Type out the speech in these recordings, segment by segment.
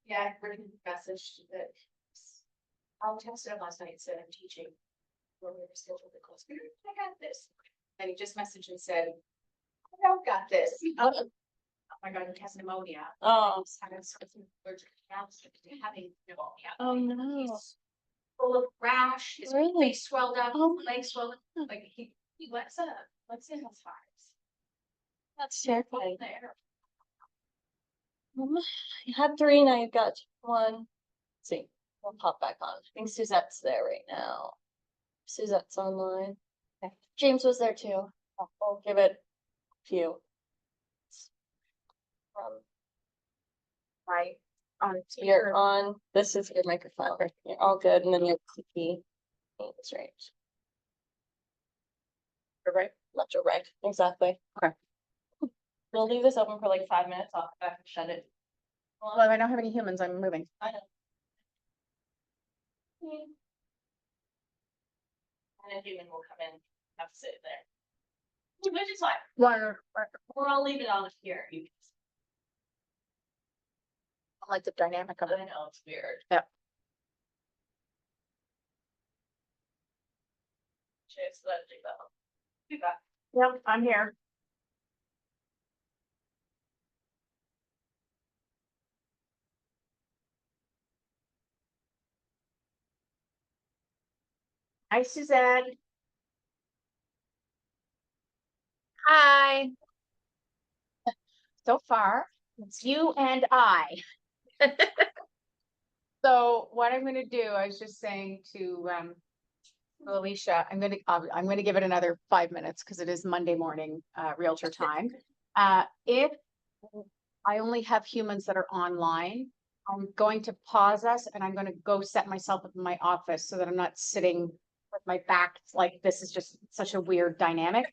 Yeah, written message that I'll text him last night, said I'm teaching. When we were scheduled to close, I got this. And he just messaged and said, I don't got this. Oh my God, he has pneumonia. Oh. Having pneumonia. Oh no. He's full of rash, his Really? face swelled up, Oh. legs swelled up, like he lets in his fires. That's terrifying. There. You had 3, now you've got 1. Let's see, we'll pop back on. I think Suzette's there right now. Suzette's online. Okay. James was there too. We'll give it a few. Right. On You're on. This is your microphone. You're all good, and then your clicky. That's right. You're right. Left or right. Exactly. Okay. We'll leave this open for like 5 minutes. I'll come back and shut it. Well, if I don't have any humans, I'm moving. I know. And a human will come in, have to sit there. Which is fine. Or I'll leave it on here. You can. I like the dynamic of it. I know, it's weird. Yeah. Cheers, let it go. You got. Yep, I'm here. Hi, Suzanne. Hi. So far, it's you and I. So what I'm gonna do, I was just saying to Alicia, I'm gonna give it another 5 minutes because it is Monday morning realtor time. If I only have humans that are online, I'm going to pause us and I'm gonna go set myself up in my office so that I'm not sitting with my back like this is just such a weird dynamic.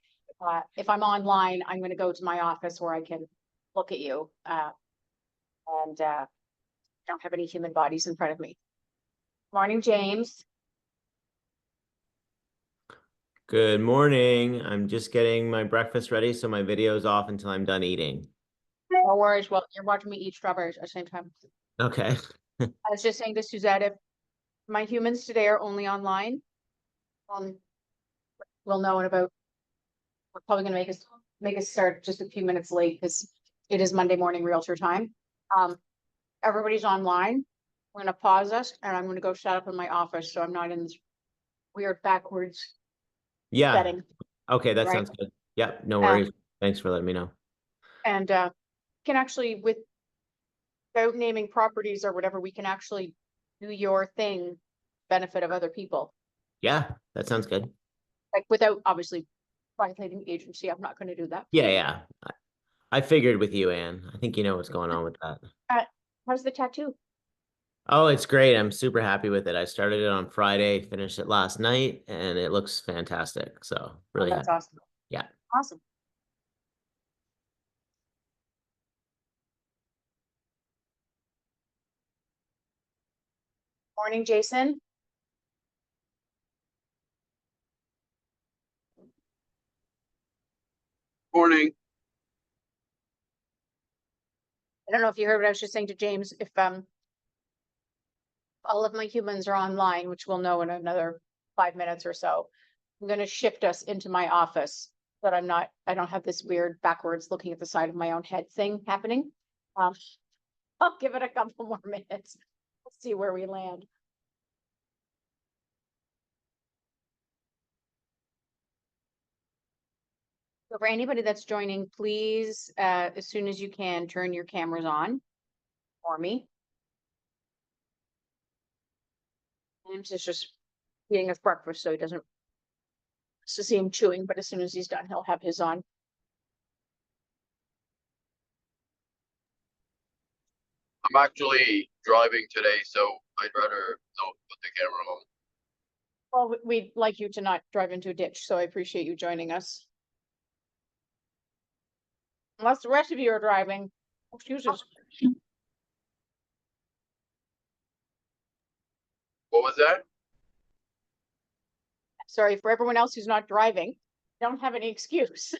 If I'm online, I'm gonna go to my office where I can look at you. And don't have any human bodies in front of me. Morning, James. Good morning. I'm just getting my breakfast ready, so my video is off until I'm done eating. No worries. Well, you're watching me eat strawberries at the same time. Okay. I was just saying to Suzette, if my humans today are only online, we'll know in about. We're probably gonna make us start just a few minutes late because it is Monday morning realtor time. Everybody's online. We're gonna pause us, and I'm gonna go shut up in my office so I'm not in this weird backwards Yeah. setting. Okay, that Right. sounds good. Yep, no worries. Thanks for letting me know. And can actually, without naming properties or whatever, we can actually do your thing, benefit of other people. Yeah, that sounds good. Like without obviously violating the agency, I'm not gonna do that. Yeah. I figured with you, Anne. I think you know what's going on with that. How's the tattoo? Oh, it's great. I'm super happy with it. I started it on Friday, finished it last night, and it looks fantastic. So really That's happy. awesome. Yeah. Awesome. Morning, Jason. Morning. I don't know if you heard what I was just saying to James, if all of my humans are online, which we'll know in another 5 minutes or so, I'm gonna shift us into my office so that I don't have this weird backwards looking at the side of my own head thing happening. I'll give it a couple more minutes. Let's see where we land. So for anybody that's joining, please, as soon as you can, turn your cameras on for me. James is just eating his breakfast, so he doesn't to see him chewing, but as soon as he's done, he'll have his on. I'm actually driving today, so I'd rather not put the camera on. Well, we'd like you to not drive into a ditch, so I appreciate you joining us. Unless the rest of you are driving, excuses. What was that? sorry for everyone else who's not driving. Don't have any excuse.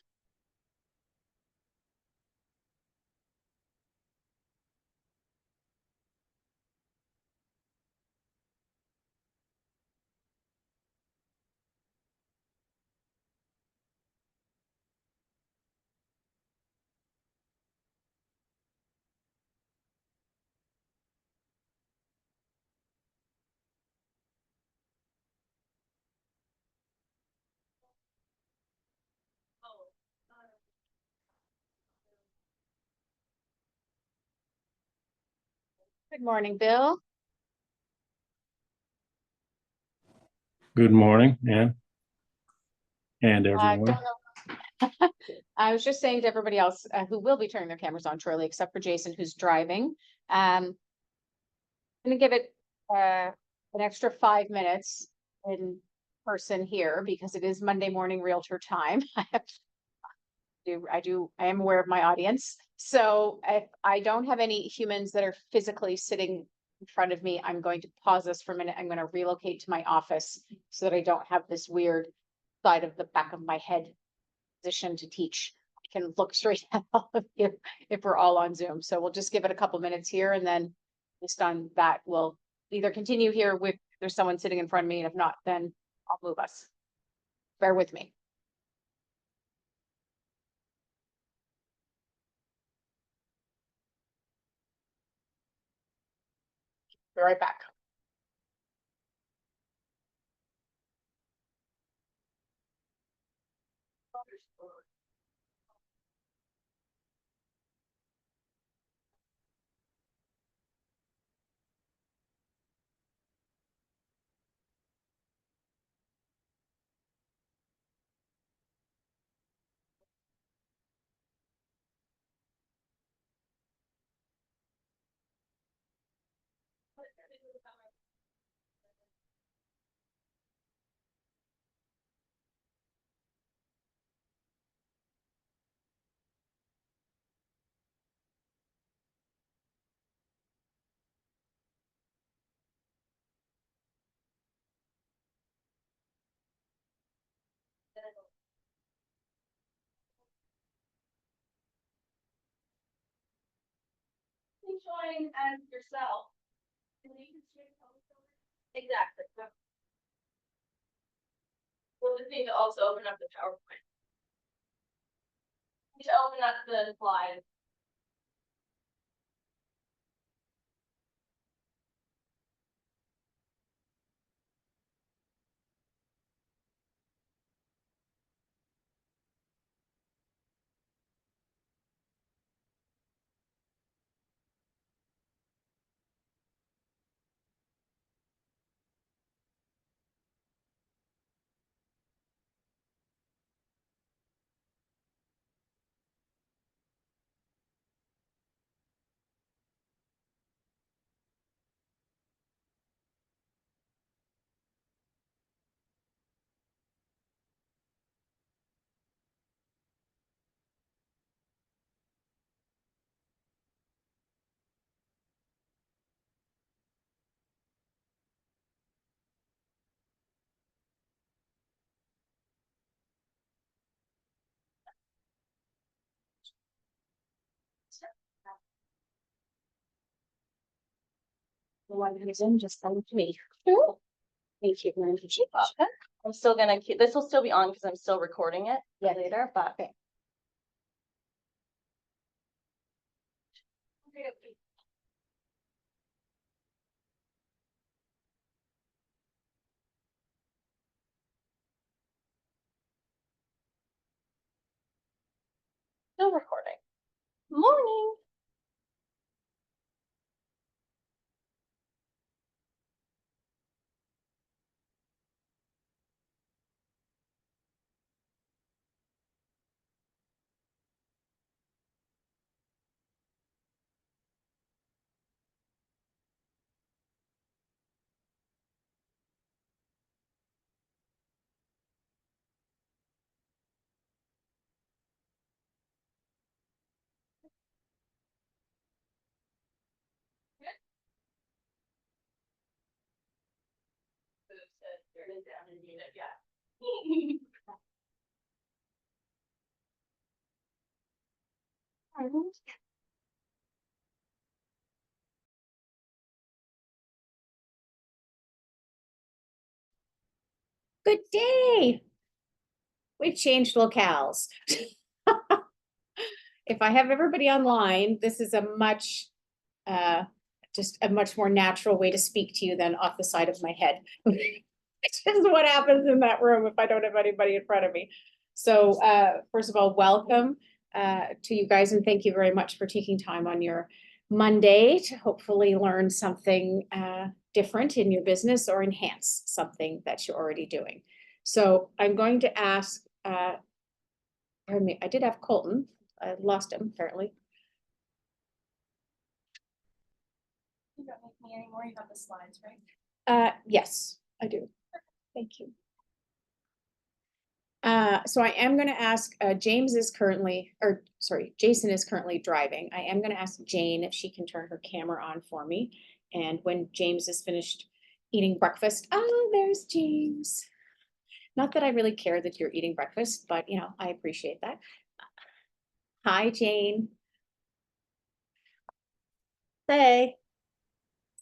Good morning, Bill. Good morning, Ann. And Uh, everyone. don't know. I was just saying to everybody else who will be turning their cameras on shortly, except for Jason, who's driving. I'm gonna give it an extra 5 minutes in person here because it is Monday morning Realtor time. I am aware of my audience. So if I don't have any humans that are physically sitting in front of me, I'm going to pause this for a minute. I'm going to relocate to my office so that I don't have this weird side of the back of my head position to teach. I can look straight at all of you if we're all on Zoom. So we'll just give it a couple minutes here and then based on that, we'll either continue here with, there's someone sitting in front of me, and if not, then I'll move us. Bear with me. Be right back. Join as yourself. Exactly. We'll just need to also open up the PowerPoint. Need to open up the slide. The one who's in, just send it to me. Sure. Thank you very much. I'm still gonna keep, this will still be on because I'm still recording it Yeah. later, but. Okay. Still recording. Morning. Yeah. Good day. We've changed locales. If I have everybody online, this is a much, just a much more natural way to speak to you than off the side of my head. It's just what happens in that room if I don't have anybody in front of me. So, first of all, welcome, to you guys, and thank you very much for taking time on your Monday to hopefully learn something, different in your business or enhance something that you're already doing. So I'm going to ask, pardon me, I did have Colton. I lost him apparently. You don't make me anymore, you have the slides, right? Yes, I do. Thank you. So I am gonna ask, Jason is currently driving. I am gonna ask Jane if she can turn her camera on for me. And when James is finished eating breakfast, oh, there's James. Not that I really care that you're eating breakfast, but you know, I appreciate that. Hi, Jane. Hey.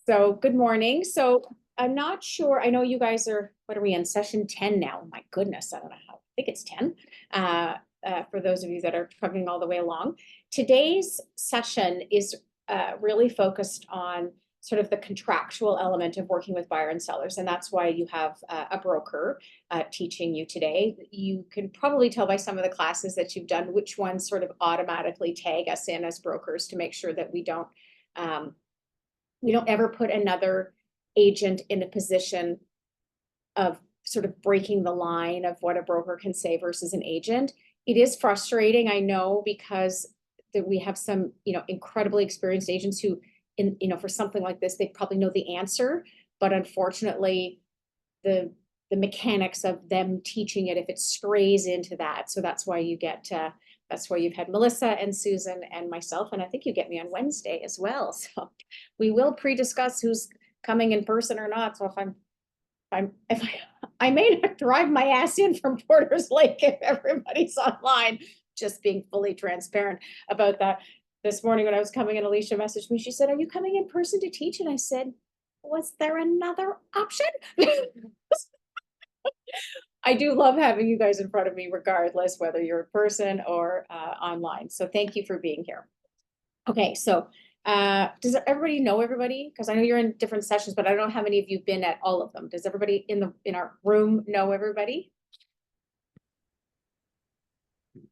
So good morning. So I'm not sure, I know you guys are, what are we in, session 10 now? Oh my goodness, I don't know how, I think it's 10. For those of you that are trucking all the way along. Today's session is really focused on sort of the contractual element of working with buyer and sellers. And that's why you have a broker teaching you today. You can probably tell by some of the classes that you've done which ones sort of automatically tag us in as brokers to make sure that we don't ever put another agent in a position of sort of breaking the line of what a broker can say versus an agent. It is frustrating, I know, because we have some, incredibly experienced agents who, for something like this, they probably know the answer, but unfortunately, the mechanics of them teaching it, if it strays into that. So that's why you get, that's why you've had Melissa and Susan and myself, and I think you get me on Wednesday as well. So we will pre-discuss who's coming in person or not. So I may not drive my ass in from Porter's Lake if everybody's online, just being fully transparent about that. This morning when I was coming in, Alicia messaged me. She said, "Are you coming in person to teach?" And I said, "Was there another option?" I do love having you guys in front of me regardless, whether you're in person or online. So thank you for being here. Okay, so does everybody know everybody? Because I know you're in different sessions, but I don't know how many of you have been at all of them. Does everybody in our room know everybody?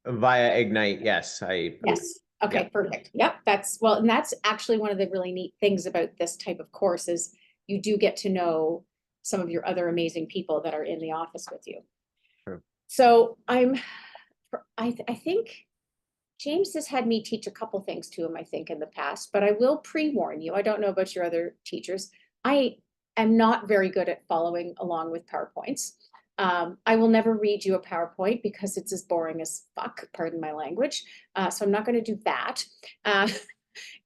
Via Ignite, yes, Yes. Okay, perfect. Yep, and that's actually one of the really neat things about this type of course is you do get to know some of your other amazing people that are in the office with you. Sure. So I think James has had me teach a couple things to him, I think, in the past, but I will pre-warn you. I don't know about your other teachers. I am not very good at following along with PowerPoints. I will never read you a PowerPoint because it's as boring as fuck, pardon my language. So I'm not going to do that.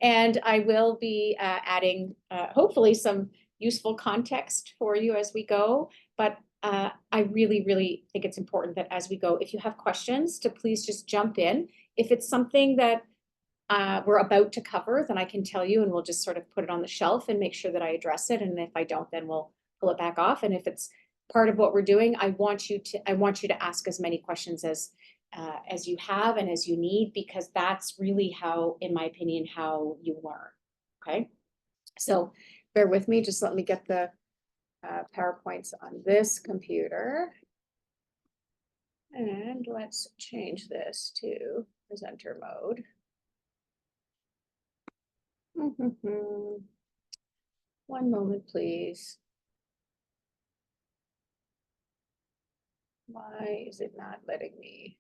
And I will be adding hopefully some useful context for you as we go. But I really, really think it's important that as we go, if you have questions, to please just jump in. If it's something that we're about to cover, then I can tell you and we'll just sort of put it on the shelf and make sure that I address it. And if I don't, then we'll pull it back off. And if it's part of what we're doing, I want you to ask as many questions as you have and as you need, because that's really how, in my opinion, how you learn. Okay, so bear with me. Just let me get the PowerPoints on this computer. And let's change this to presenter mode. One moment, please. Why is it not letting me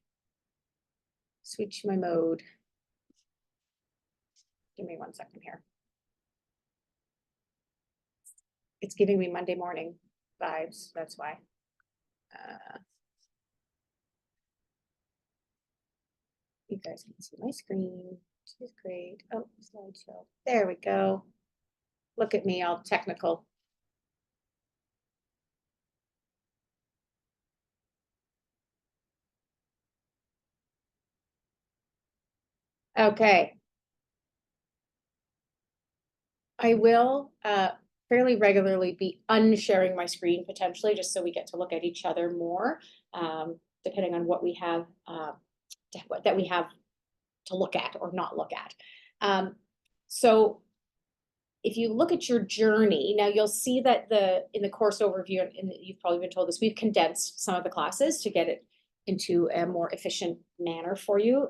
switch my mode? Give me 1 second here. It's giving me Monday morning vibes, that's why. You guys can see my screen, which is great. Oh, slideshow. There we go. Look at me, all technical. Okay. I will fairly regularly be unsharing my screen potentially, just so we get to look at each other more, depending on what we have that we have to look at or not look at. So if you look at your journey, now you'll see that in the course overview, and you've probably been told this, we've condensed some of the classes to get it into a more efficient manner for you.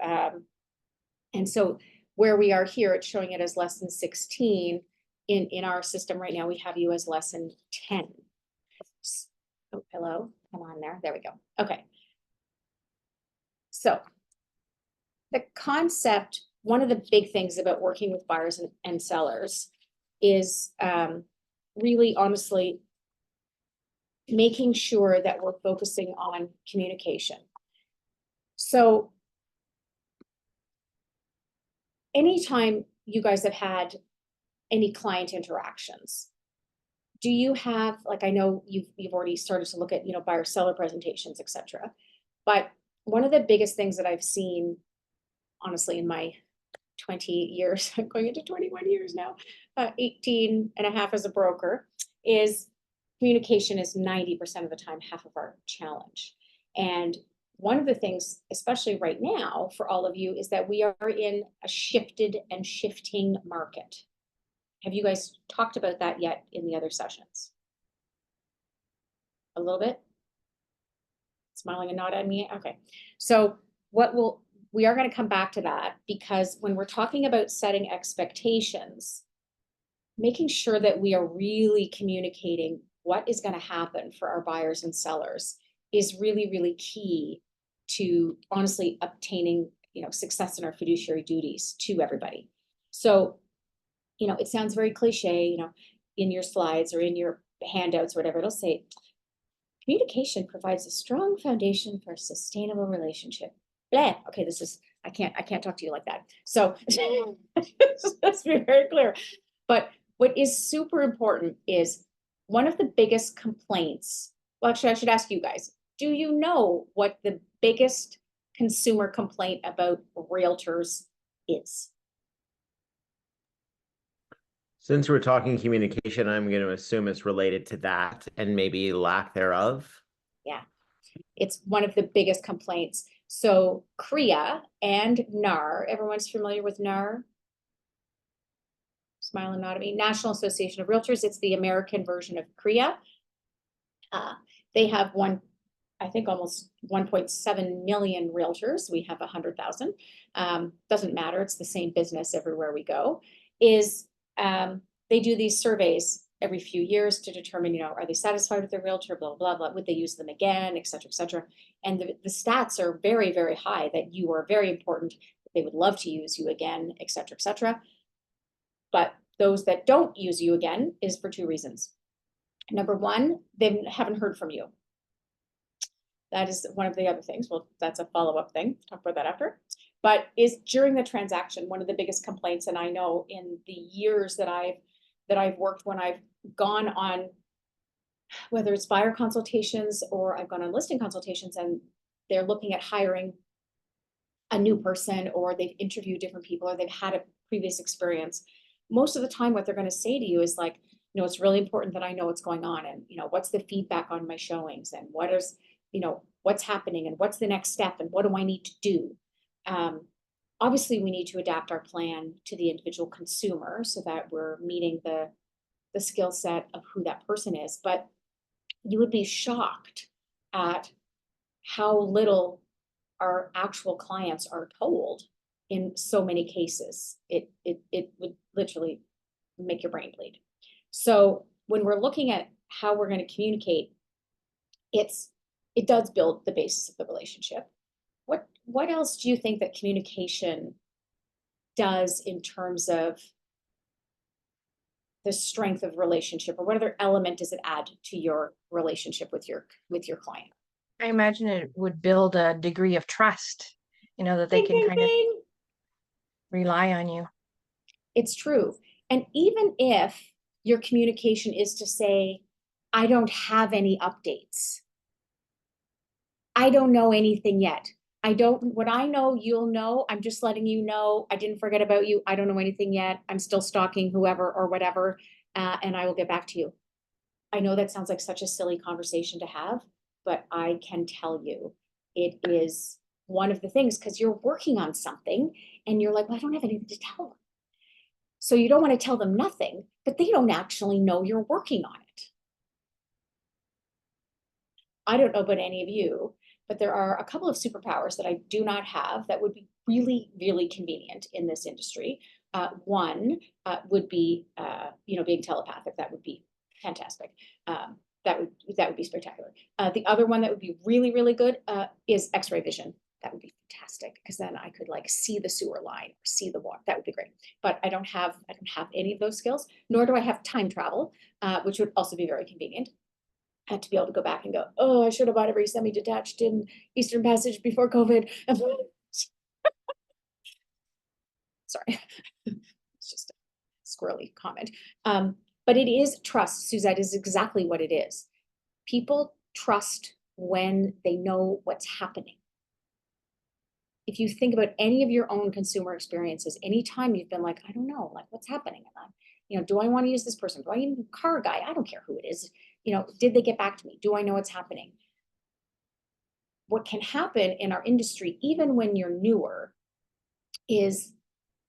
And so where we are here, it's showing it as lesson 16. In our system right now, we have you as lesson 10. Oh, hello, come on there. There we go. Okay. So the concept, one of the big things about working with buyers and sellers is really honestly making sure that we're focusing on communication. So anytime you guys have had any client interactions, do you have, like, I know you've already started to look at, buyer seller presentations, etc. But one of the biggest things that I've seen, honestly, in my 20 years, I'm going into 21 years now, 18 and a half as a broker, is communication is 90% of the time half of our challenge. And one of the things, especially right now for all of you, is that we are in a shifted and shifting market. Have you guys talked about that yet in the other sessions? A little bit? Smiling and nodding at me? Okay. So we are going to come back to that, because when we're talking about setting expectations, making sure that we are really communicating what is going to happen for our buyers and sellers is really, really key to honestly obtaining, success in our fiduciary duties to everybody. So, it sounds very cliche, in your slides or in your handouts or whatever, it'll say, communication provides a strong foundation for a sustainable relationship. Blah. Okay, I can't talk to you like that. So let's be very clear. But what is super important is one of the biggest complaints. Well, actually, I should ask you guys, do you know what the biggest consumer complaint about realtors is? Since we're talking communication, I'm going to assume it's related to that and maybe lack thereof. Yeah, it's one of the biggest complaints. So CREA and NAR, everyone's familiar with NAR? Smile and nod at me. National Association of Realtors. It's the American version of CREA. They have I think almost 1.7 million realtors. We have 100,000. Doesn't matter. It's the same business everywhere we go. They do these surveys every few years to determine, are they satisfied with their realtor, blah, blah, blah, would they use them again, et cetera, et cetera. And the stats are very, very high that you are very important, that they would love to use you again, et cetera, et cetera. But those that don't use you again is for two reasons. Number one, they haven't heard from you. That is one of the other things. Well, that's a follow-up thing. Talk about that after. But is during the transaction, one of the biggest complaints, and I know in the years that I've worked, when I've gone on, whether it's buyer consultations or I've gone on listing consultations, and they're looking at hiring a new person, or they've interviewed different people, or they've had a previous experience, most of the time what they're going to say to you is like, it's really important that I know what's going on, and what's the feedback on my showings, and what is, what's happening, and what's the next step, and what do I need to do? Obviously, we need to adapt our plan to the individual consumer so that we're meeting the skill set of who that person is. But you would be shocked at how little our actual clients are told in so many cases. It would literally make your brain bleed. So when we're looking at how we're going to communicate, it does build the basis of the relationship. What else do you think that communication does in terms of the strength of relationship, or what other element does it add to your relationship with your client? I imagine it would build a degree of trust, that they can kind of rely on you. It's true. And even if your communication is to say, I don't have any updates, I don't know anything yet, what I know, you'll know. I'm just letting you know. I didn't forget about you. I don't know anything yet. I'm still stalking whoever or whatever, and I will get back to you. I know that sounds like such a silly conversation to have, but I can tell you it is one of the things, because you're working on something and you're like, well, I don't have anything to tell them. So you don't want to tell them nothing, but they don't actually know you're working on it. I don't know about any of you, but there are a couple of superpowers that I do not have that would be really, really convenient in this industry. One would be, being telepathic. That would be fantastic. That would be spectacular. The other one that would be really, really good is X-ray vision. That would be fantastic, because then I could like see the sewer line, see the water. That would be great. But I don't have any of those skills, nor do I have time travel, which would also be very convenient. To be able to go back and go, oh, I should have bought every semi-detached in Eastern Passage before COVID. Sorry, it's just a squirrely comment. But it is trust, Suzette, is exactly what it is. People trust when they know what's happening. If you think about any of your own consumer experiences, anytime you've been like, I don't know, like what's happening? Do I want to use this person? Do I use a car guy? I don't care who it is. Did they get back to me? Do I know what's happening? What can happen in our industry, even when you're newer, is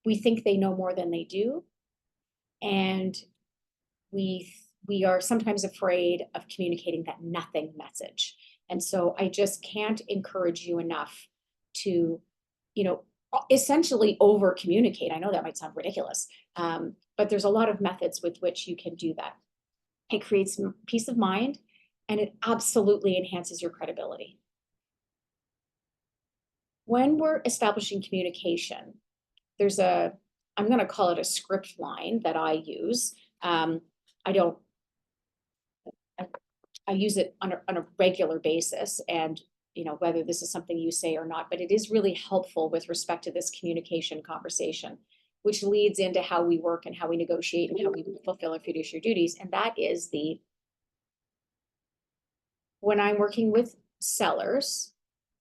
we think they know more than they do. And we are sometimes afraid of communicating that nothing message. And so I just can't encourage you enough to, essentially over communicate. I know that might sound ridiculous, but there's a lot of methods with which you can do that. It creates peace of mind, and it absolutely enhances your credibility. When we're establishing communication, there's I'm going to call it a script line that I use. I use it on a regular basis, and whether this is something you say or not, but it is really helpful with respect to this communication conversation, which leads into how we work and how we negotiate and how we fulfill our fiduciary duties. And that is when I'm working with sellers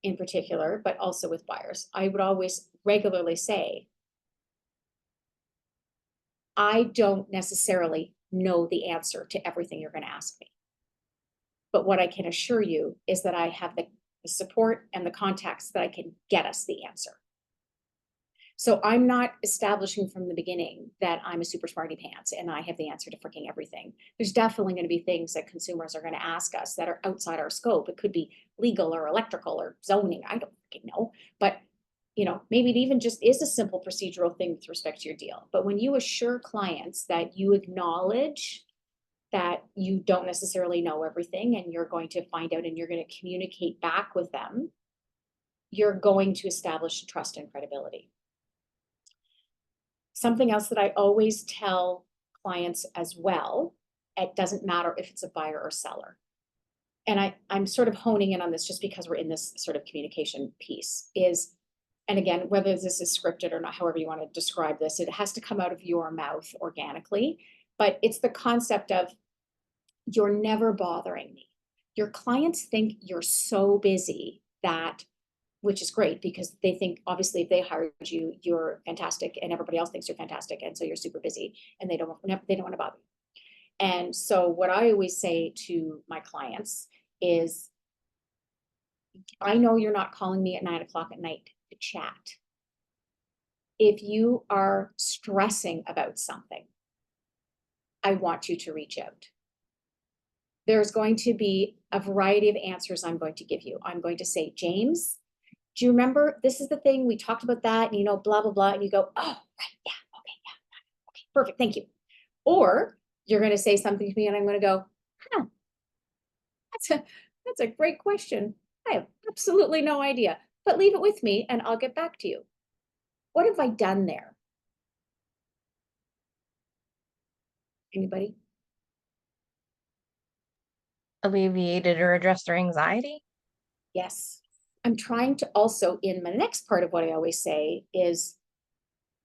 in particular, but also with buyers, I would always regularly say, I don't necessarily know the answer to everything you're going to ask me. But what I can assure you is that I have the support and the contacts that I can get us the answer. So I'm not establishing from the beginning that I'm a super smarty pants and I have the answer to freaking everything. There's definitely going to be things that consumers are going to ask us that are outside our scope. It could be legal or electrical or zoning. I don't freaking know. But maybe it even just is a simple procedural thing with respect to your deal. But when you assure clients that you acknowledge that you don't necessarily know everything and you're going to find out and you're going to communicate back with them, you're going to establish trust and credibility. Something else that I always tell clients as well, it doesn't matter if it's a buyer or seller. And I'm sort of honing in on this just because we're in this sort of communication piece is, and again, whether this is scripted or not, however you want to describe this, it has to come out of your mouth organically. But it's the concept of you're never bothering me. Your clients think you're so busy that, which is great because they think obviously if they hired you, you're fantastic and everybody else thinks you're fantastic. And so you're super busy and they don't want to bother you. And so what I always say to my clients is, I know you're not calling me at 9 o'clock at night to chat. If you are stressing about something, I want you to reach out. There's going to be a variety of answers I'm going to give you. I'm going to say, James, do you remember this is the thing we talked about that and blah, blah, blah. And you go, oh, right. Yeah. Okay. Perfect. Thank you. Or you're going to say something to me and I'm going to go, that's a great question. I have absolutely no idea, but leave it with me and I'll get back to you. What have I done there? Anybody? Alleviated or addressed their anxiety? Yes. I'm trying to also, in my next part of what I always say is,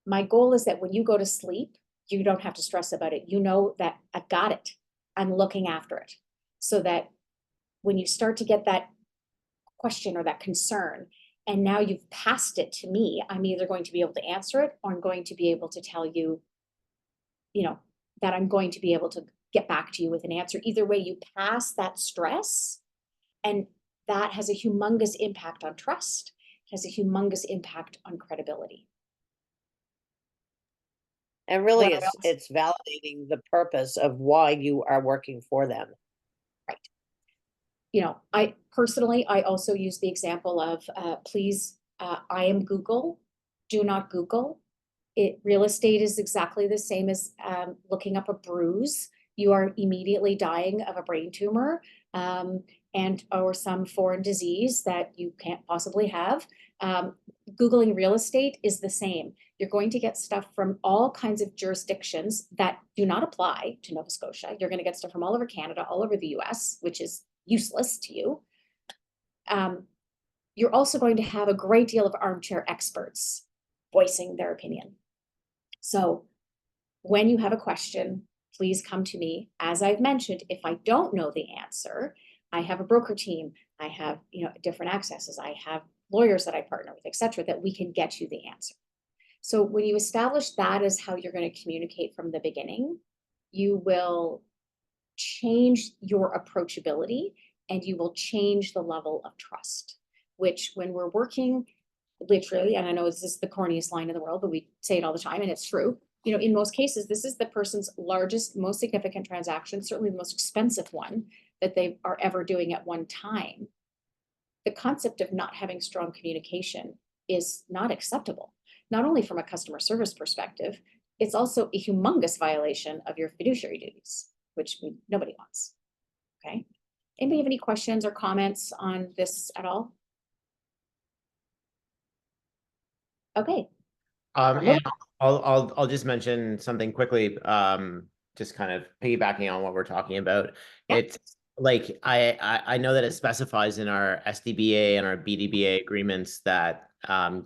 my goal is that when you go to sleep, you don't have to stress about it. You know that I got it. I'm looking after it. So that when you start to get that question or that concern, And now you've passed it to me. I'm either going to be able to answer it or I'm going to be able to tell you, that I'm going to be able to get back to you with an answer. Either way, you pass that stress, and that has a humongous impact on trust, has a humongous impact on credibility. And really, What else? it's validating the purpose of why you are working for them. I personally, I also use the example of, please, I am Google, do not Google. Real estate is exactly the same as looking up a bruise. You are immediately dying of a brain tumor or some foreign disease that you can't possibly have. Googling real estate is the same. You're going to get stuff from all kinds of jurisdictions that do not apply to Nova Scotia. You're going to get stuff from all over Canada, all over the US, which is useless to you. You're also going to have a great deal of armchair experts voicing their opinion. So when you have a question, please come to me. As I've mentioned, if I don't know the answer, I have a broker team. I have, different accesses. I have lawyers that I partner with, et cetera, that we can get you the answer. So when you establish that as how you're going to communicate from the beginning, you will change your approachability and you will change the level of trust, which when we're working literally, and I know this is the corniest line in the world, but we say it all the time and it's true. In most cases, this is the person's largest, most significant transaction, certainly the most expensive one that they are ever doing at one time. The concept of not having strong communication is not acceptable, not only from a customer service perspective, it's also a humongous violation of your fiduciary duties, which nobody wants. Okay. Anybody have any questions or comments on this at all? Okay. And I'll just mention something quickly, just kind of piggybacking on what we're talking about. Yeah. It's like, I know that it specifies in our SDBA and our BDBA agreements that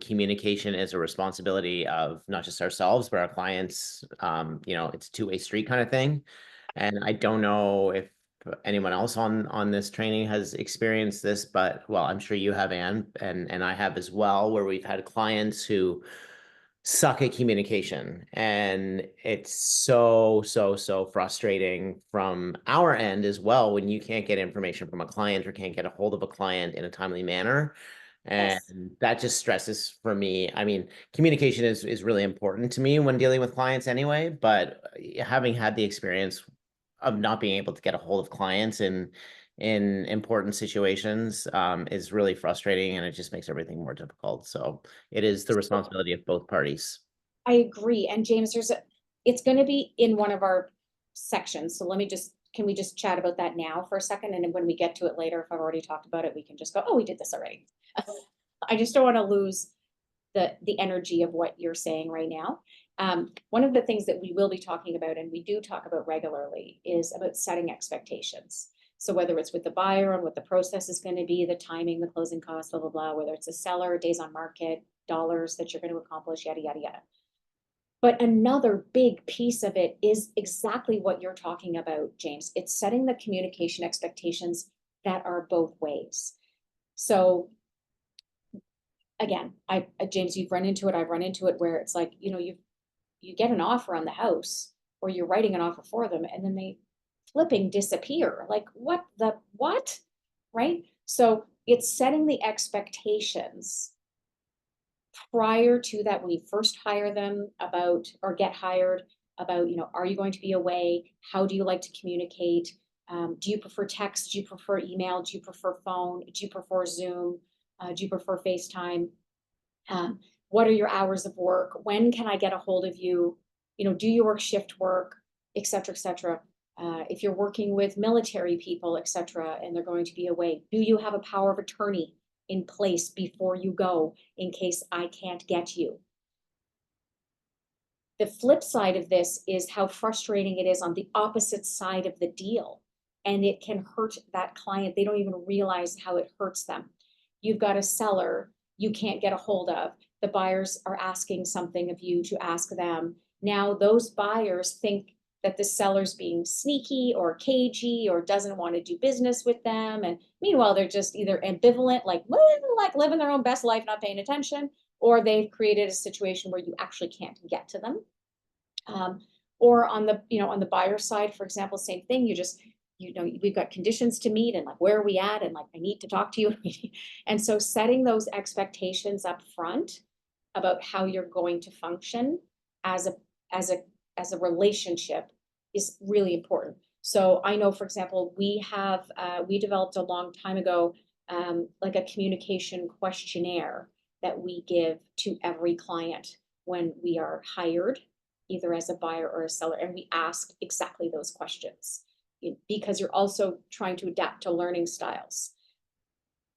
communication is a responsibility of not just ourselves, but our clients. It's a two-way street kind of thing. And I don't know if anyone else on this training has experienced this, but well, I'm sure you have, Anne, and I have as well, where we've had clients who suck at communication, and it's so frustrating from our end as well when you can't get information from a client or can't get a hold of a client in a timely manner. And Yes. that just stresses for me. I mean, communication is really important to me when dealing with clients anyway, but having had the experience of not being able to get a hold of clients in important situations is really frustrating, and it just makes everything more difficult. So it is the responsibility of both parties. I agree. And James, it's going to be in one of our sections. So can we just chat about that now for a second? And then when we get to it later, if I've already talked about it, we can just go, oh, we did this already. I just don't want to lose the energy of what you're saying right now. One of the things that we will be talking about, and we do talk about regularly, is about setting expectations. So whether it's with the buyer and what the process is going to be, the timing, the closing costs, blah, blah, blah, whether it's a seller, days on market, dollars that you're going to accomplish, yada, yada, yada. But another big piece of it is exactly what you're talking about, James. It's setting the communication expectations that are both ways. So again, James, you've run into it. I've run into it where it's like, you get an offer on the house or you're writing an offer for them and then they flipping disappear. Like what, right? So it's setting the expectations prior to that when you first hire them about, or get hired about, are you going to be away? How do you like to communicate? Do you prefer text? Do you prefer email? Do you prefer phone? Do you prefer Zoom? Do you prefer FaceTime? What are your hours of work? When can I get a hold of you? Do you work shift work, et cetera, et cetera? If you're working with military people, et cetera, and they're going to be away, do you have a power of attorney in place before you go in case I can't get you? The flip side of this is how frustrating it is on the opposite side of the deal. And it can hurt that client. They don't even realize how it hurts them. You've got a seller you can't get a hold of. The buyers are asking something of you to ask them. Now those buyers think that the seller's being sneaky or cagey or doesn't want to do business with them. And meanwhile, they're just either ambivalent, like living their own best life, not paying attention, or they've created a situation where you actually can't get to them. Or on the, on the buyer side, for example, same thing, we've got conditions to meet and like, where are we at? And like, I need to talk to you. And so setting those expectations up front about how you're going to function as a relationship is really important. So I know, for example, we developed a long time ago, like a communication questionnaire that we give to every client when we are hired, either as a buyer or a seller, and we ask exactly those questions because you're also trying to adapt to learning styles.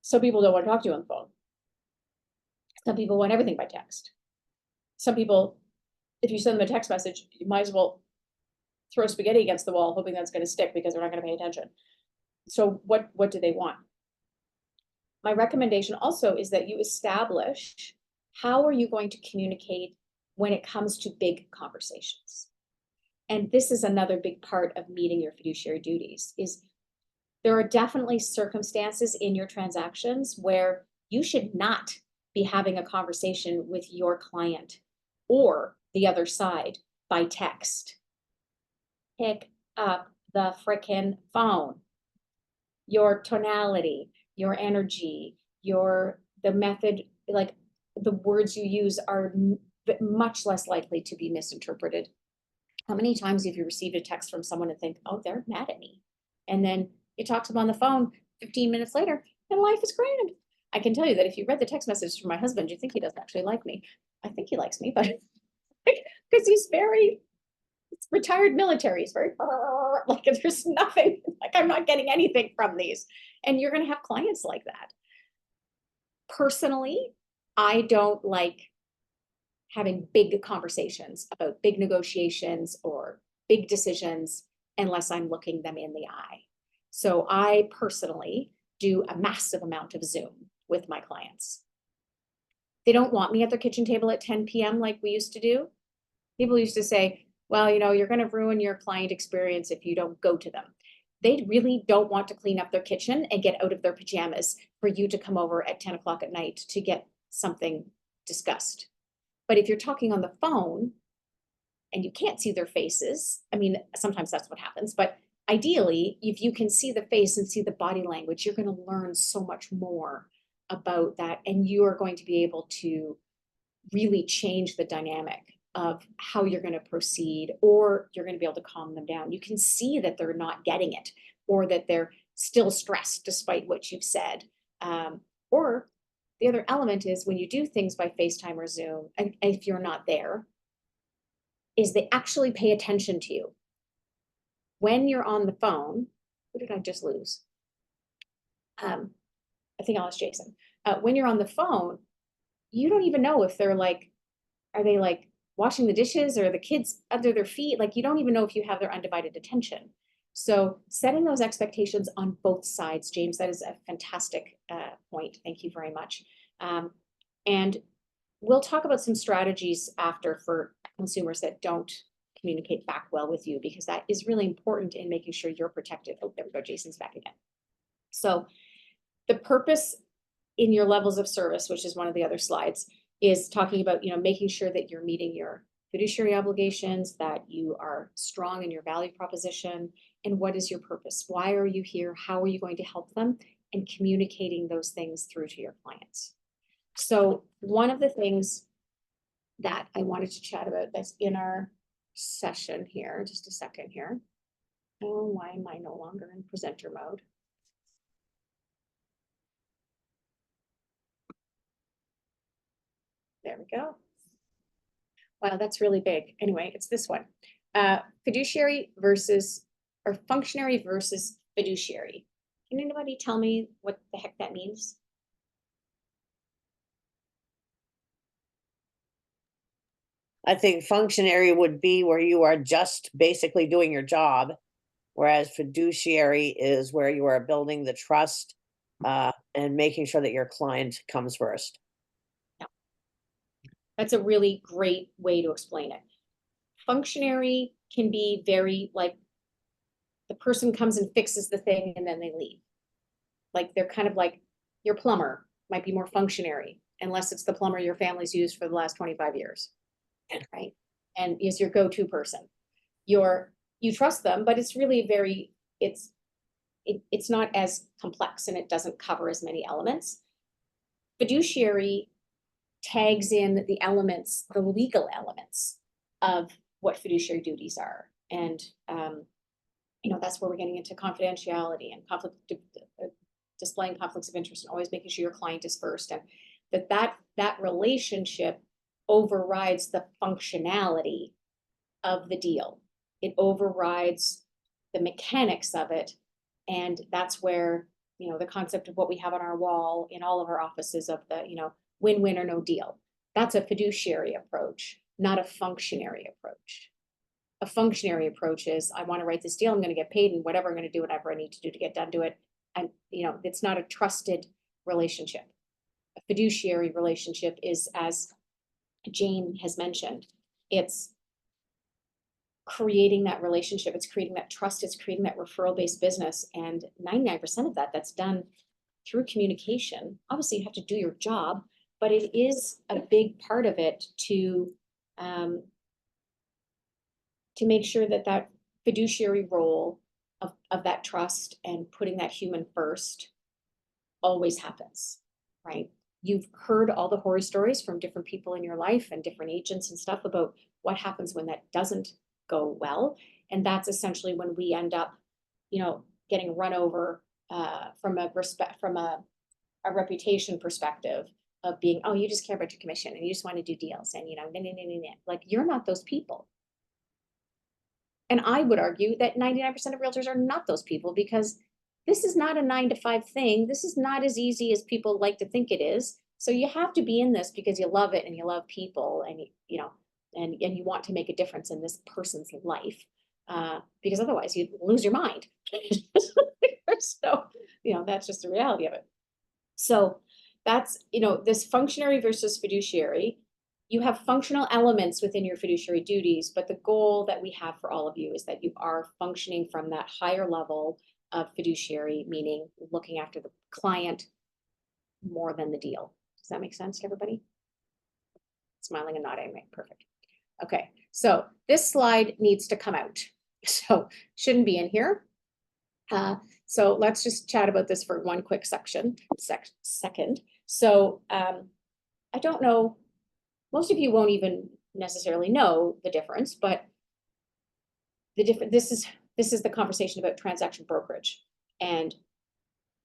Some people don't want to talk to you on the phone. Some people want everything by text. Some people, if you send them a text message, you might as well throw spaghetti against the wall, hoping that's going to stick because they're not going to pay attention. So what do they want? My recommendation also is that you establish how are you going to communicate when it comes to big conversations. And this is another big part of meeting your fiduciary duties is there are definitely circumstances in your transactions where you should not be having a conversation with your client or the other side by text. Pick up the frickin' phone. Your tonality, your energy, the method, like the words you use are much less likely to be misinterpreted. How many times have you received a text from someone and think, oh, they're mad at me? And then you talk to them on the phone 15 minutes later and life is grand. I can tell you that if you read the text message from my husband, you think he doesn't actually like me. I think he likes me, but because he's retired military, he's very like there's nothing, like I'm not getting anything from these. And you're going to have clients like that. Personally, I don't like having big conversations about big negotiations or big decisions unless I'm looking them in the eye. So I personally do a massive amount of Zoom with my clients. They don't want me at their kitchen table at 10 p.m. like we used to do. People used to say, well, you're going to ruin your client experience if you don't go to them. They really don't want to clean up their kitchen and get out of their pajamas for you to come over at 10 o'clock at night to get something discussed. But if you're talking on the phone and you can't see their faces, I mean, sometimes that's what happens, but ideally, if you can see the face and see the body language, you're going to learn so much more about that. And you are going to be able to really change the dynamic of how you're going to proceed, or you're going to be able to calm them down. You can see that they're not getting it, or that they're still stressed despite what you've said. Or the other element is when you do things by FaceTime or Zoom, and if you're not there, is they actually pay attention to you. When you're on the phone, who did I just lose? I think I lost Jason. When you're on the phone, you don't even know if they're like, are they like washing the dishes or the kids under their feet? Like, you don't even know if you have their undivided attention. So setting those expectations on both sides, James, that is a fantastic point. Thank you very much. And we'll talk about some strategies after for consumers that don't communicate back well with you, because that is really important in making sure you're protected. Oh, there we go. Jason's back again. So the purpose in your levels of service, which is one of the other slides, is talking about, making sure that you're meeting your fiduciary obligations, that you are strong in your value proposition, and what is your purpose? Why are you here? How are you going to help them? And communicating those things through to your clients. So one of the things that I wanted to chat about that's in our session here, just a second here. Oh, why am I no longer in presenter mode? There we go. Wow, that's really big. Anyway, it's this one. Fiduciary versus, or functionary versus fiduciary. Can anybody tell me what the heck that means? I think functionary would be where you are just basically doing your job, whereas fiduciary is where you are building the trust and making sure that your client comes first. That's a really great way to explain it. functionary can be very like, the person comes and fixes the thing and then they leave. Like, they're kind of like, your plumber might be more functionary, unless it's the plumber your family's used for the last 25 years. Right? And is your go-to person. You trust them, but it's really very, it's not as complex and it doesn't cover as many elements. Fiduciary tags in the elements, the legal elements of what fiduciary duties are. And, you know, that's where we're getting into confidentiality and displaying conflicts of interest and always making sure your client is first. And that relationship overrides the functionality of the deal. It overrides the mechanics of it. And that's where, you know, the concept of what we have on our wall in all of our offices of the, you know, win-win or no deal. That's a fiduciary approach, not a functionary approach. A functionary approach is, I want to write this deal, I'm going to get paid, and whatever I'm going to do, whatever I need to do to get done to it. And, you know, it's not a trusted relationship. A fiduciary relationship is, as Jane has mentioned, it's creating that relationship, it's creating that trust, it's creating that referral-based business. And 99% of that's done through communication. Obviously, you have to do your job, but it is a big part of it to make sure that fiduciary role of that trust and putting that human first always happens, right? You've heard all the horror stories from different people in your life and different agents and stuff about what happens when that doesn't go well. And that's essentially when we end up, you know, getting run over from a reputation perspective of being, oh, you just care about your commission and you just want to do deals and, you know, like, you're not those people. And I would argue that 99% of realtors are not those people, because this is not a 9 to 5 thing. This is not as easy as people like to think it is. So you have to be in this because you love it and you love people and, you know, and you want to make a difference in this person's life, because otherwise you'd lose your mind. So, you know, that's just the reality of it. So that's, you know, this functionary versus fiduciary. You have functional elements within your fiduciary duties, but the goal that we have for all of you is that you are functioning from that higher level of fiduciary, meaning looking after the client more than the deal. Does that make sense to everybody? Smiling and nodding, right? Perfect. Okay, so this slide needs to come out. So shouldn't be in here. So let's just chat about this for one quick second. So I don't know, most of you won't even necessarily know the difference, but this is the conversation about transaction brokerage. And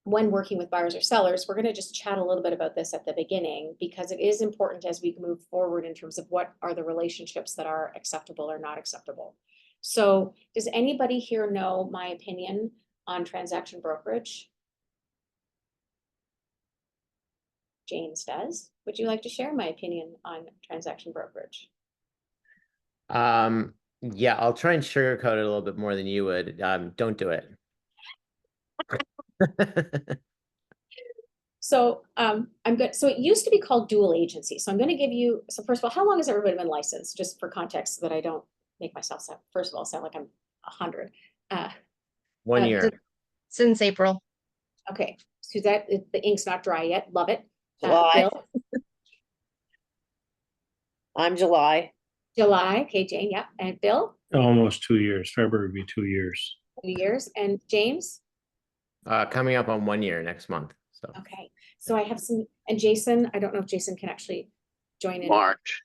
when working with buyers or sellers, we're going to just chat a little bit about this at the beginning, because it is important as we move forward in terms of what are the relationships that are acceptable or not acceptable. So does anybody here know my opinion on transaction brokerage? James does. Would you like to share my opinion on transaction brokerage? Yeah, I'll try and sugarcoat it a little bit more than you would. Don't do it. So I'm good. So it used to be called dual agency. So I'm going to give you, so first of all, how long has everybody been licensed? Just for context, so that I don't make myself sound, first of all, sound like I'm 100. 1 year. Since April. Okay, Suzette, the ink's not dry yet. Love it. July. Bill, I'm July. July. Okay, Jane. Yep. And Bill, Almost 2 years. February would be 2 years. 2 years. And James. Coming up on 1 year next month. So Okay. So I have some, and Jason, I don't know if Jason can actually join in. March.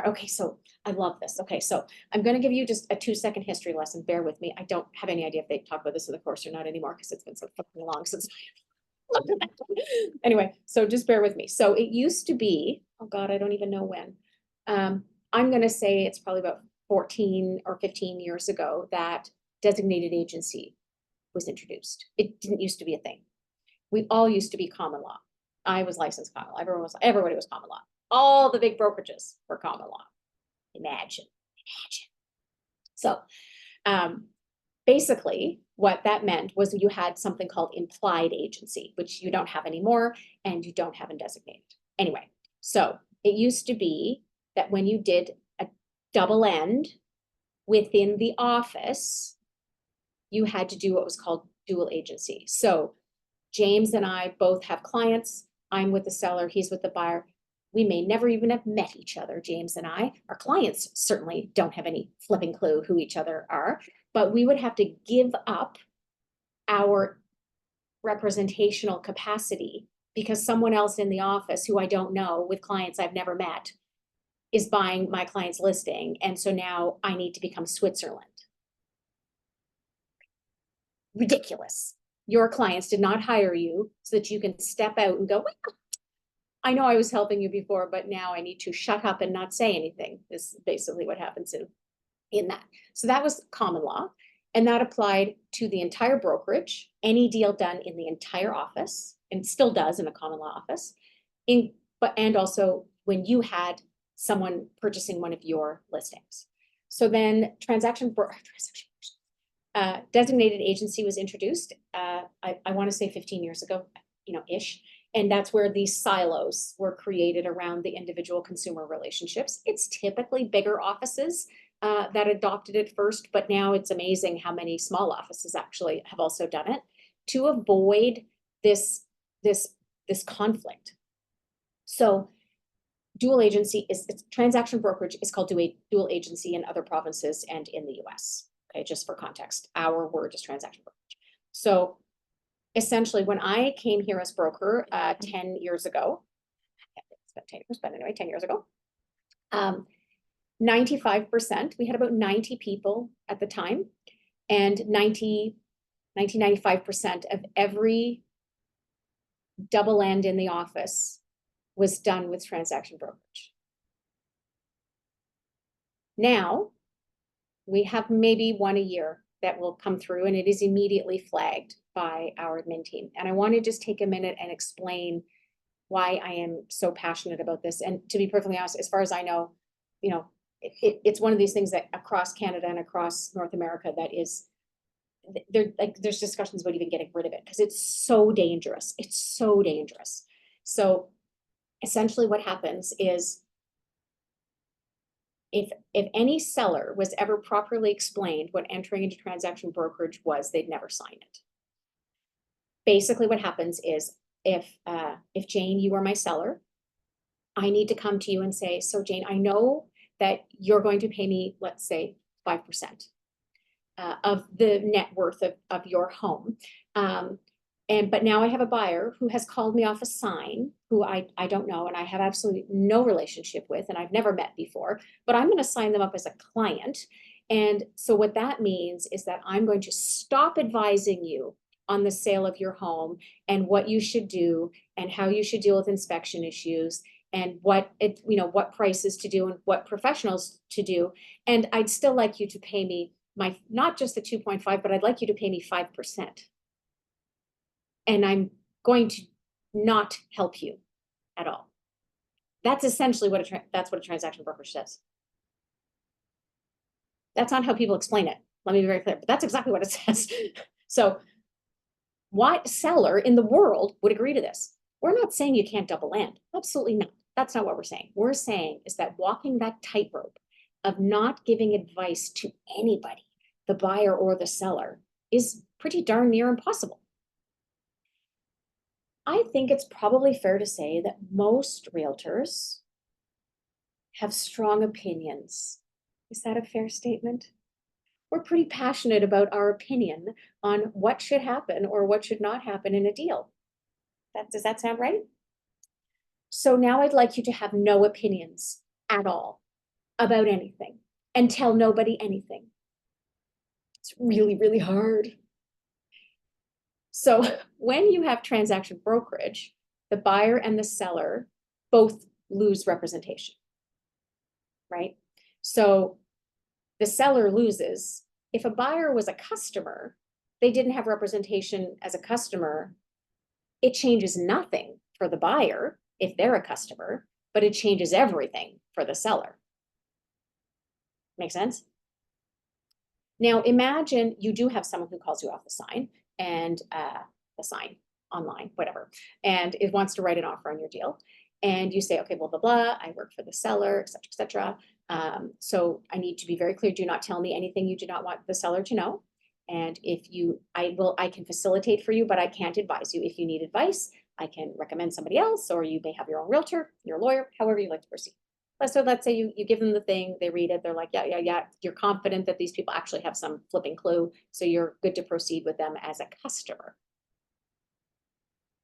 Okay, so I love this. Okay, so I'm going to give you just a 2-second history lesson. Bear with me. I don't have any idea if they talk about this in the course or not anymore, because it's been so fucking long since. Anyway, so just bear with me. So it used to be, oh God, I don't even know when. I'm going to say it's probably about 14 or 15 years ago that designated agency was introduced. It didn't used to be a thing. We all used to be common law. I was licensed common law. Everybody was common law. All the big brokerages were common law. Imagine. So basically what that meant was you had something called implied agency, which you don't have anymore, and you don't have undesignated. Anyway, so it used to be that when you did a double end, within the office, you had to do what was called dual agency. So James and I both have clients. I'm with the seller, he's with the buyer. We may never even have met each other, James and I. Our clients certainly don't have any flipping clue who each other are, but we would have to give up our representational capacity because someone else in the office who I don't know with clients I've never met is buying my client's listing. And so now I need to become Switzerland. Ridiculous. Your clients did not hire you so that you can step out and go, well, I know I was helping you before, but now I need to shut up and not say anything, is basically what happens in that. So that was common law. And that applied to the entire brokerage, any deal done in the entire office, and still does in a common law office. And also when you had someone purchasing one of your listings. So then designated agency was introduced, I want to say 15 years ago, ish. And that's where these silos were created around the individual consumer relationships. It's typically bigger offices that adopted it first, but now it's amazing how many small offices actually have also done it to avoid this conflict. So dual agency it's transaction brokerage is called dual agency in other provinces and in the US. Okay, just for context, our word is transaction brokerage. So essentially, when I came here as broker 10 years ago, it's been 10 years, but anyway, 10 years ago, 95%, we had about 90 people at the time, and 95% of every double end in the office was done with transaction brokerage. Now, we have maybe one a year that will come through, and it is immediately flagged by our admin team. And I want to just take a minute and explain why I am so passionate about this. And to be perfectly honest, as far as I know, it's one of these things that across Canada and across North America that is, there's discussions about even getting rid of it because it's so dangerous. It's so dangerous. So essentially what happens is if any seller was ever properly explained what entering into transaction brokerage was, they'd never sign it. Basically what happens is if Jane, you are my seller, I need to come to you and say, so Jane, I know that you're going to pay me, let's say 5% of the net worth of your home. But now I have a buyer who has called me off a sign who I don't know and I have absolutely no relationship with and I've never met before, but I'm going to sign them up as a client. And so what that means is that I'm going to stop advising you on the sale of your home and what you should do and how you should deal with inspection issues and what prices to do and what professionals to do. And I'd still like you to pay me not just the 2.5, but I'd like you to pay me 5%. And I'm going to not help you at all. That's essentially what that's what a transaction broker says. That's not how people explain it. Let me be very clear, but that's exactly what it says. So what seller in the world would agree to this? We're not saying you can't double land. Absolutely not. That's not what we're saying. We're saying is that walking that tightrope of not giving advice to anybody, the buyer or the seller, is pretty darn near impossible. I think it's probably fair to say that most realtors have strong opinions. Is that a fair statement? We're pretty passionate about our opinion on what should happen or what should not happen in a deal. Does that sound right? So now I'd like you to have no opinions at all about anything and tell nobody anything. It's really, really hard. So when you have transaction brokerage, the buyer and the seller both lose representation, right? So the seller loses. If a buyer was a customer, they didn't have representation as a customer, it changes nothing for the buyer if they're a customer, but it changes everything for the seller. Make sense? Now imagine you do have someone who calls you off the sign and the sign online, whatever, and it wants to write an offer on your deal. And you say, okay, blah, blah, blah, I work for the seller, et cetera, et cetera. So I need to be very clear, do not tell me anything you do not want the seller to know. And if you, I can facilitate for you, but I can't advise you. If you need advice, I can recommend somebody else, or you may have your own realtor, your lawyer, however you like to proceed. So let's say you give them the thing, they read it, they're like, yeah. You're confident that these people actually have some flipping clue, so you're good to proceed with them as a customer.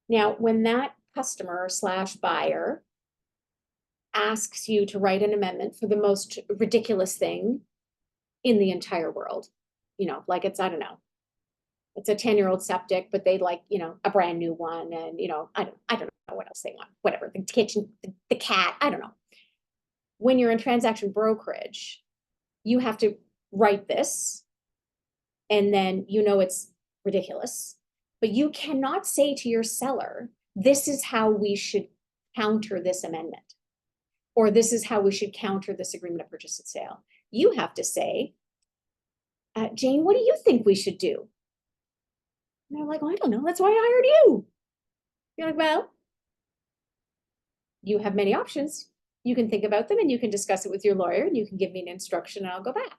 Now, when that customer / buyer asks you to write an amendment for the most ridiculous thing in the entire world, you know, like it's, I don't know, it's a 10-year-old septic, but they like, you know, a brand new one, and, you know, I don't know what else they want, whatever, the kitchen, the cat, I don't know. When you're in transaction brokerage, you have to write this, and then you know it's ridiculous, but you cannot say to your seller, this is how we should counter this amendment, or this is how we should counter this agreement of purchase and sale. You have to say, Jane, what do you think we should do? And they're like, well, I don't know. That's why I hired you. You're like, well, you have many options. You can think about them, and you can discuss it with your lawyer, and you can give me an instruction, and I'll go back.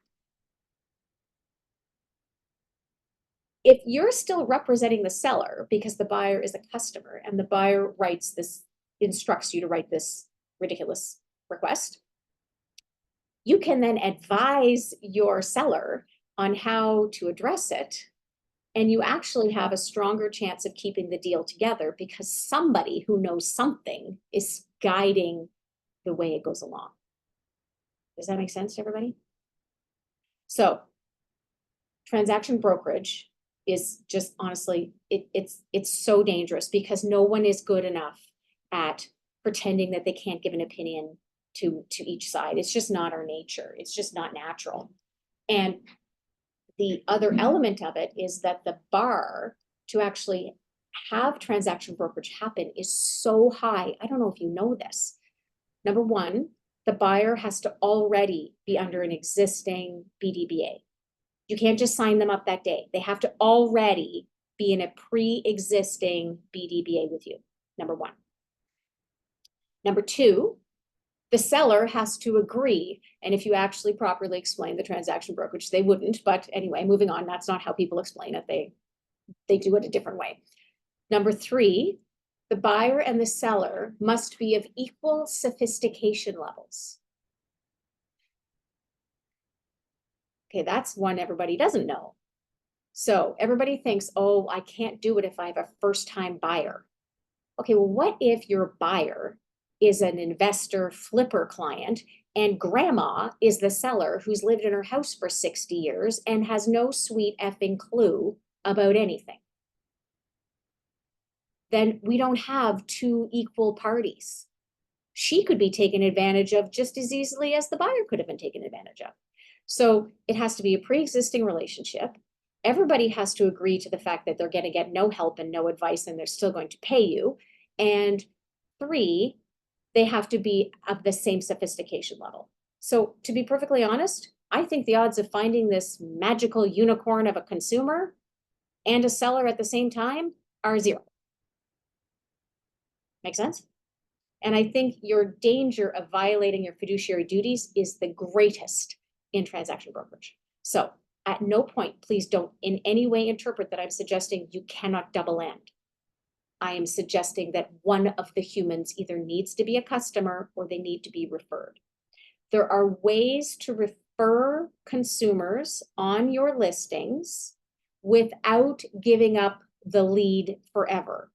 If you're still representing the seller because the buyer is a customer, and the buyer writes this, instructs you to write this ridiculous request, you can then advise your seller on how to address it. And you actually have a stronger chance of keeping the deal together because somebody who knows something is guiding the way it goes along. Does that make sense to everybody? So transaction brokerage is just honestly, it's so dangerous because no one is good enough at pretending that they can't give an opinion to each side. It's just not our nature. It's just not natural. And the other element of it is that the bar to actually have transaction brokerage happen is so high. I don't know if you know this. Number one, the buyer has to already be under an existing BDBA. You can't just sign them up that day. They have to already be in a pre-existing BDBA with you, number one. Number two, the seller has to agree. And if you actually properly explain the transaction brokerage, they wouldn't. But anyway, moving on, that's not how people explain it. They do it a different way. Number three, the buyer and the seller must be of equal sophistication levels. Okay, that's one everybody doesn't know. So everybody thinks, oh, I can't do it if I have a first-time buyer. Okay, well, what if your buyer is an investor flipper client and grandma is the seller who's lived in her house for 60 years and has no sweet effing clue about anything? Then we don't have two equal parties. She could be taken advantage of just as easily as the buyer could have been taken advantage of. So it has to be a pre-existing relationship. Everybody has to agree to the fact that they're going to get no help and no advice, and they're still going to pay you. And three, they have to be of the same sophistication level. So to be perfectly honest, I think the odds of finding this magical unicorn of a consumer and a seller at the same time are 0. Make sense? And I think your danger of violating your fiduciary duties is the greatest in transaction brokerage. So at no point, please don't in any way interpret that I'm suggesting you cannot double end. I am suggesting that one of the humans either needs to be a customer or they need to be referred. There are ways to refer consumers on your listings without giving up the lead forever.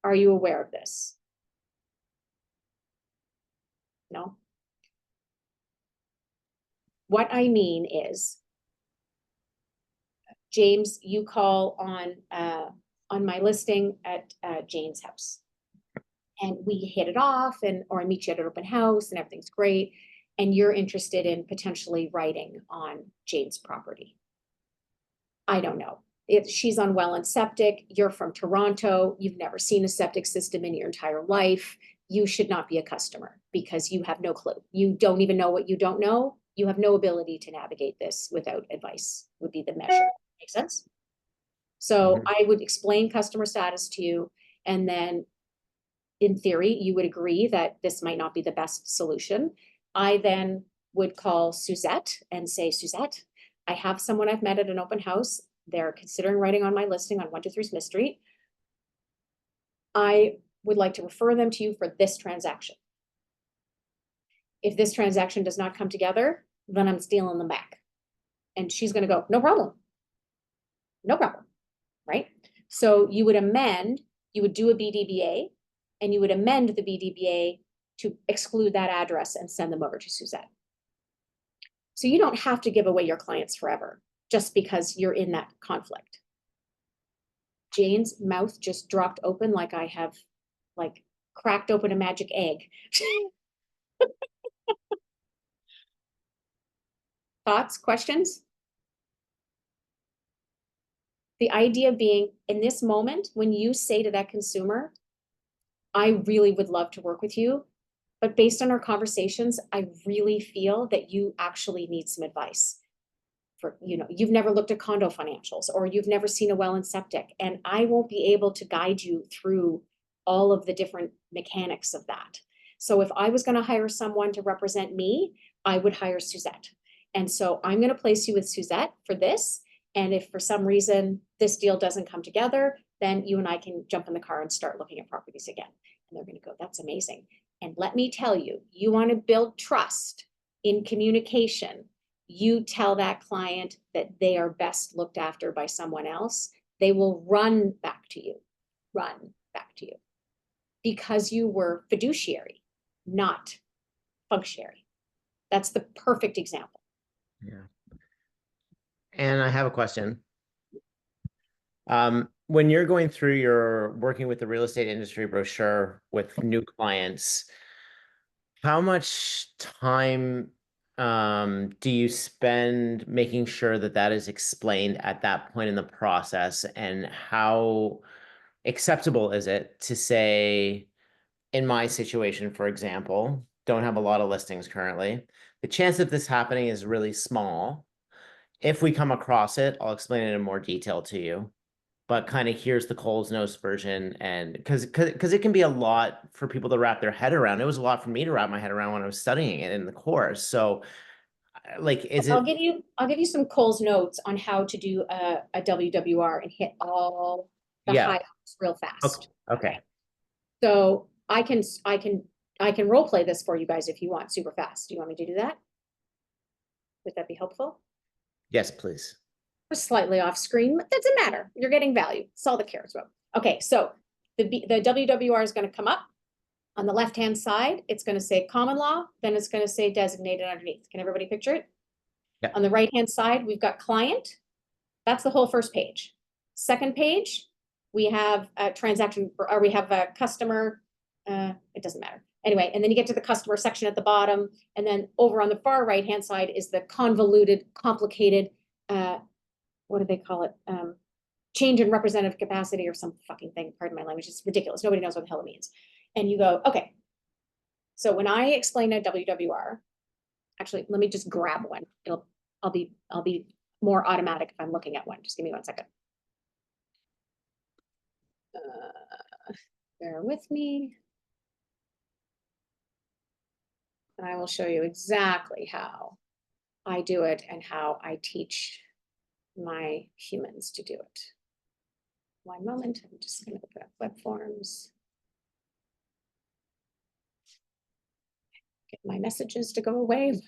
Are you aware of this? No? What I mean is, James, you call on my listing at Jane's house, and we hit it off, or I meet you at an open house and everything's great, and you're interested in potentially writing on Jane's property. I don't know. If she's on well and septic, you're from Toronto, you've never seen a septic system in your entire life, you should not be a customer because you have no clue. You don't even know what you don't know. You have no ability to navigate this without advice, would be the measure. Make sense? So I would explain customer status to you, and then in theory, you would agree that this might not be the best solution. I then would call Suzette and say, Suzette, I have someone I've met at an open house. They're considering writing on my listing on 123 Smith Street. I would like to refer them to you for this transaction. If this transaction does not come together, then I'm stealing them back. And she's gonna go, no problem. No problem, right? So you would amend, you would do a BDBA, and you would amend the BDBA to exclude that address and send them over to Suzette. So you don't have to give away your clients forever, just because you're in that conflict. Jane's mouth just dropped open like I have, like, cracked open a magic egg. Thoughts, questions? The idea being, in this moment, when you say to that consumer, I really would love to work with you, but based on our conversations, I really feel that you actually need some advice. For, you know, you've never looked at condo financials, or you've never seen a well and septic, and I won't be able to guide you through all of the different mechanics of that. So if I was going to hire someone to represent me, I would hire Suzette. And so I'm going to place you with Suzette for this. And if for some reason this deal doesn't come together, then you and I can jump in the car and start looking at properties again. And they're going to go, that's amazing. And let me tell you, you want to build trust in communication. You tell that client that they are best looked after by someone else. They will run back to you, because you were fiduciary, not functionary. That's the perfect example. Yeah. And I have a question. When you're going through your working with the real estate industry brochure with new clients, how much time do you spend making sure that that is explained at that point in the process? And how acceptable is it to say, in my situation, for example, don't have a lot of listings currently, the chance of this happening is really small. If we come across it, I'll explain it in more detail to you. But kind of here's the Coles Notes version, and because it can be a lot for people to wrap their head around. It was a lot for me to wrap my head around when I was studying it in the course. So, like, is I'll it? give you some Coles Notes on how to do a WWR and hit all the Yeah. highlights real fast. Okay. So I can role play this for you guys if you want, super fast. Do you want me to do that? Would that be helpful? Yes, please. We're slightly off screen, but doesn't matter. You're getting value. It's all that cares about. Okay, so the WWR is going to come up. On the left-hand side, it's going to say common law, then it's going to say designated underneath. Can everybody picture it? Yeah. On the right-hand side, we've got client. That's the whole first page. Second page, we have a transaction, or we have a customer. It doesn't matter. Anyway, and then you get to the customer section at the bottom. And then over on the far right-hand side is the convoluted, complicated, what do they call it? Change in representative capacity or some fucking thing. Pardon my language. It's ridiculous. Nobody knows what the hell it means. And you go, okay. So when I explain a WWR, actually, let me just grab one. I'll be more automatic if I'm looking at one. Just give me 1 second. Bear with me. And I will show you exactly how I do it and how I teach my humans to do it. 1 moment, I'm just going to open up web forms. Get my messages to go away.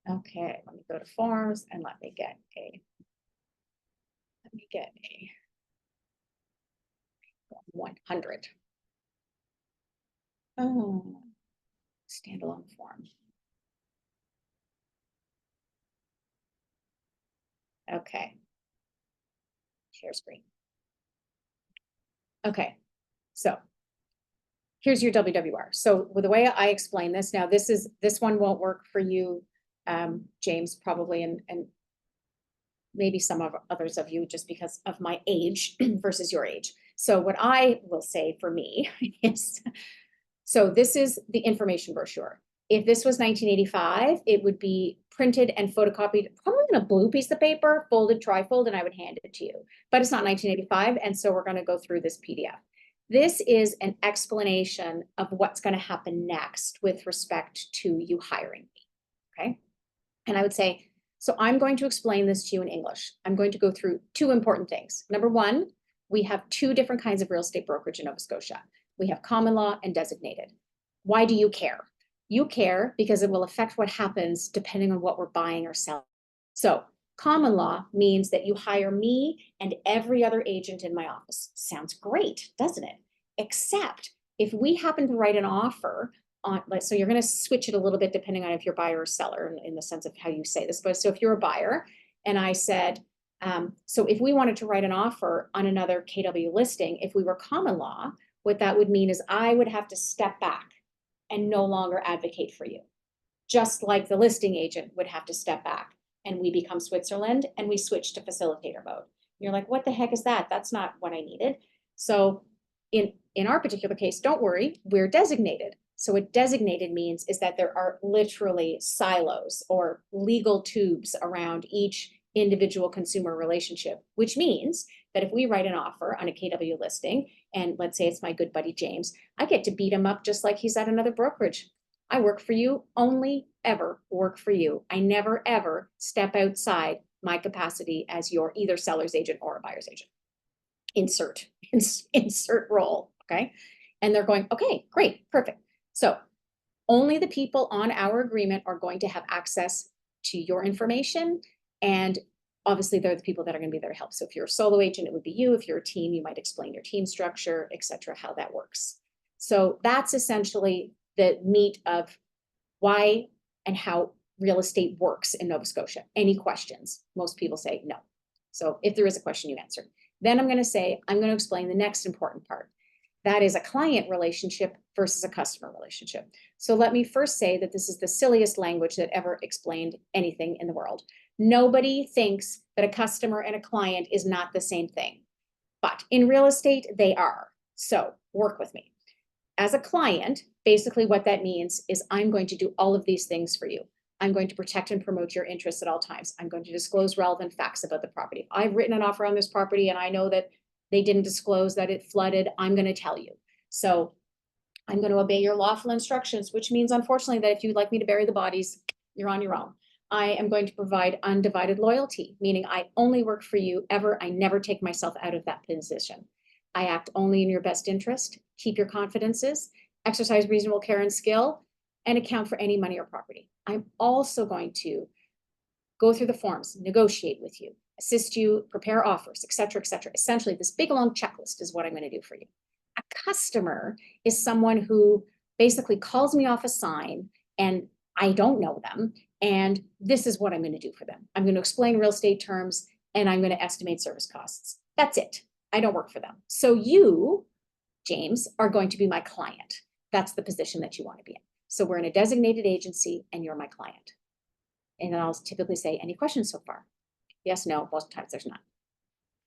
Okay, let me go to forms and let me get a 100. Oh, standalone form. Okay. Share screen. Okay, so here's your WWR. So with the way I explain this, now this one won't work for you, James, probably, and maybe some of others of you, just because of my age versus your age. So what I will say for me is, so this is the information brochure. If this was 1985, it would be printed and photocopied, probably in a blue piece of paper, folded, trifold, and I would hand it to you. But it's not 1985, and so we're going to go through this PDF. This is an explanation of what's going to happen next with respect to you hiring me, okay? And I would say, so I'm going to explain this to you in English. I'm going to go through two important things. Number one, we have two different kinds of real estate brokerage in Nova Scotia. We have common law and designated. Why do you care? You care because it will affect what happens depending on what we're buying or selling. So common law means that you hire me and every other agent in my office. Sounds great, doesn't it? Except if we happen to write an offer on, so you're going to switch it a little bit depending on if you're buyer or seller in the sense of how you say this. But so if you're a buyer and I said, so if we wanted to write an offer on another KW listing, if we were common law, what that would mean is I would have to step back and no longer advocate for you. Just like the listing agent would have to step back and we become Switzerland and we switch to facilitator mode. You're like, what the heck is that? That's not what I needed. So in our particular case, don't worry, we're designated. So what designated means is that there are literally silos or legal tubes around each individual consumer relationship, which means that if we write an offer on a KW listing, and let's say it's my good buddy James, I get to beat him up just like he's at another brokerage. I work for you, only ever work for you. I never ever step outside my capacity as your either seller's agent or a buyer's agent. Insert role, okay? And they're going, okay, great, perfect. So only the people on our agreement are going to have access to your information, and obviously they're the people that are going to be there to help. So if you're a solo agent, it would be you. If you're a team, you might explain your team structure, et cetera, how that works. So that's essentially the meat of why and how real estate works in Nova Scotia. Any questions? Most people say no. So if there is a question, you answer. Then I'm going to explain the next important part. That is a client relationship versus a customer relationship. So let me first say that this is the silliest language that ever explained anything in the world. Nobody thinks that a customer and a client is not the same thing, but in real estate, they are. So work with me. As a client, basically what that means is I'm going to do all of these things for you. I'm going to protect and promote your interests at all times. I'm going to disclose relevant facts about the property. I've written an offer on this property and I know that they didn't disclose that it flooded. I'm going to tell you. So I'm going to obey your lawful instructions, which means, unfortunately, that if you'd like me to bury the bodies, you're on your own. I am going to provide undivided loyalty, meaning I only work for you ever. I never take myself out of that position. I act only in your best interest, keep your confidences, exercise reasonable care and skill, and account for any money or property. I'm also going to go through the forms, negotiate with you, assist you, prepare offers, et cetera, et cetera. Essentially, this big long checklist is what I'm going to do for you. A customer is someone who basically calls me off a sign and I don't know them. And this is what I'm going to do for them. I'm going to explain real estate terms and I'm going to estimate service costs. That's it. I don't work for them. So you, James, are going to be my client. That's the position that you want to be in. So we're in a designated agency and you're my client. And then I'll typically say, any questions so far? Yes, no, most times there's none.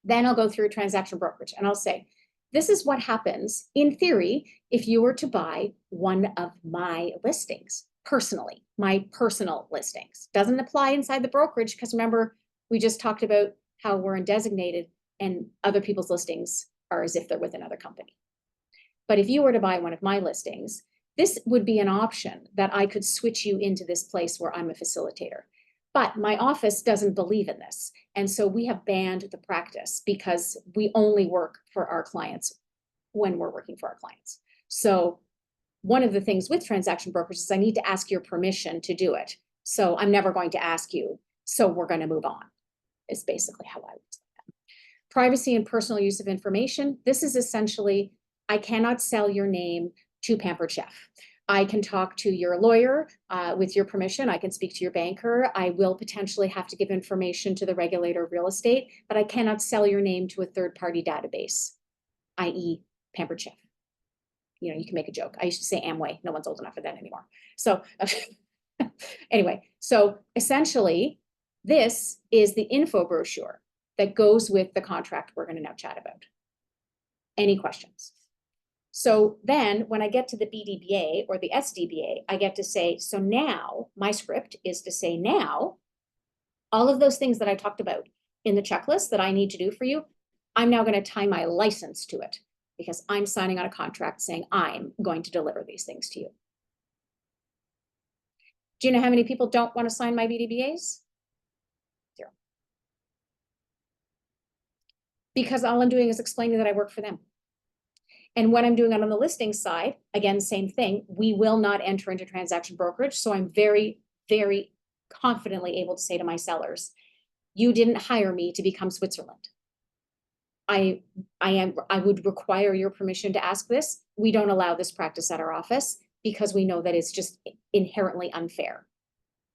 Then I'll go through transaction brokerage and I'll say, this is what happens in theory if you were to buy one of my listings personally, my personal listings. Doesn't apply inside the brokerage because remember, we just talked about how we're in designated and other people's listings are as if they're with another company. But if you were to buy one of my listings, this would be an option that I could switch you into this place where I'm a facilitator. But my office doesn't believe in this. And so we have banned the practice because we only work for our clients when we're working for our clients. So one of the things with transaction brokers is I need to ask your permission to do it. So I'm never going to ask you. So we're going to move on. Is basically how I would say that. Privacy and personal use of information. This is essentially, I cannot sell your name to Pampered Chef. I can talk to your lawyer with your permission. I can speak to your banker. I will potentially have to give information to the regulator of real estate, but I cannot sell your name to a third-party database, i.e. Pampered Chef. You know, you can make a joke. I used to say Amway. No one's old enough for that anymore. So anyway, so essentially, this is the info brochure that goes with the contract we're going to now chat about. Any questions? So then when I get to the BDBA or the SDBA, I get to say, so now my script is to say now, all of those things that I talked about in the checklist that I need to do for you, I'm now going to tie my license to it because I'm signing on a contract saying I'm going to deliver these things to you. Do you know how many people don't want to sign my BDBAs? 0. Because all I'm doing is explaining that I work for them. And what I'm doing on the listing side, again, same thing, we will not enter into transaction brokerage. So I'm very, very confidently able to say to my sellers, you didn't hire me to become Switzerland. I would require your permission to ask this. We don't allow this practice at our office because we know that it's just inherently unfair.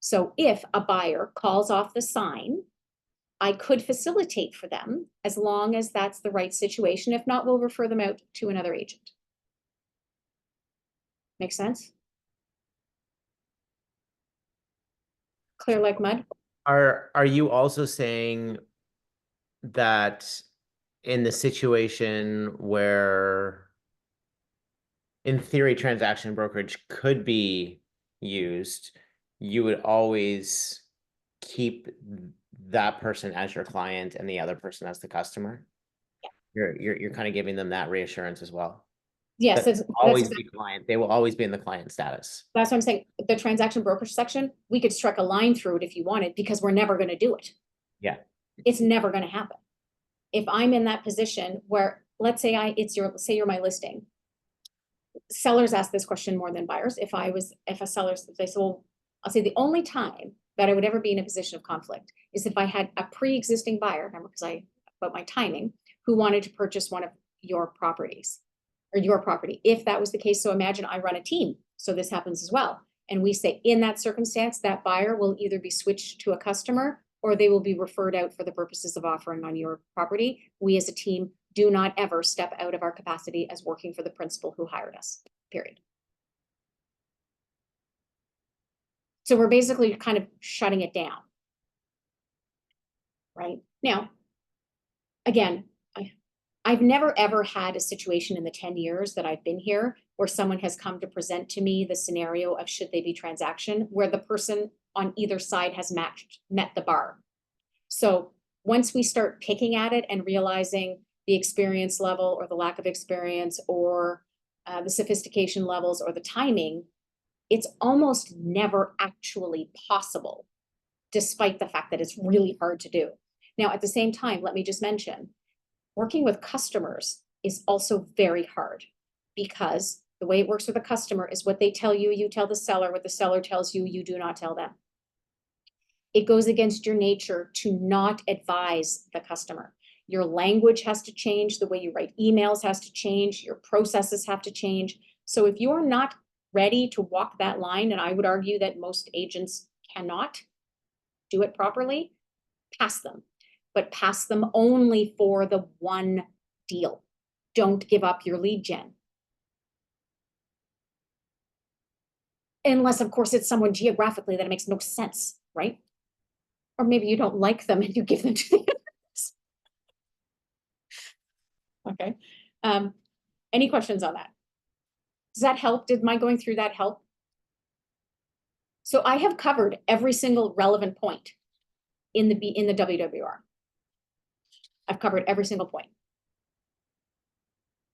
So if a buyer calls off the sign, I could facilitate for them as long as that's the right situation. If not, we'll refer them out to another agent. Make sense? Clear like mud? Are you also saying that in the situation where in theory transaction brokerage could be used, you would always keep that person as your client and the other person as the customer? You're kind of giving them that reassurance as well. Yes, That that's always exactly- be client. They will always be in the client status. that's what I'm saying. The transaction brokerage section, we could strike a line through it if you wanted, because we're never going to do it. Yeah. It's never going to happen. If I'm in that position where, let's say say you're my listing. Sellers ask this question more than buyers. If a seller, they say, well, I'll say the only time that I would ever be in a position of conflict is if I had a pre-existing buyer, remember, about my timing, who wanted to purchase one of your properties or your property. If that was the case, so imagine I run a team, so this happens as well. And we say in that circumstance, that buyer will either be switched to a customer or they will be referred out for the purposes of offering on your property. We as a team do not ever step out of our capacity as working for the principal who hired us, period. So we're basically kind of shutting it down. Right? Now, again, I've never ever had a situation in the 10 years that I've been here where someone has come to present to me the scenario of should they be transaction where the person on either side has met the bar. So once we start picking at it and realizing the experience level or the lack of experience or the sophistication levels or the timing, it's almost never actually possible, despite the fact that it's really hard to do. Now, at the same time, let me just mention, working with customers is also very hard because the way it works with a customer is what they tell you, you tell the seller, what the seller tells you, you do not tell them. It goes against your nature to not advise the customer. Your language has to change, the way you write emails has to change, your processes have to change. So if you're not ready to walk that line, and I would argue that most agents cannot do it properly, pass them. But pass them only for the one deal. Don't give up your lead gen. Unless, of course, it's someone geographically that makes no sense, right? Or maybe you don't like them and you give them to the others. Okay. Any questions on that? Does that help? Did my going through that help? So I have covered every single relevant point in the WWR. I've covered every single point.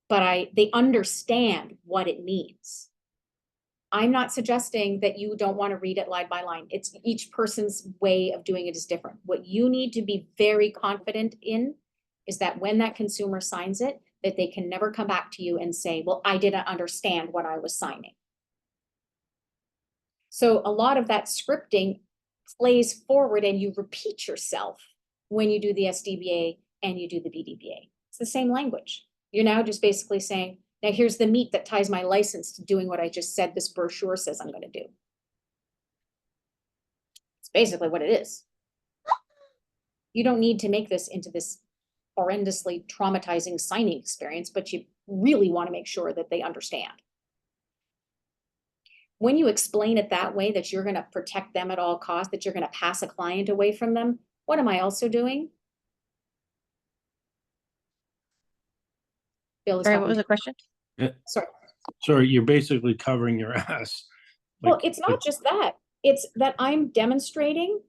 But they understand what it means. I'm not suggesting that you don't want to read it line by line. It's each person's way of doing it is different. What you need to be very confident in is that when that consumer signs it, that they can never come back to you and say, well, I didn't understand what I was signing. So a lot of that scripting plays forward and you repeat yourself when you do the SDBA and you do the BDBA. It's the same language. You're now just basically saying, now here's the meat that ties my license to doing what I just said this brochure says I'm going to do. It's basically what it is. You don't need to make this into this horrendously traumatizing signing experience, but you really want to make sure that they understand. When you explain it that way, that you're going to protect them at all costs, that you're going to pass a client away from them, what am I also doing? Bill is Sorry, talking what was to- the question? Sorry. Sorry, you're basically covering your ass. Well, Like, it's not just that. It's that I'm demonstrating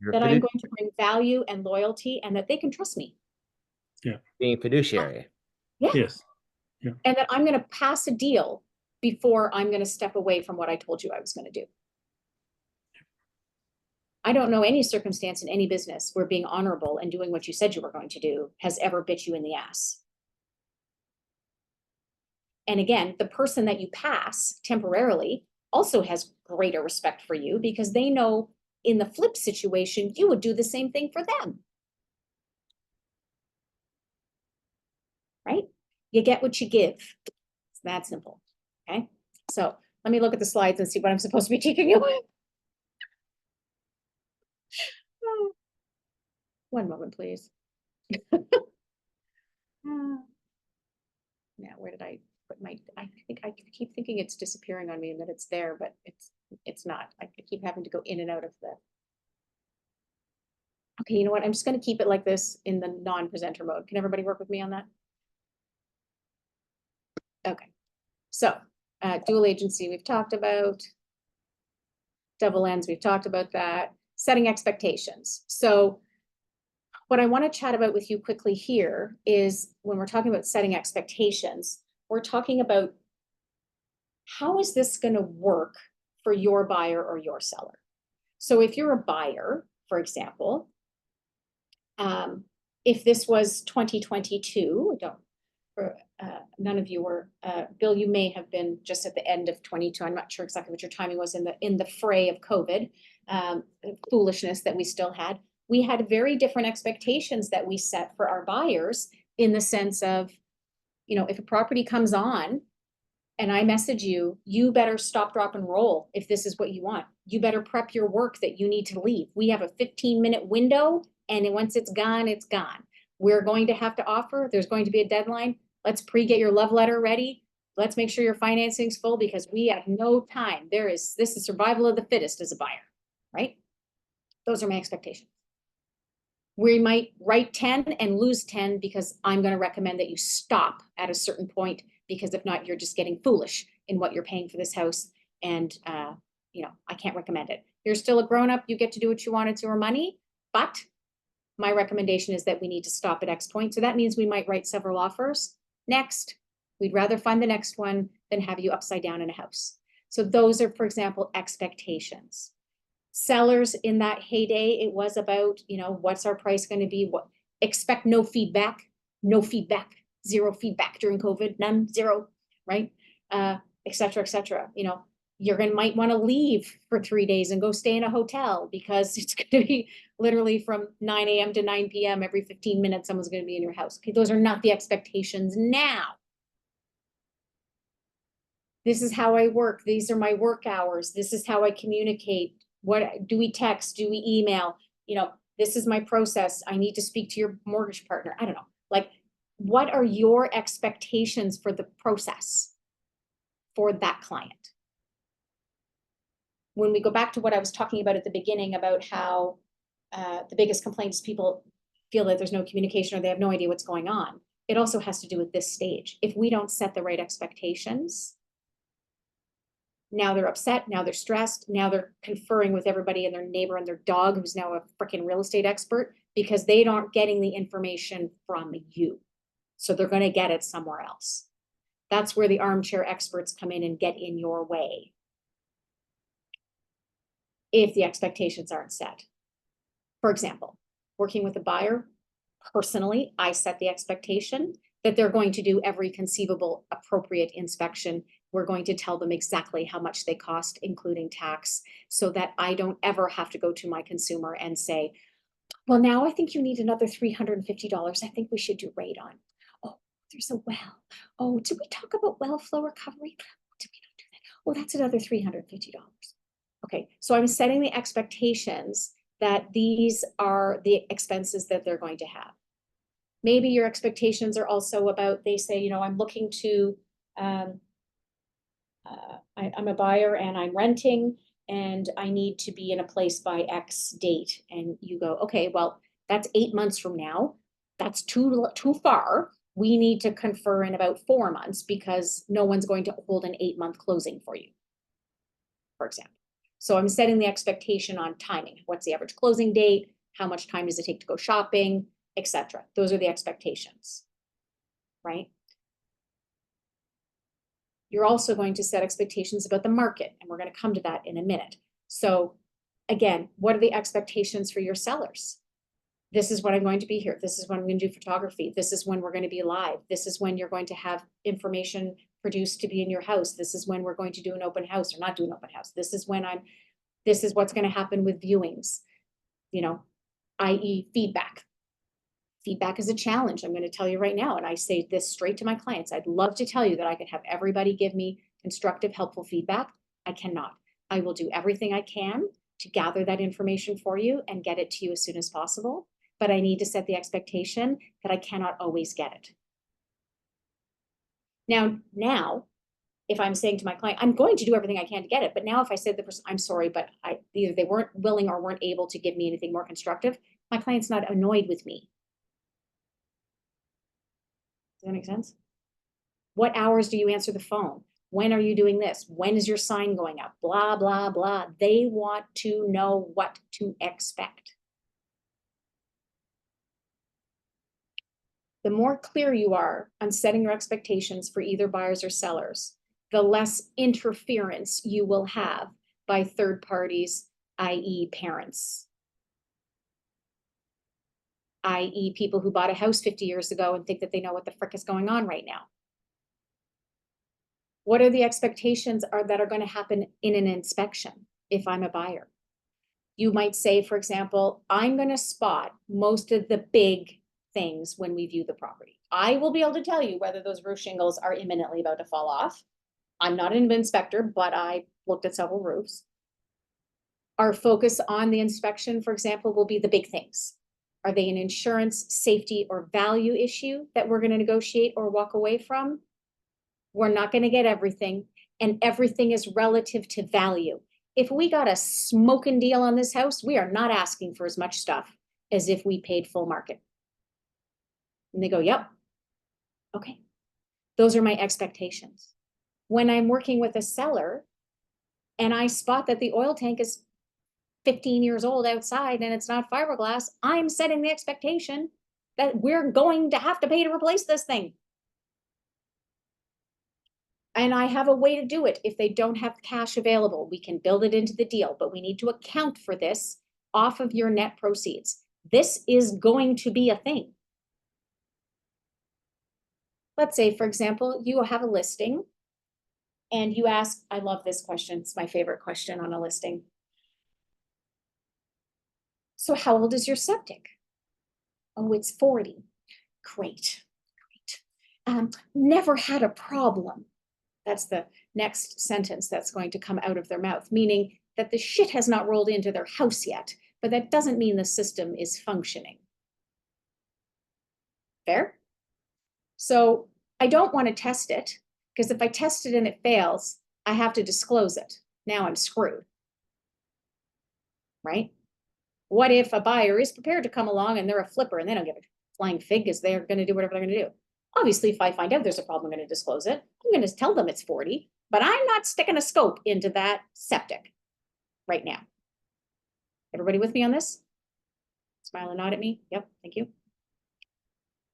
You're that I'm going to bring value and loyalty and that they can trust me. being fiduciary. Yeah. yes, And that I'm gonna pass a deal before I'm gonna step away from what I told you I was gonna do. I don't know any circumstance in any business where being honorable and doing what you said you were going to do has ever bit you in the ass. And again, the person that you pass temporarily also has greater respect for you because they know in the flip situation, you would do the same thing for them. Right? You get what you give. It's that simple. Okay. So let me look at the slides and see what I'm supposed to be teaching you. One moment, please. Now, where did I put my, I think I keep thinking it's disappearing on me and that it's there, but it's not. I keep having to go in and out of the. Okay, you know what? I'm just gonna keep it like this in the non-presenter mode. Can everybody work with me on that? Okay, so dual agency we've talked about. Double ends, we've talked about that. Setting expectations. So what I want to chat about with you quickly here is when we're talking about setting expectations, we're talking about how is this going to work for your buyer or your seller? So if you're a buyer, for example, if this was 2022, none of you were, Bill, you may have been just at the end of 22. I'm not sure exactly what your timing was in the fray of COVID, foolishness that we still had. We had very different expectations that we set for our buyers in the sense of, you know, if a property comes on and I message you, you better stop, drop, and roll if this is what you want. You better prep your work that you need to leave. We have a 15-minute window, and then once it's gone, it's gone. We're going to have to offer. There's going to be a deadline. Let's get your love letter ready. Let's make sure your financing's full because we have no time. This is survival of the fittest as a buyer, right? Those are my expectations. We might write 10 and lose 10 because I'm going to recommend that you stop at a certain point because if not, you're just getting foolish in what you're paying for this house. And, you know, I can't recommend it. You're still a grown-up. You get to do what you want. It's your money. But my recommendation is that we need to stop at X point. So that means we might write several offers. Next, we'd rather find the next one than have you upside down in a house. So those are, for example, expectations. Sellers in that heyday, it was about, you know, what's our price going to be? What expect no feedback, zero feedback during COVID, none, zero, right? Et cetera, et cetera. You know, might want to leave for 3 days and go stay in a hotel because it's going to be literally from 9 a.m. to 9 p.m. every 15 minutes, someone's going to be in your house. Okay, those are not the expectations now. This is how I work. These are my work hours. This is how I communicate. What do we text? Do we email? You know, this is my process. I need to speak to your mortgage partner. I don't know. Like, what are your expectations for the process for that client? When we go back to what I was talking about at the beginning about how the biggest complaint is people feel that there's no communication or they have no idea what's going on. It also has to do with this stage. If we don't set the right expectations, now they're upset, now they're stressed, now they're conferring with everybody and their neighbor and their dog, who's now a freaking real estate expert, because they aren't getting the information from you. So they're going to get it somewhere else. That's where the armchair experts come in and get in your way if the expectations aren't set. For example, working with a buyer, personally, I set the expectation that they're going to do every conceivable appropriate inspection. We're going to tell them exactly how much they cost, including tax, so that I don't ever have to go to my consumer and say, well, now I think you need another $350. I think we should do radon. Oh, there's a well. Oh, did we talk about well flow recovery? Did we not do that? Oh, that's another $350. Okay, so I'm setting the expectations that these are the expenses that they're going to have. Maybe your expectations are also about, they say, you know, I'm looking to, I'm a buyer and I'm renting and I need to be in a place by X date. And you go, okay, well, that's 8 months from now. That's too far. we need to confer in about 4 months because no one's going to hold an 8-month closing for you, for example. So I'm setting the expectation on timing. What's the average closing date? How much time does it take to go shopping, etc. Those are the expectations, right? You're also going to set expectations about the market, and we're going to come to that in a minute. So again, what are the expectations for your sellers? This is when I'm going to be here. This is when I'm going to do photography. This is when we're going to be live. This is when you're going to have information produced to be in your house. This is when we're going to do an open house or not do an open house. This is what's going to happen with viewings, you know, i.e. feedback. Feedback is a challenge. I'm going to tell you right now, and I say this straight to my clients. I'd love to tell you that I could have everybody give me constructive, helpful feedback. I cannot. I will do everything I can to gather that information for you and get it to you as soon as possible. But I need to set the expectation that I cannot always get it. Now, if I'm saying to my client, I'm going to do everything I can to get it, but now if I say to the person, I'm sorry, but either they weren't willing or weren't able to give me anything more constructive, my client's not annoyed with me. Does that make sense? What hours do you answer the phone? When are you doing this? When is your sign going up? Blah, blah, blah. They want to know what to expect. The more clear you are on setting your expectations for either buyers or sellers, the less interference you will have by third parties, i.e. parents, i.e. people who bought a house 50 years ago and think that they know what the frick is going on right now. What are the expectations that are going to happen in an inspection if I'm a buyer? You might say, for example, I'm going to spot most of the big things when we view the property. I will be able to tell you whether those roof shingles are imminently about to fall off. I'm not an inspector, but I looked at several roofs. Our focus on the inspection, for example, will be the big things. Are they an insurance, safety, or value issue that we're going to negotiate or walk away from? We're not going to get everything, and everything is relative to value. If we got a smoking deal on this house, we are not asking for as much stuff as if we paid full market. And they go, yep. Okay. Those are my expectations. When I'm working with a seller and I spot that the oil tank is 15 years old outside and it's not fiberglass, I'm setting the expectation that we're going to have to pay to replace this thing. And I have a way to do it. If they don't have cash available, we can build it into the deal, but we need to account for this off of your net proceeds. This is going to be a thing. Let's say, for example, you have a listing and you ask, I love this question. It's my favorite question on a listing. So how old is your septic? Oh, it's 40. Great, great. Never had a problem. That's the next sentence that's going to come out of their mouth, meaning that the shit has not rolled into their house yet, but that doesn't mean the system is functioning. Fair? So I don't want to test it, because if I test it and it fails, I have to disclose it. Now I'm screwed. Right? What if a buyer is prepared to come along and they're a flipper and they don't give a flying fig because they're going to do whatever they're going to do? Obviously, if I find out there's a problem, I'm going to disclose it. I'm going to tell them it's 40, but I'm not sticking a scope into that septic right now. Everybody with me on this? Smile and nod at me. Yep, thank you.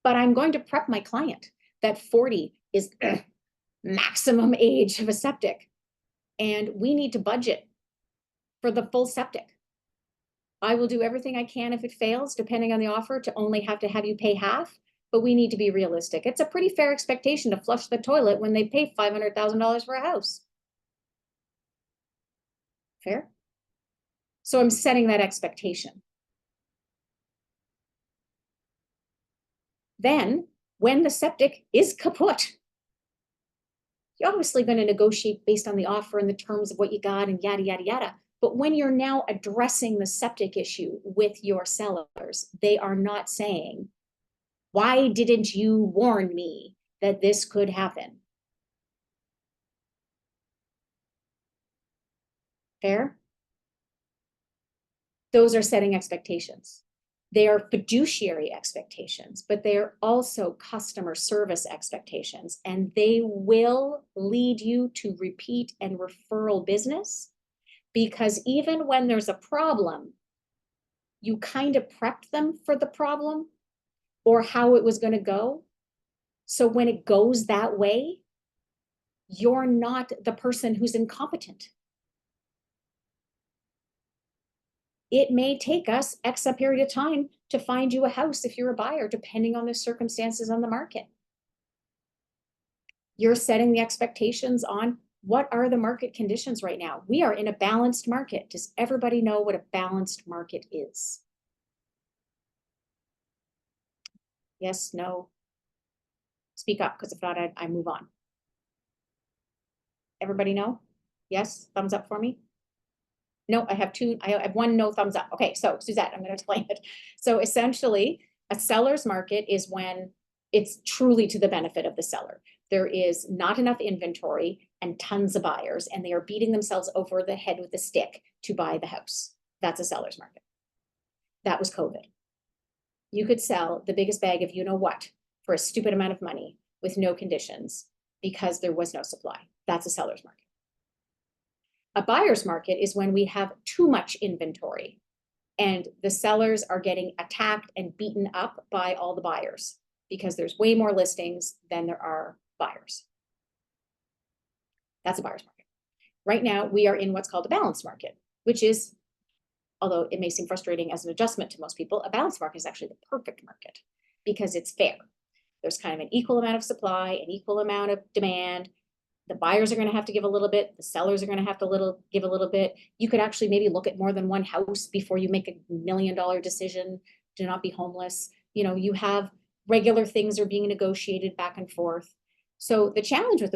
But I'm going to prep my client that 40 is maximum age of a septic. And we need to budget for the full septic. I will do everything I can if it fails, depending on the offer, to only have to have you pay half. But we need to be realistic. It's a pretty fair expectation to flush the toilet when they pay $500,000 for a house. Fair? So I'm setting that expectation. Then, when the septic is kaput, you're obviously going to negotiate based on the offer and the terms of what you got and yada, yada, yada. But when you're now addressing the septic issue with your sellers, they are not saying, why didn't you warn me that this could happen? Fair? Those are setting expectations. They are fiduciary expectations, but they are also customer service expectations, and they will lead you to repeat and referral business, because even when there's a problem, you kind of prepped them for the problem or how it was going to go. So when it goes that way, you're not the person who's incompetent. It may take us X a period of time to find you a house if you're a buyer, depending on the circumstances on the market. You're setting the expectations on what are the market conditions right now. We are in a balanced market. Does everybody know what a balanced market is? Yes, no? Speak up, because if not, I move on. Everybody know? Yes, thumbs up for me. No, I have one no thumbs up. Okay, so Suzette, I'm going to explain it. So essentially, a seller's market is when it's truly to the benefit of the seller. There is not enough inventory and tons of buyers, and they are beating themselves over the head with a stick to buy the house. That's a seller's market. That was COVID. You could sell the biggest bag of you know what for a stupid amount of money with no conditions because there was no supply. That's a seller's market. A buyer's market is when we have too much inventory and the sellers are getting attacked and beaten up by all the buyers because there's way more listings than there are buyers. That's a buyer's market. Right now, we are in what's called a balanced market, which is, although it may seem frustrating as an adjustment to most people, a balanced market is actually the perfect market because it's fair. There's kind of an equal amount of supply, an equal amount of demand. The buyers are going to have to give a little bit. The sellers are going to have to give a little bit. You could actually maybe look at more than one house before you make $1 million decision to not be homeless. You know, you have regular things are being negotiated back and forth. So the challenge with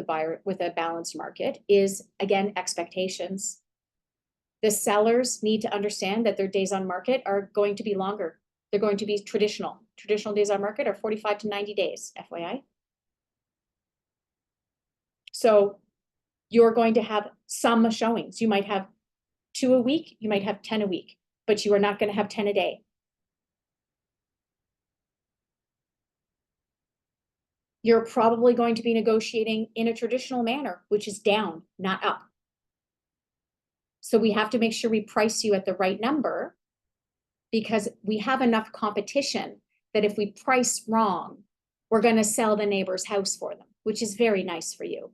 a balanced market is, again, expectations. The sellers need to understand that their days on market are going to be longer. They're going to be traditional. Traditional days on market are 45 to 90 days, FYI. So you're going to have some showings. You might have 2 a week, you might have 10 a week, but you are not going to have 10 a day. You're probably going to be negotiating in a traditional manner, which is down, not up. So we have to make sure we price you at the right number because we have enough competition that if we price wrong, we're going to sell the neighbor's house for them, which is very nice for you,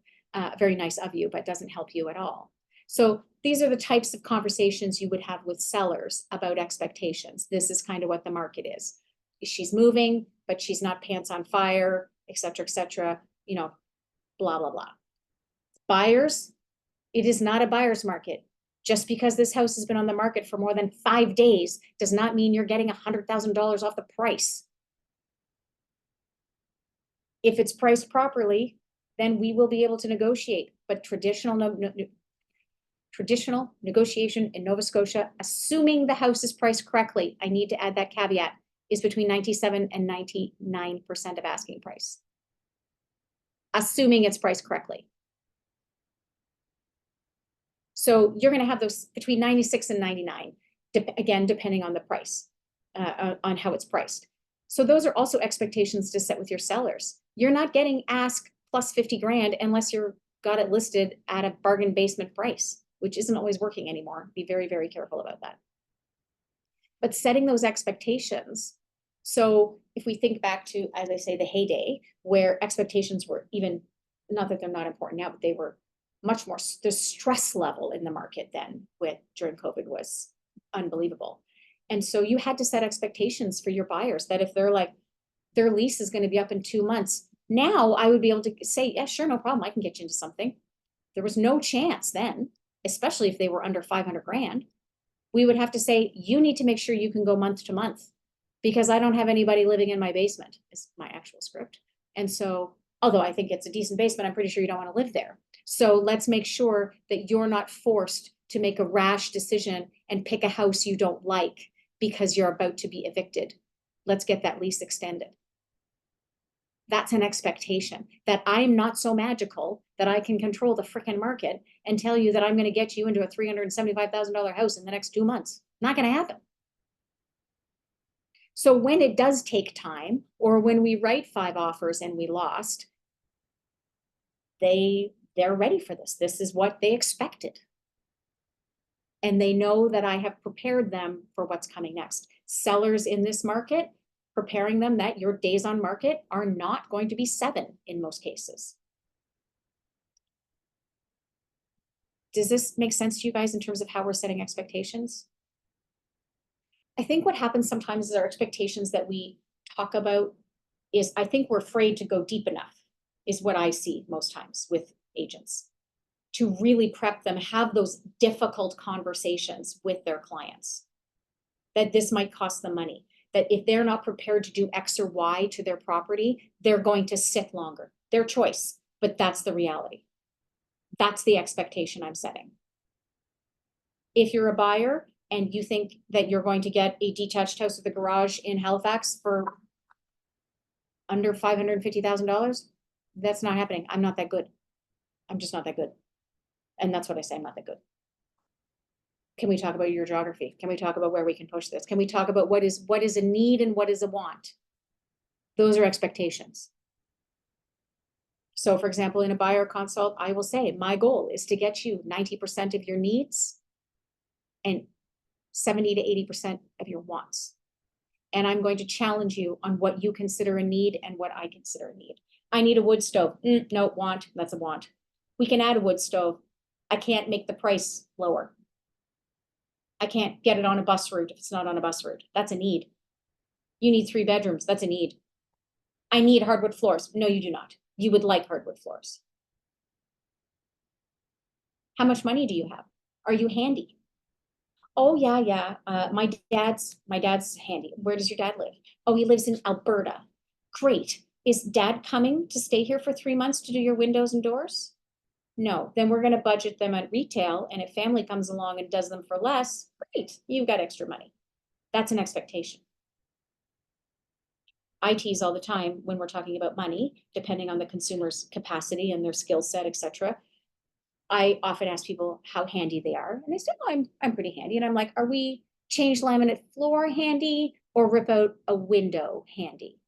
very nice of you, but doesn't help you at all. So these are the types of conversations you would have with sellers about expectations. This is kind of what the market is. She's moving, but she's not pants on fire, et cetera, you know, blah, blah, blah. Buyers, it is not a buyer's market. Just because this house has been on the market for more than 5 days does not mean you're getting $100,000 off the price. If it's priced properly, then we will be able to negotiate. But traditional negotiation in Nova Scotia, assuming the house is priced correctly, I need to add that caveat, is between 97 and 99% of asking price. Assuming it's priced correctly. So you're going to have those between 96 and 99, again, depending on the price, on how it's priced. So those are also expectations to set with your sellers. You're not getting ask plus 50 grand unless you're got it listed at a bargain basement price, which isn't always working anymore. Be very, very careful about that. But setting those expectations. So if we think back to, as I say, the heyday, where expectations were even, not that they're not important now, but they were much more, the stress level in the market then during COVID was unbelievable. And so you had to set expectations for your buyers that if they're like, their lease is going to be up in 2 months. Now I would be able to say, yeah, sure, no problem. I can get you into something. There was no chance then, especially if they were under 500 grand. We would have to say, you need to make sure you can go month to month because I don't have anybody living in my basement is my actual script. And so, although I think it's a decent basement, I'm pretty sure you don't want to live there. So let's make sure that you're not forced to make a rash decision and pick a house you don't like because you're about to be evicted. Let's get that lease extended. That's an expectation that I'm not so magical that I can control the frickin' market and tell you that I'm going to get you into a $375,000 house in the next 2 months. Not going to happen. So when it does take time, or when we write 5 offers and we lost, they're ready for this. This is what they expected. And they know that I have prepared them for what's coming next. Sellers in this market, preparing them that your days on market are not going to be 7 in most cases. Does this make sense to you guys in terms of how we're setting expectations? I think what happens sometimes is our expectations that we talk about is, I think we're afraid to go deep enough, is what I see most times with agents. To really prep them, have those difficult conversations with their clients. That this might cost them money, that if they're not prepared to do X or Y to their property, they're going to sit longer. Their choice, but that's the reality. That's the expectation I'm setting. If you're a buyer and you think that you're going to get a detached house with a garage in Halifax for under $550,000, that's not happening. I'm not that good. I'm just not that good. And that's what I say, I'm not that good. Can we talk about your geography? Can we talk about where we can push this? Can we talk about what is a need and what is a want? Those are expectations. So for example, in a buyer consult, I will say, my goal is to get you 90% of your needs and 70 to 80% of your wants. And I'm going to challenge you on what you consider a need and what I consider a need. I need a wood stove. No, want, that's a want. We can add a wood stove. I can't make the price lower. I can't get it on a bus route if it's not on a bus route. That's a need. You need 3 bedrooms. That's a need. I need hardwood floors. No, you do not. You would like hardwood floors. How much money do you have? Are you handy? Oh, yeah. My dad's handy. Where does your dad live? Oh, he lives in Alberta. Great. Is dad coming to stay here for 3 months to do your windows and doors? No, then we're going to budget them at retail. And if family comes along and does them for less, great, you've got extra money. That's an expectation. I tease all the time when we're talking about money, depending on the consumer's capacity and their skill set, etc. I often ask people how handy they are. And they say, oh, I'm pretty handy. And I'm like, are we change laminate floor handy or rip out a window handy?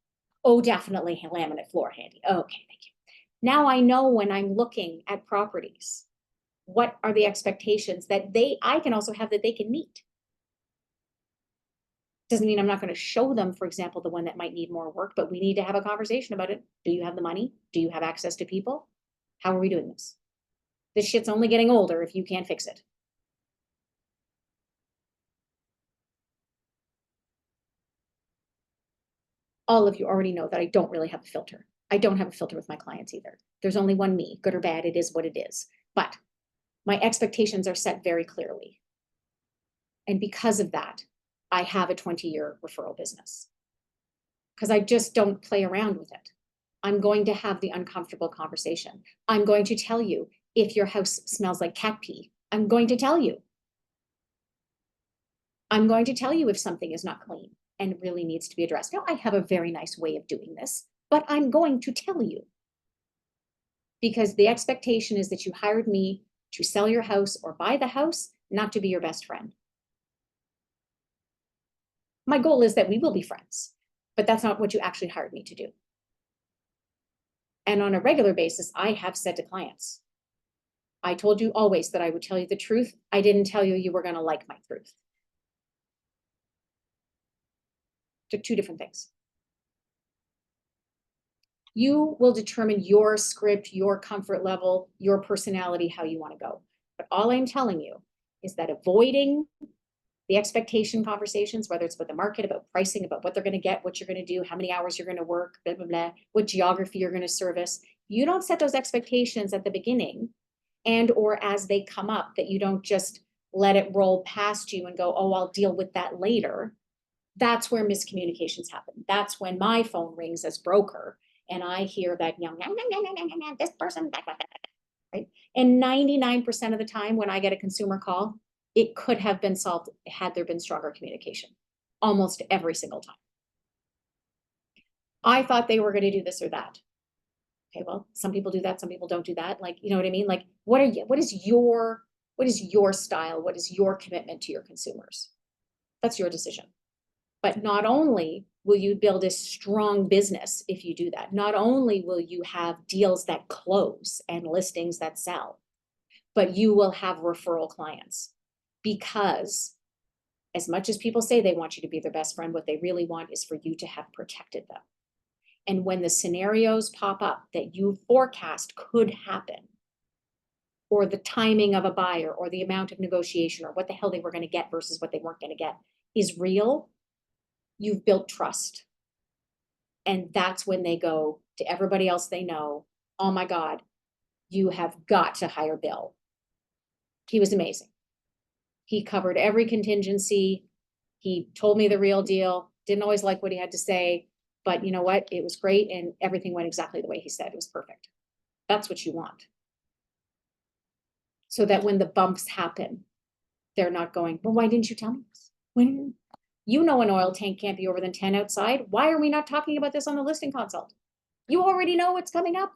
Oh, definitely laminate floor handy. Okay, thank you. Now I know when I'm looking at properties, what are the expectations that I can also have that they can meet. Doesn't mean I'm not going to show them, for example, the one that might need more work, but we need to have a conversation about it. Do you have the money? Do you have access to people? How are we doing this? This shit's only getting older if you can't fix it. All of you already know that I don't really have a filter. I don't have a filter with my clients either. There's only one me, good or bad, it is what it is. But my expectations are set very clearly. And because of that, I have a 20-year referral business. Because I just don't play around with it. I'm going to have the uncomfortable conversation. I'm going to tell you if your house smells like cat pee. I'm going to tell you. I'm going to tell you if something is not clean and really needs to be addressed. Now, I have a very nice way of doing this, but I'm going to tell you. Because the expectation is that you hired me to sell your house or buy the house, not to be your best friend. My goal is that we will be friends, but that's not what you actually hired me to do. And on a regular basis, I have said to clients, I told you always that I would tell you the truth. I didn't tell you you were going to like my truth. They're 2 different things. You will determine your script, your comfort level, your personality, how you want to go. But all I'm telling you is that avoiding the expectation conversations, whether it's about the market, about pricing, about what they're going to get, what you're going to do, how many hours you're going to work, blah, blah, blah, what geography you're going to service. You don't set those expectations at the beginning and or as they come up, that you don't just let it roll past you and go, oh, I'll deal with that later. That's where miscommunications happen. That's when my phone rings as broker and I hear that, this person, right? And 99% of the time when I get a consumer call, it could have been solved had there been stronger communication, almost every single time. I thought they were going to do this or that. Okay, well, some people do that, some people don't do that. Like, you know what I mean? Like, what is your style? What is your commitment to your consumers? That's your decision. But not only will you build a strong business if you do that, not only will you have deals that close and listings that sell, but you will have referral clients. Because as much as people say they want you to be their best friend, what they really want is for you to have protected them. And when the scenarios pop up that you forecast could happen, or the timing of a buyer, or the amount of negotiation, or what the hell they were going to get versus what they weren't going to get is real, you've built trust. And that's when they go to everybody else they know, oh my God, you have got to hire Bill. He was amazing. He covered every contingency. He told me the real deal. Didn't always like what he had to say, but you know what? It was great and everything went exactly the way he said. It was perfect. That's what you want. So that when the bumps happen, they're not going, well, why didn't you tell me this? When you know an oil tank can't be over than 10 outside, why are we not talking about this on the listing consult? You already know what's coming up.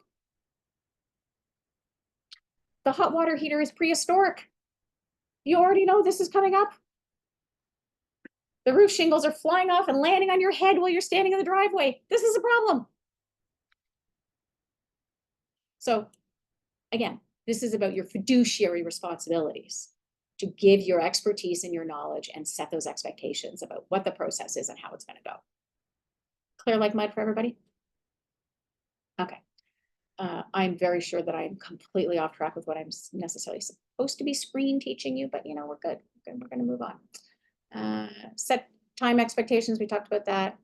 The hot water heater is prehistoric. You already know this is coming up. The roof shingles are flying off and landing on your head while you're standing in the driveway. This is a problem. So again, this is about your fiduciary responsibilities to give your expertise and your knowledge and set those expectations about what the process is and how it's going to go. Clear like mud for everybody? Okay. I'm very sure that I'm completely off track with what I'm necessarily supposed to be screen teaching you, but you know, we're good. We're going to move on. Set time expectations. We talked about that.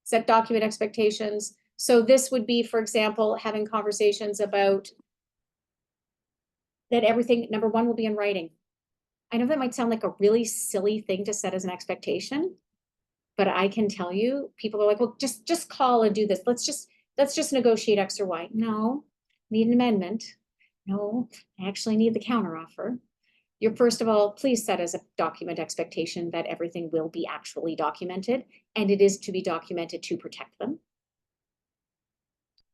Set document expectations. So this would be, for example, having conversations about that everything, number one, will be in writing. I know that might sound like a really silly thing to set as an expectation, but I can tell you, people are like, well, just call and do this. Let's just negotiate X or Y. No, need an amendment. No, I actually need the counteroffer. You're first of all, please set as a document expectation that everything will be actually documented, and it is to be documented to protect them.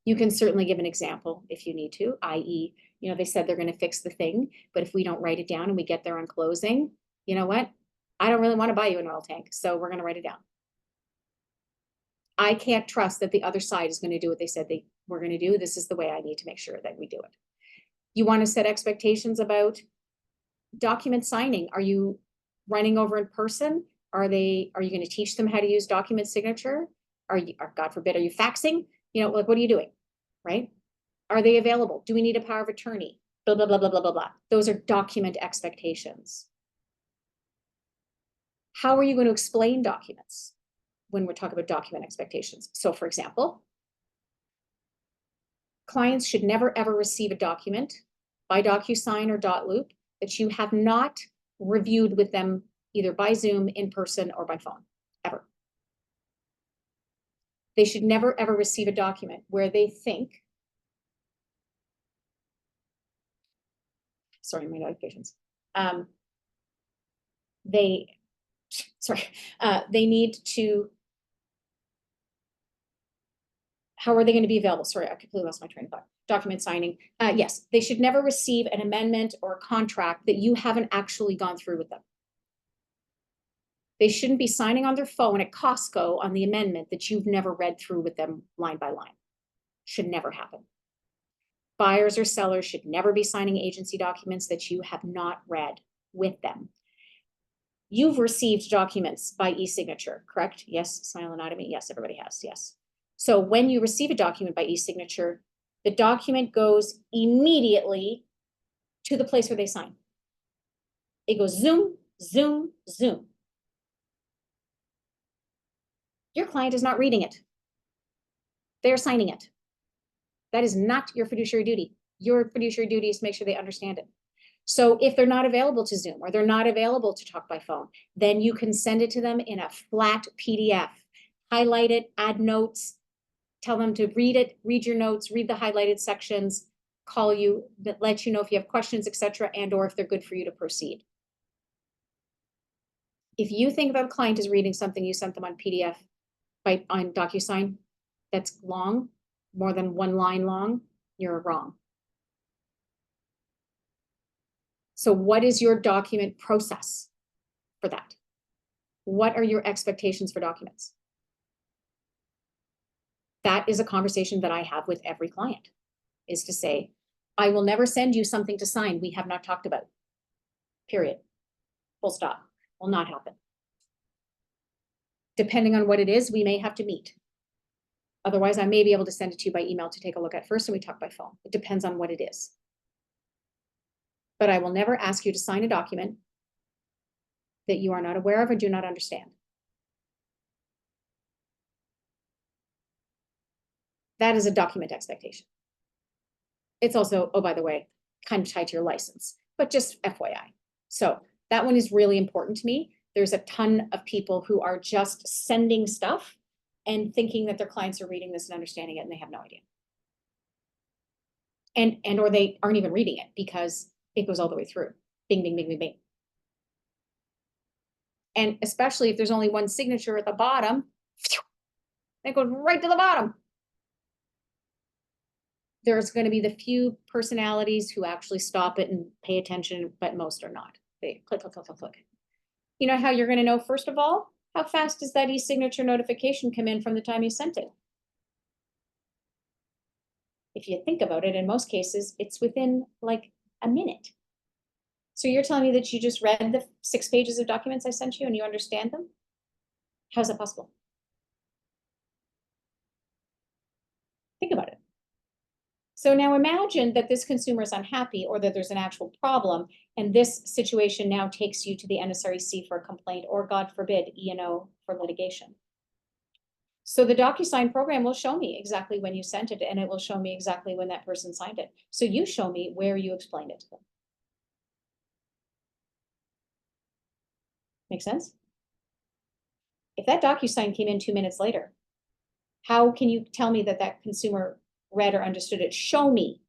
You can certainly give an example if you need to, i.e., you know, they said they're going to fix the thing, but if we don't write it down and we get there on closing, you know what? I don't really want to buy you an oil tank, so we're going to write it down. I can't trust that the other side is going to do what they said they were going to do. This is the way I need to make sure that we do it. You want to set expectations about document signing. Are you running over in person? Are you going to teach them how to use document signature? Or God forbid, are you faxing? You know, like, what are you doing? Right? Are they available? Do we need a power of attorney? Blah, blah, blah, blah, blah, blah, blah. Those are document expectations. How are you going to explain documents when we're talking about document expectations? So for example, clients should never ever receive a document by DocuSign or dotloop that you have not reviewed with them either by Zoom, in person, or by phone, ever. They should never ever receive a document where they think, sorry, my notifications. They need to, how are they going to be available? Sorry, I completely lost my train of thought. Document signing. Yes, they should never receive an amendment or a contract that you haven't actually gone through with them. They shouldn't be signing on their phone at Costco on the amendment that you've never read through with them line by line. Should never happen. Buyers or sellers should never be signing agency documents that you have not read with them. You've received documents by e-signature, correct? Yes, smile and nod at me. Yes, everybody has, yes. So when you receive a document by e-signature, the document goes immediately to the place where they sign. It goes zoom, zoom, zoom. Your client is not reading it. They're signing it. That is not your fiduciary duty. Your fiduciary duty is to make sure they understand it. So if they're not available to Zoom or they're not available to talk by phone, then you can send it to them in a flat PDF, highlight it, add notes, tell them to read it, read your notes, read the highlighted sections, call you, let you know if you have questions, etc., and or if they're good for you to proceed. If you think that a client is reading something you sent them on PDF on DocuSign that's long, more than one line long, you're wrong. So what is your document process for that? What are your expectations for documents? That is a conversation that I have with every client, is to say, I will never send you something to sign we have not talked about. Period. Full stop. Will not happen. Depending on what it is, we may have to meet. Otherwise, I may be able to send it to you by email to take a look at first, and we talk by phone. It depends on what it is. But I will never ask you to sign a document that you are not aware of or do not understand. That is a document expectation. It's also, oh, by the way, kind of tied to your license, but just FYI. So that one is really important to me. There's a ton of people who are just sending stuff and thinking that their clients are reading this and understanding it, and they have no idea. And or they aren't even reading it because it goes all the way through. Bing, bing, bing, bing, bing. And especially if there's only one signature at the bottom, it goes right to the bottom. There's going to be the few personalities who actually stop it and pay attention, but most are not. They click, click, click, click, click. You know how you're going to know, first of all, how fast does that e-signature notification come in from the time you sent it? If you think about it, in most cases, it's within like a minute. So you're telling me that you just read the 6 pages of documents I sent you and you understand them? How's that possible? Think about it. So now imagine that this consumer is unhappy or that there's an actual problem, and this situation now takes you to the NSREC for a complaint, or God forbid, E&O for litigation. So the DocuSign program will show me exactly when you sent it, and it will show me exactly when that person signed it. So you show me where you explained it to them. Make sense? If that DocuSign came in 2 minutes later, how can you tell me that that consumer read or understood it? Show me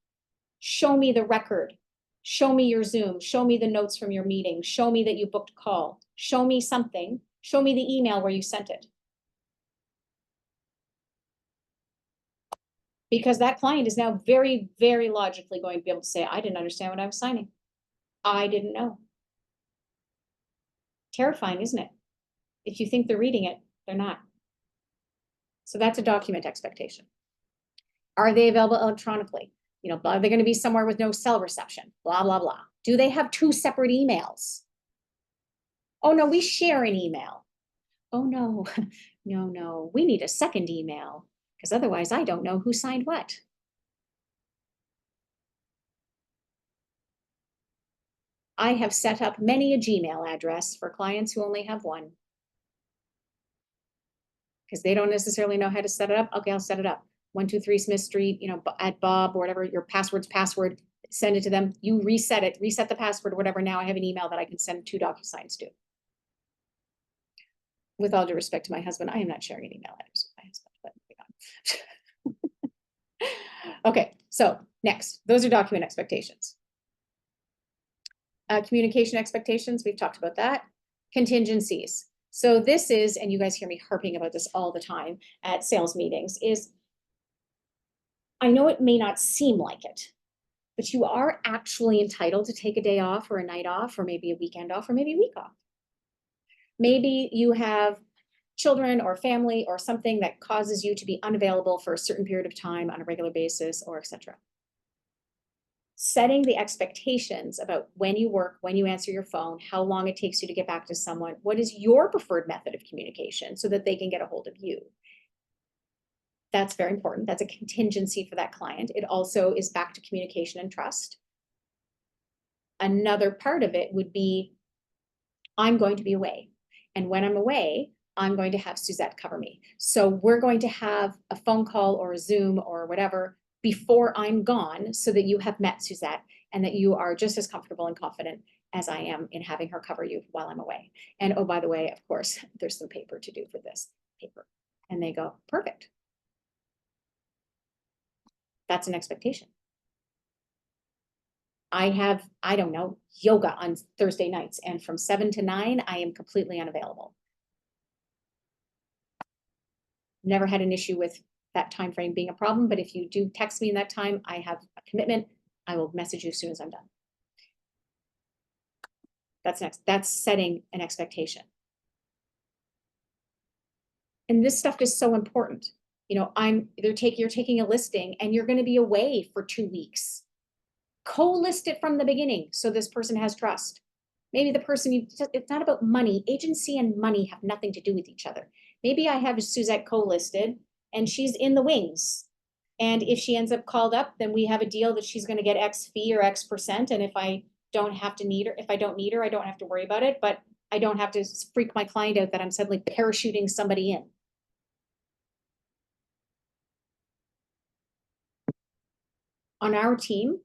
the record, show me your Zoom, show me the notes from your meeting, show me that you booked a call, show me something, show me the email where you sent it. Because that client is now very, very logically going to be able to say, I didn't understand what I was signing. I didn't know. Terrifying, isn't it? If you think they're reading it, they're not. So that's a document expectation. Are they available electronically? You know, are they going to be somewhere with no cell reception? Blah, blah, blah. Do they have 2 separate emails? Oh, no, we share an email. Oh, no, no, we need a second email because otherwise I don't know who signed what. I have set up many a Gmail address for clients who only have one, because they don't necessarily know how to set it up. Okay, I'll set it up. 123 Smith Street, you know, at Bob or whatever, your password's password, send it to them. You reset it, reset the password or whatever. Now I have an email that I can send 2 DocuSigns to. With all due respect to my husband, I am not sharing an email address with my husband, but okay, so next, those are document expectations. Communication expectations, we've talked about that. Contingencies. So this is, and you guys hear me harping about this all the time at sales meetings, is I know it may not seem like it, but you are actually entitled to take a day off or a night off, or maybe a weekend off, or maybe a week off. Maybe you have children or family or something that causes you to be unavailable for a certain period of time on a regular basis, or etc. Setting the expectations about when you work, when you answer your phone, how long it takes you to get back to someone, what is your preferred method of communication so that they can get a hold of you. That's very important. That's a contingency for that client. It also is back to communication and trust. Another part of it would be, I'm going to be away. And when I'm away, I'm going to have Suzette cover me. So we're going to have a phone call or a Zoom or whatever before I'm gone, so that you have met Suzette and that you are just as comfortable and confident as I am in having her cover you while I'm away. And oh, by the way, of course, there's some paper to do for this paper. And they go, perfect. That's an expectation. I have, I don't know, yoga on Thursday nights, and from 7 to 9, I am completely unavailable. Never had an issue with that time frame being a problem, but if you do text me in that time, I have a commitment. I will message you as soon as I'm done. That's next. That's setting an expectation. And this stuff is so important. You know, you're taking a listing and you're gonna be away for 2 weeks. Co-list it from the beginning, so this person has trust. Maybe the person it's not about money. Agency and money have nothing to do with each other. Maybe I have Suzette co-listed and she's in the wings. And if she ends up called up, then we have a deal that she's gonna get X fee or X%. And if I don't need her, I don't have to worry about it, but I don't have to freak my client out that I'm suddenly parachuting somebody in. On our team,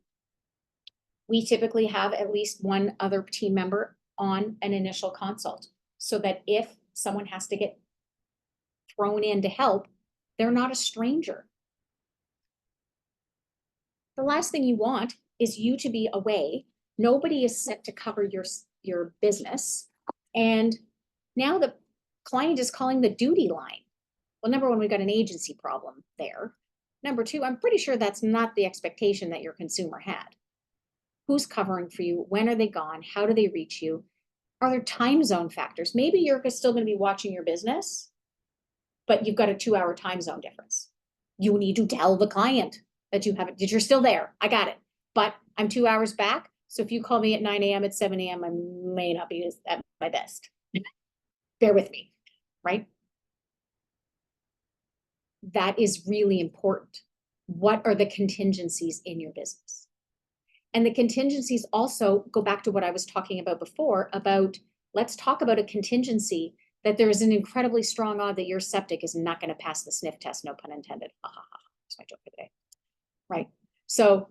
we typically have at least one other team member on an initial consult, so that if someone has to get thrown in to help, they're not a stranger. The last thing you want is you to be away. Nobody is set to cover your business. And now the client is calling the duty line. Well, number one, we've got an agency problem there. Number two, I'm pretty sure that's not the expectation that your consumer had. Who's covering for you? When are they gone? How do they reach you? Are there time zone factors? Maybe you're still going to be watching your business, but you've got a 2-hour time zone difference. You need to tell the client that you're still there. I got it. But I'm 2 hours back. So if you call me at 9 a.m. at 7 a.m., I may not be at my best. Bear with me, right? That is really important. What are the contingencies in your business? And the contingencies also go back to what I was talking about before about, let's talk about a contingency that there is an incredibly strong odd that your septic is not going to pass the sniff test, no pun intended. Ha ha ha. That's my joke for the day. Right. So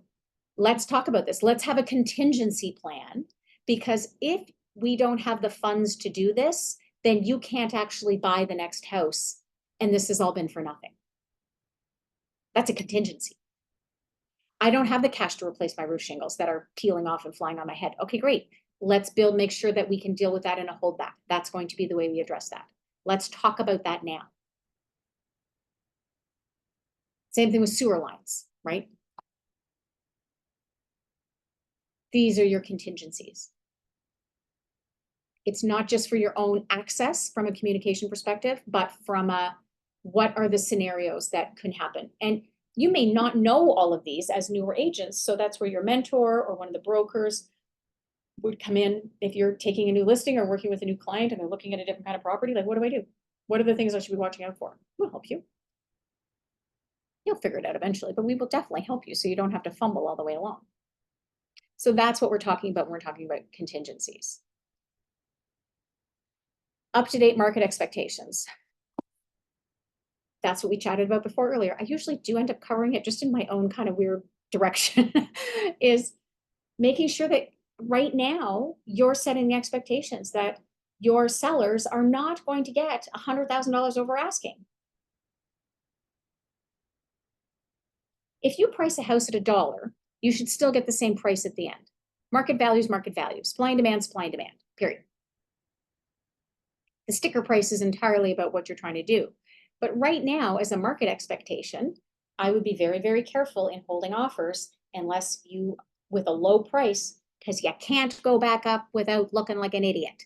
let's talk about this. Let's have a contingency plan, because if we don't have the funds to do this, then you can't actually buy the next house. And this has all been for nothing. That's a contingency. I don't have the cash to replace my roof shingles that are peeling off and flying on my head. Okay, great. Let's make sure that we can deal with that in a holdback. That's going to be the way we address that. Let's talk about that now. Same thing with sewer lines, right? These are your contingencies. It's not just for your own access from a communication perspective, but from what are the scenarios that can happen? And you may not know all of these as newer agents. So that's where your mentor or one of the brokers would come in. If you're taking a new listing or working with a new client and they're looking at a different kind of property, like, what do I do? What are the things I should be watching out for? We'll help you. You'll figure it out eventually, but we will definitely help you so you don't have to fumble all the way along. So that's what we're talking about when we're talking about contingencies. Up-to-date market expectations. That's what we chatted about before earlier. I usually do end up covering it just in my own kind of weird direction, is making sure that right now you're setting the expectations that your sellers are not going to get $100,000 over asking. If you price a house at $1, you should still get the same price at the end. Market value is market value. Supply and demand, period. The sticker price is entirely about what you're trying to do. But right now, as a market expectation, I would be very, very careful in holding offers unless you, with a low price, because you can't go back up without looking like an idiot.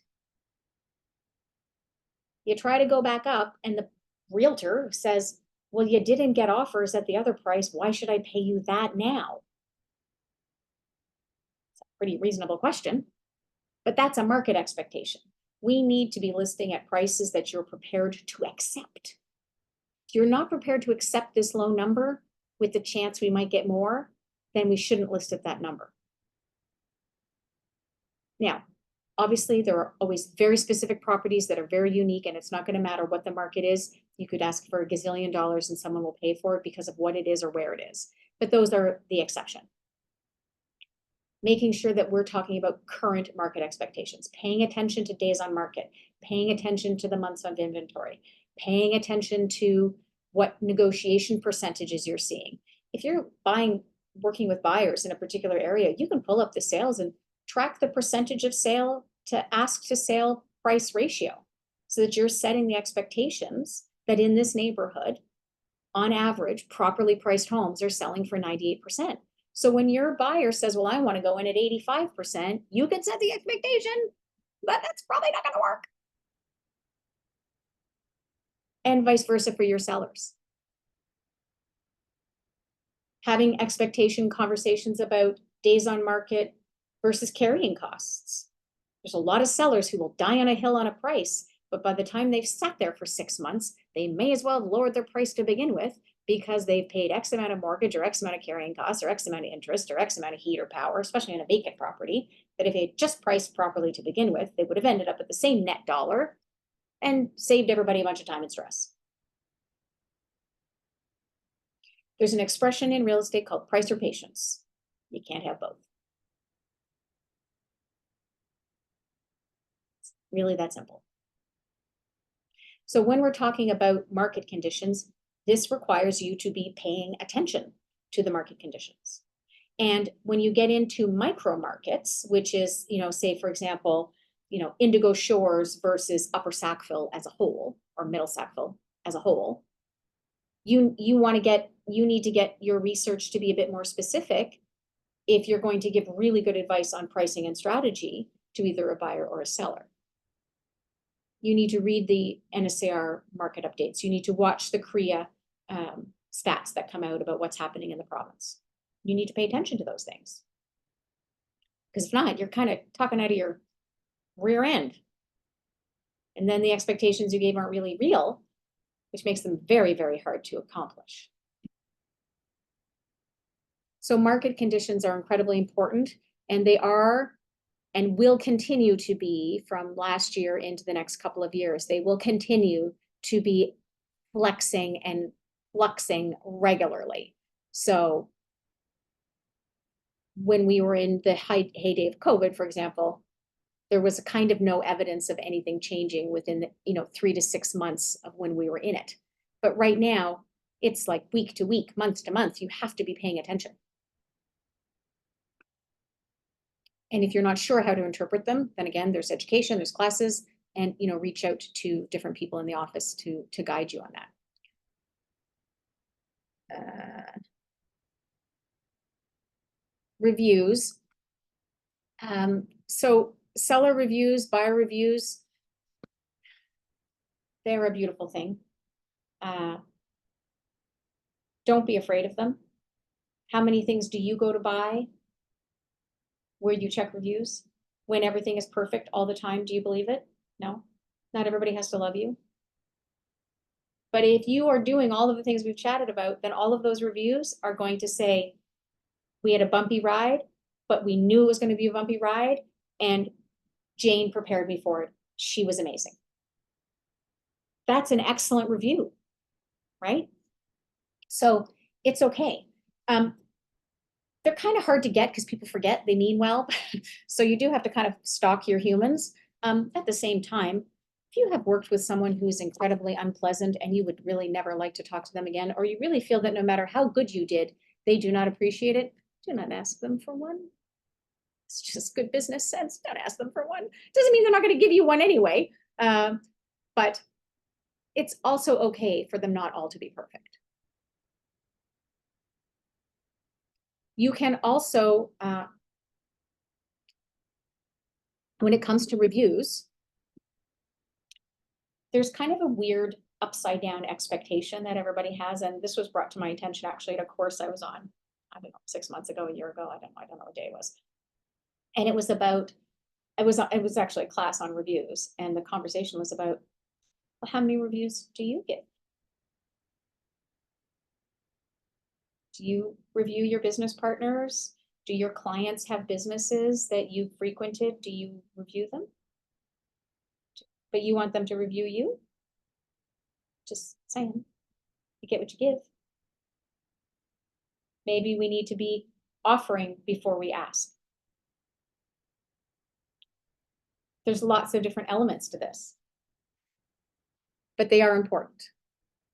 You try to go back up and the realtor says, well, you didn't get offers at the other price. Why should I pay you that now? It's a pretty reasonable question, but that's a market expectation. We need to be listing at prices that you're prepared to accept. If you're not prepared to accept this low number with the chance we might get more, then we shouldn't list at that number. Now, obviously, there are always very specific properties that are very unique, and it's not going to matter what the market is. You could ask for $1 gazillion and someone will pay for it because of what it is or where it is. But those are the exception. Making sure that we're talking about current market expectations, paying attention to days on market, paying attention to the months of inventory, paying attention to what negotiation percentages you're seeing. If you're working with buyers in a particular area, you can pull up the sales and track the percentage of sale to ask to sale price ratio so that you're setting the expectations that in this neighborhood, on average, properly priced homes are selling for 98%. So when your buyer says, well, I want to go in at 85%, you can set the expectation, but that's probably not going to work. and vice versa for your sellers. Having expectation conversations about days on market versus carrying costs. There's a lot of sellers who will die on a hill on a price, but by the time they've sat there for 6 months, they may as well have lowered their price to begin with because they've paid X amount of mortgage or X amount of carrying costs or X amount of interest or X amount of heat or power, especially on a vacant property, that if they had just priced properly to begin with, they would have ended up at the same net dollar and saved everybody a bunch of time and stress. There's an expression in real estate called price or patience. You can't have both. It's really that simple. So when we're talking about market conditions, this requires you to be paying attention to the market conditions. And when you get into micro markets, which is, say, for example, Indigo Shores versus Upper Sackville as a whole, or Middle Sackville as a whole, you need to get your research to be a bit more specific if you're going to give really good advice on pricing and strategy to either a buyer or a seller. You need to read the NSAR market updates. You need to watch the CREA stats that come out about what's happening in the province. You need to pay attention to those things. Because if not, you're kind of talking out of your rear end. And then the expectations you gave aren't really real, which makes them very, very hard to accomplish. So market conditions are incredibly important, and they are and will continue to be from last year into the next couple of years. They will continue to be flexing and fluxing regularly. So when we were in the heyday of COVID, for example, there was a kind of no evidence of anything changing within the, 3 to 6 months of when we were in it. But right now, it's like week to week, month to month, you have to be paying attention. And if you're not sure how to interpret them, then again, there's education, there's classes, and reach out to different people in the office to guide you on that. Reviews. So seller reviews, buyer reviews, they're a beautiful thing. Don't be afraid of them. How many things do you go to buy where you check reviews? When everything is perfect all the time, do you believe it? No, not everybody has to love you. But if you are doing all of the things we've chatted about, then all of those reviews are going to say, we had a bumpy ride, but we knew it was going to be a bumpy ride, and Jane prepared me for it. She was amazing. That's an excellent review, right? So it's okay. They're kind of hard to get because people forget they mean well. So you do have to kind of stalk your humans. At the same time, if you have worked with someone who's incredibly unpleasant and you would really never like to talk to them again, or you really feel that no matter how good you did, they do not appreciate it, do not ask them for one. It's just good business sense. Don't ask them for one. Doesn't mean they're not going to give you one anyway. But it's also okay for them not all to be perfect. You can also, when it comes to reviews, there's kind of a weird upside down expectation that everybody has. And this was brought to my attention actually at a course I was on, I don't know, 6 months ago, a year ago. I don't know what day it was. And it was about, it was actually a class on reviews. And the conversation was about, well, how many reviews do you give? Do you review your business partners? Do your clients have businesses that you frequented? Do you review them? But you want them to review you? Just saying, you get what you give. Maybe we need to be offering before we ask. There's lots of different elements to this, but they are important.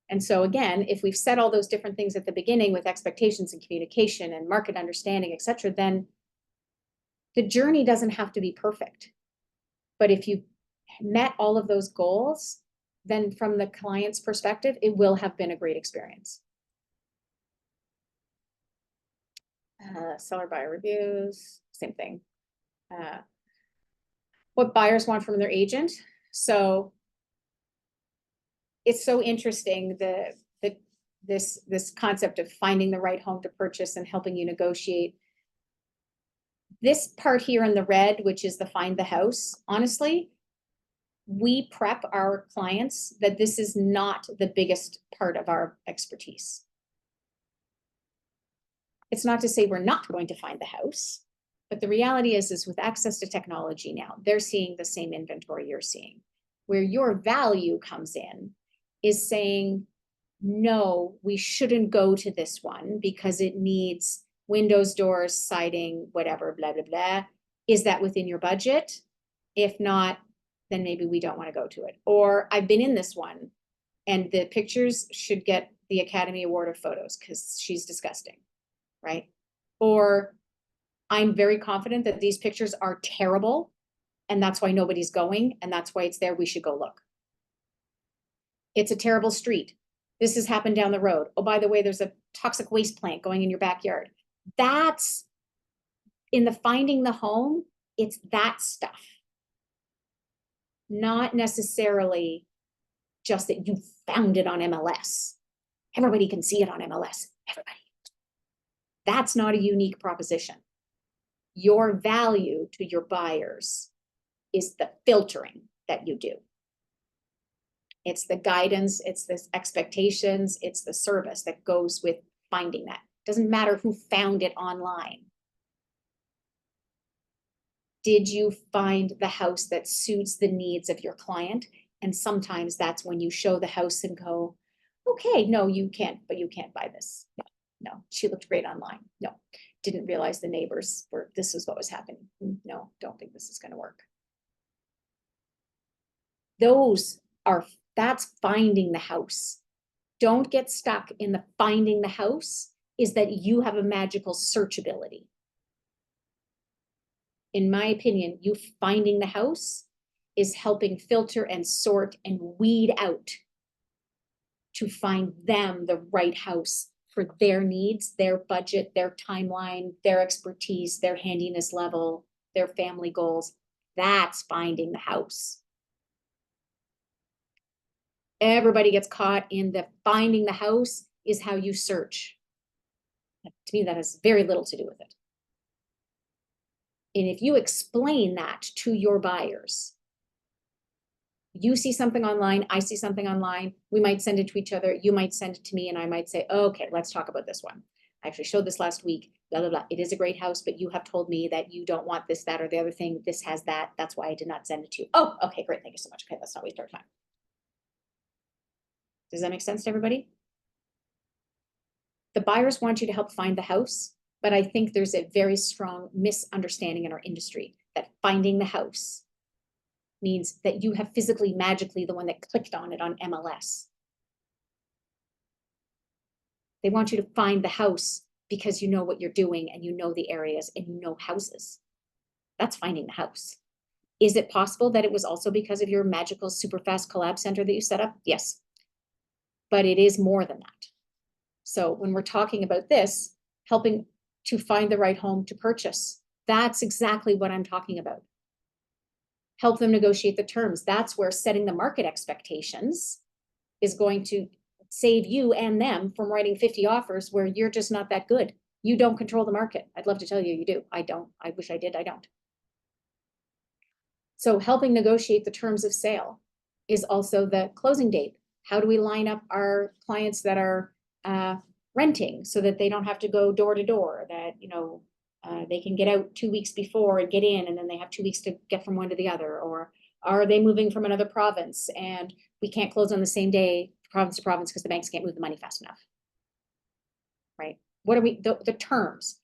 And so again, if we've said all those different things at the beginning with expectations and communication and market understanding, et cetera, then the journey doesn't have to be perfect. But if you met all of those goals, then from the client's perspective, it will have been a great experience. Seller buyer reviews, same thing. What buyers want from their agent. So it's so interesting, this concept of finding the right home to purchase and helping you negotiate. This part here in the red, which is the find the house, honestly, we prep our clients that this is not the biggest part of our expertise. It's not to say we're not going to find the house, but the reality is with access to technology now, they're seeing the same inventory you're seeing. Where your value comes in is saying, no, we shouldn't go to this one because it needs windows, doors, siding, whatever, blah, blah, blah. Is that within your budget? If not, then maybe we don't want to go to it. Or I've been in this one and the pictures should get the Academy Award of photos because she's disgusting, right? Or I'm very confident that these pictures are terrible and that's why nobody's going and that's why it's there. We should go look. It's a terrible street. This has happened down the road. Oh, by the way, there's a toxic waste plant going in your backyard. That's in the finding the home. It's that stuff. Not necessarily just that you found it on MLS. Everybody can see it on MLS. Everybody. That's not a unique proposition. Your value to your buyers is the filtering that you do. It's the guidance, it's the expectations, it's the service that goes with finding that. Doesn't matter who found it online. Did you find the house that suits the needs of your client? And sometimes that's when you show the house and go, okay, no, you can't, but you can't buy this. No, she looked great online. No, didn't realize the neighbors were, this is what was happening. No, don't think this is going to work. That's finding the house. Don't get stuck in the finding the house is that you have a magical searchability. In my opinion, you finding the house is helping filter and sort and weed out to find them the right house for their needs, their budget, their timeline, their expertise, their handiness level, their family goals. That's finding the house. Everybody gets caught in the finding the house is how you search. To me, that has very little to do with it. And if you explain that to your buyers, you see something online, I see something online, we might send it to each other, you might send it to me, and I might say, okay, let's talk about this one. I actually showed this last week, blah, blah, blah. It is a great house, but you have told me that you don't want this, that, or the other thing. This has that. That's why I did not send it to you. Oh, okay, great. Thank you so much. Okay, let's not waste our time. Does that make sense to everybody? The buyers want you to help find the house, but I think there's a very strong misunderstanding in our industry that finding the house means that you have physically, magically the one that clicked on it on MLS. They want you to find the house because you know what you're doing and you know the areas and you know houses. That's finding the house. Is it possible that it was also because of your magical super fast collab center that you set up? Yes. But it is more than that. So when we're talking about this, helping to find the right home to purchase, that's exactly what I'm talking about. Help them negotiate the terms. That's where setting the market expectations is going to save you and them from writing 50 offers where you're just not that good. You don't control the market. I'd love to tell you you do. I don't. I wish I did. I don't. So helping negotiate the terms of sale is also the closing date. How do we line up our clients that are renting so that they don't have to go door to door, that, you know, they can get out 2 weeks before and get in, and then they have 2 weeks to get from one to the other? Or are they moving from another province and we can't close on the same day, province to province, because the banks can't move the money fast enough? Right? What are the terms?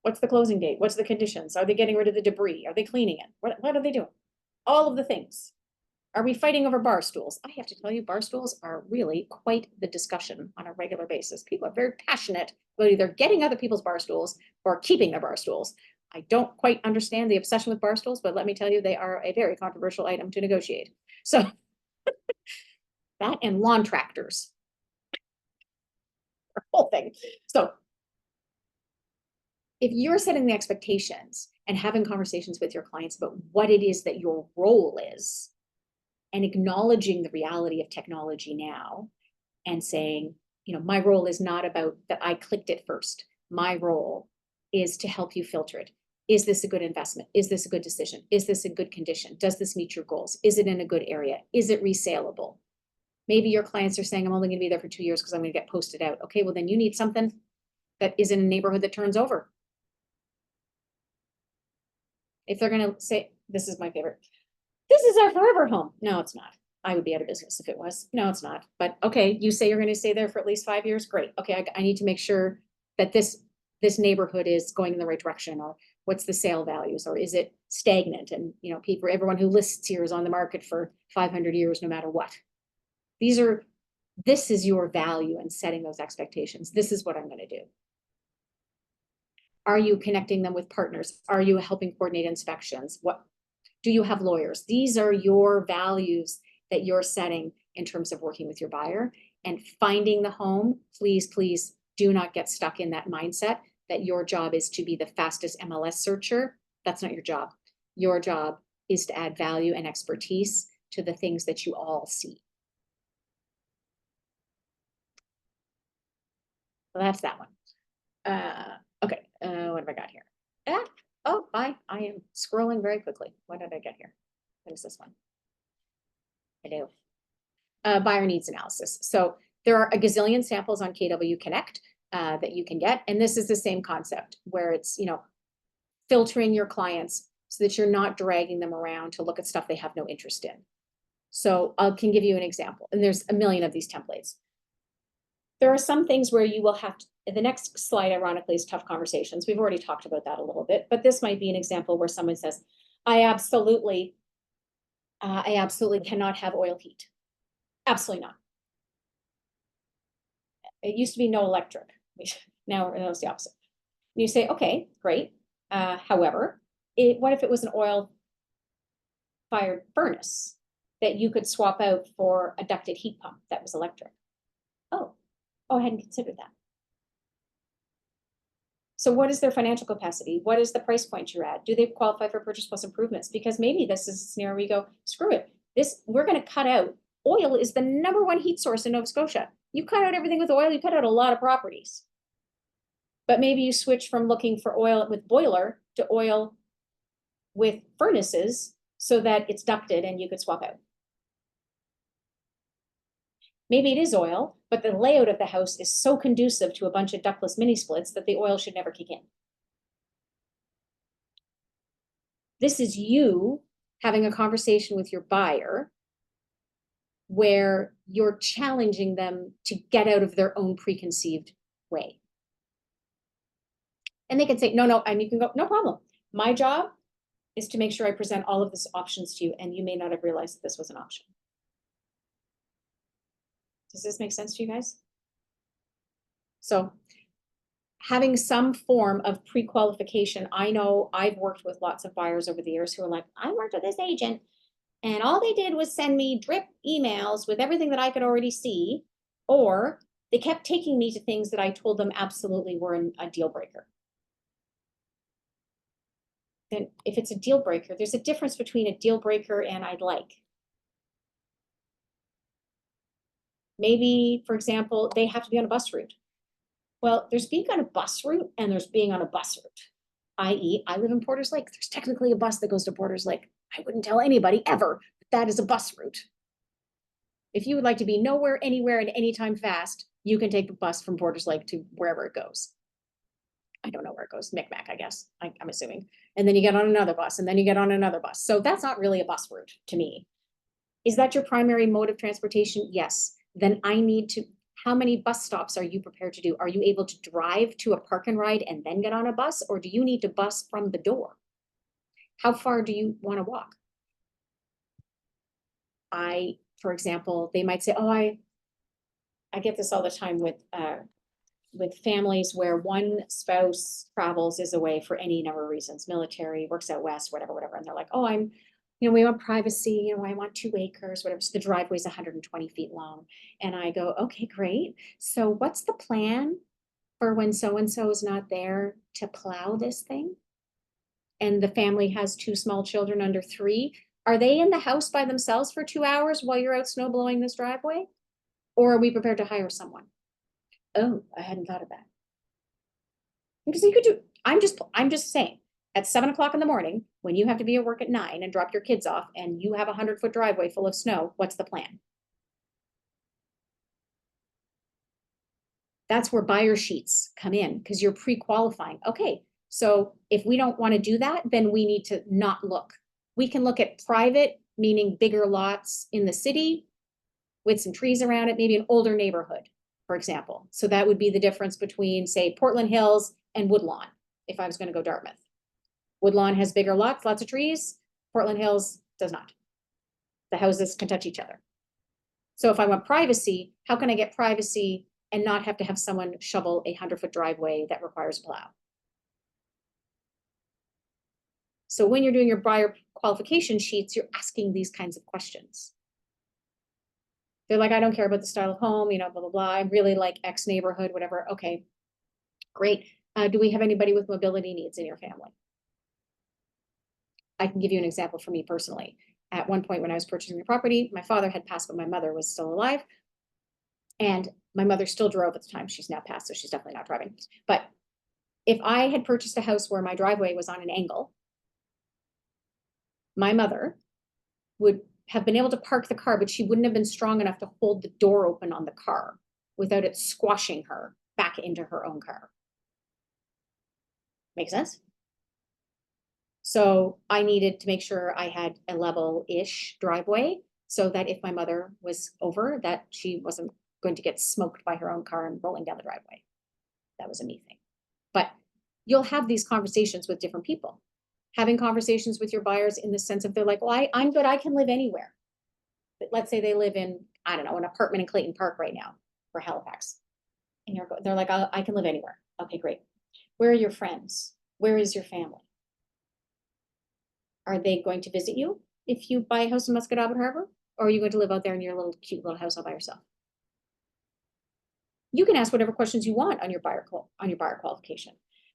What's the closing date? What's the conditions? Are they getting rid of the debris? Are they cleaning it? What are they doing? All of the things. Are we fighting over bar stools? I have to tell you, bar stools are really quite the discussion on a regular basis. People are very passionate about either getting other people's bar stools or keeping their bar stools. I don't quite understand the obsession with bar stools, but let me tell you, they are a very controversial item to negotiate. So that and lawn tractors. The whole thing. So if you're setting the expectations and having conversations with your clients about what it is that your role is, and acknowledging the reality of technology now and saying, you know, my role is not about that I clicked it first. My role is to help you filter it. Is this a good investment? Is this a good decision? Is this a good condition? Does this meet your goals? Is it in a good area? Is it resaleable? Maybe your clients are saying, I'm only gonna be there for 2 years because I'm gonna get posted out. Okay, well then you need something that is in a neighborhood that turns over. If they're gonna say, this is my favorite, this is our forever home. No, it's not. I would be out of business if it was. No, it's not. But okay, you say you're gonna stay there for at least 5 years. Great. Okay, I need to make sure that this neighborhood is going in the right direction, or what's the sale values, or is it stagnant? And you know, everyone who lists here is on the market for 500 years, no matter what. This is your value in setting those expectations. This is what I'm gonna do. Are you connecting them with partners? Are you helping coordinate inspections? What do you have lawyers? These are your values that you're setting in terms of working with your buyer and finding the home. Please, please do not get stuck in that mindset that your job is to be the fastest MLS searcher. That's not your job. Your job is to add value and expertise to the things that you all see. So that's that one. Okay, what have I got here? I am scrolling very quickly. What did I get here? What is this one? I do. Buyer needs analysis. So there are a gazillion samples on KW Connect that you can get. And this is the same concept where it's, you know, filtering your clients so that you're not dragging them around to look at stuff they have no interest in. So I can give you an example, and there's a million of these templates. There are some things where you will have to, the next slide, ironically, is tough conversations. We've already talked about that a little bit, but this might be an example where someone says, I absolutely cannot have oil heat. Absolutely not. It used to be no electric. Now it's the opposite. You say, okay, great. However, what if it was an oil-fired furnace that you could swap out for a ducted heat pump that was electric? Oh, I hadn't considered that. So what is their financial capacity? What is the price point you're at? Do they qualify for purchase plus improvements? Because maybe this is a scenario where you go, screw it. We're going to cut out. Oil is the #1 heat source in Nova Scotia. You cut out everything with oil, you cut out a lot of properties. But maybe you switch from looking for oil with boiler to oil with furnaces so that it's ducted and you could swap out. Maybe it is oil, but the layout of the house is so conducive to a bunch of ductless mini splits that the oil should never kick in. This is you having a conversation with your buyer where you're challenging them to get out of their own preconceived way. And they can say, no, and you can go, no problem. My job is to make sure I present all of these options to you, and you may not have realized that this was an option. Does this make sense to you guys? So having some form of pre-qualification. I know I've worked with lots of buyers over the years who are like, I worked with this agent and all they did was send me drip emails with everything that I could already see, or they kept taking me to things that I told them absolutely were a deal breaker. Then if it's a deal breaker, there's a difference between a deal breaker and I'd like. Maybe, for example, they have to be on a bus route. Well, there's being on a bus route and there's being on a bus route. I.e., I live in Porters Lake. There's technically a bus that goes to Porters Lake. I wouldn't tell anybody ever that is a bus route. If you would like to be nowhere, anywhere, and anytime fast, you can take the bus from Porters Lake to wherever it goes. I don't know where it goes, Micmac, I guess, I'm assuming. And then you get on another bus, and then you get on another bus. So that's not really a bus route to me. Is that your primary mode of transportation? Yes. Then I need to, how many bus stops are you prepared to do? Are you able to drive to a park and ride and then get on a bus? Or do you need to bus from the door? How far do you want to walk? For example, they might say, oh, I get this all the time with families where one spouse travels, is away for any number of reasons, military, works out west, whatever. And they're like, oh, we want privacy, I want 2 acres, whatever. So the driveway's 120 feet long. And I go, okay, great. So what's the plan for when so-and-so is not there to plow this thing? And the family has 2 small children under 3. Are they in the house by themselves for 2 hours while you're out snow blowing this driveway? Or are we prepared to hire someone? Oh, I hadn't thought of that. Because you could do, I'm just saying, at 7 o'clock in the morning, when you have to be at work at 9 and drop your kids off and you have a 100-foot driveway full of snow, what's the plan? That's where buyer sheets come in, because you're pre-qualifying. Okay, so if we don't want to do that, then we need to not look. We can look at private, meaning bigger lots in the city with some trees around it, maybe an older neighborhood, for example. So that would be the difference between, say, Portland Hills and Woodlawn, if I was going to go Dartmouth. Woodlawn has bigger lots, lots of trees. Portland Hills does not. The houses can touch each other. So if I want privacy, how can I get privacy and not have to have someone shovel a 100-foot driveway that requires a plow? So when you're doing your buyer qualification sheets, you're asking these kinds of questions. They're like, I don't care about the style of home, blah, blah, blah. I really like X neighborhood, whatever. Okay, great. Do we have anybody with mobility needs in your family? I can give you an example for me personally. At one point when I was purchasing the property, my father had passed, but my mother was still alive. And my mother still drove at the time. She's now passed, so she's definitely not driving. But if I had purchased a house where my driveway was on an angle, my mother would have been able to park the car, but she wouldn't have been strong enough to hold the door open on the car without it squashing her back into her own car. Make sense? So I needed to make sure I had a level-ish driveway so that if my mother was over, that she wasn't going to get smoked by her own car and rolling down the driveway. That was a me thing. But you'll have these conversations with different people. Having conversations with your buyers in the sense of they're like, well, I'm good, I can live anywhere. But let's say they live in, I don't know, an apartment in Clayton Park right now for Halifax. And they're like, I can live anywhere. Okay, great. Where are your friends? Where is your family? Are they going to visit you if you buy a house in Muscat Albert Harbor? Or are you going to live out there in your little cute little house all by yourself? You can ask whatever questions you want on your buyer qualification.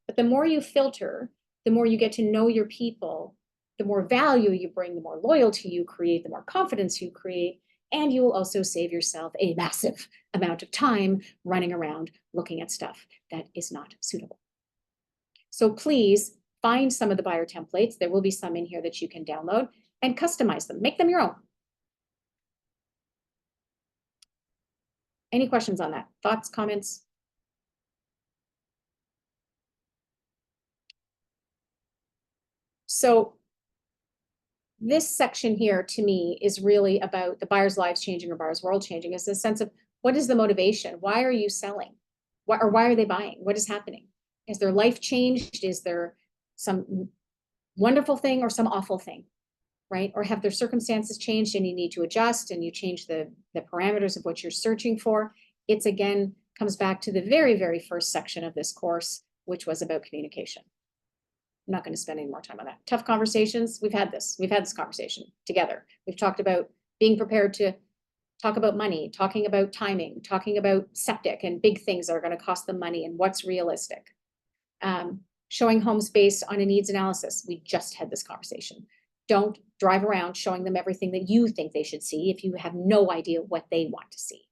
But the more you filter, the more you get to know your people, the more value you bring, the more loyalty you create, the more confidence you create, and you will also save yourself a massive amount of time running around looking at stuff that is not suitable. So please find some of the buyer templates. There will be some in here that you can download and customize them. Make them your own. Any questions on that? Thoughts, comments? So this section here to me is really about the buyer's lives changing or buyer's world changing. It's a sense of what is the motivation? Why are you selling? Why are they buying? What is happening? Is their life changed? Is there some wonderful thing or some awful thing, right? Or have their circumstances changed and you need to adjust and you change the parameters of what you're searching for? It's again, comes back to the very, very first section of this course, which was about communication. I'm not going to spend any more time on that. Tough conversations. We've had this conversation together. We've talked about being prepared to talk about money, talking about timing, talking about septic and big things that are going to cost them money and what's realistic. Showing homes based on a needs analysis. We just had this conversation. Don't drive around showing them everything that you think they should see if you have no idea what they want to see.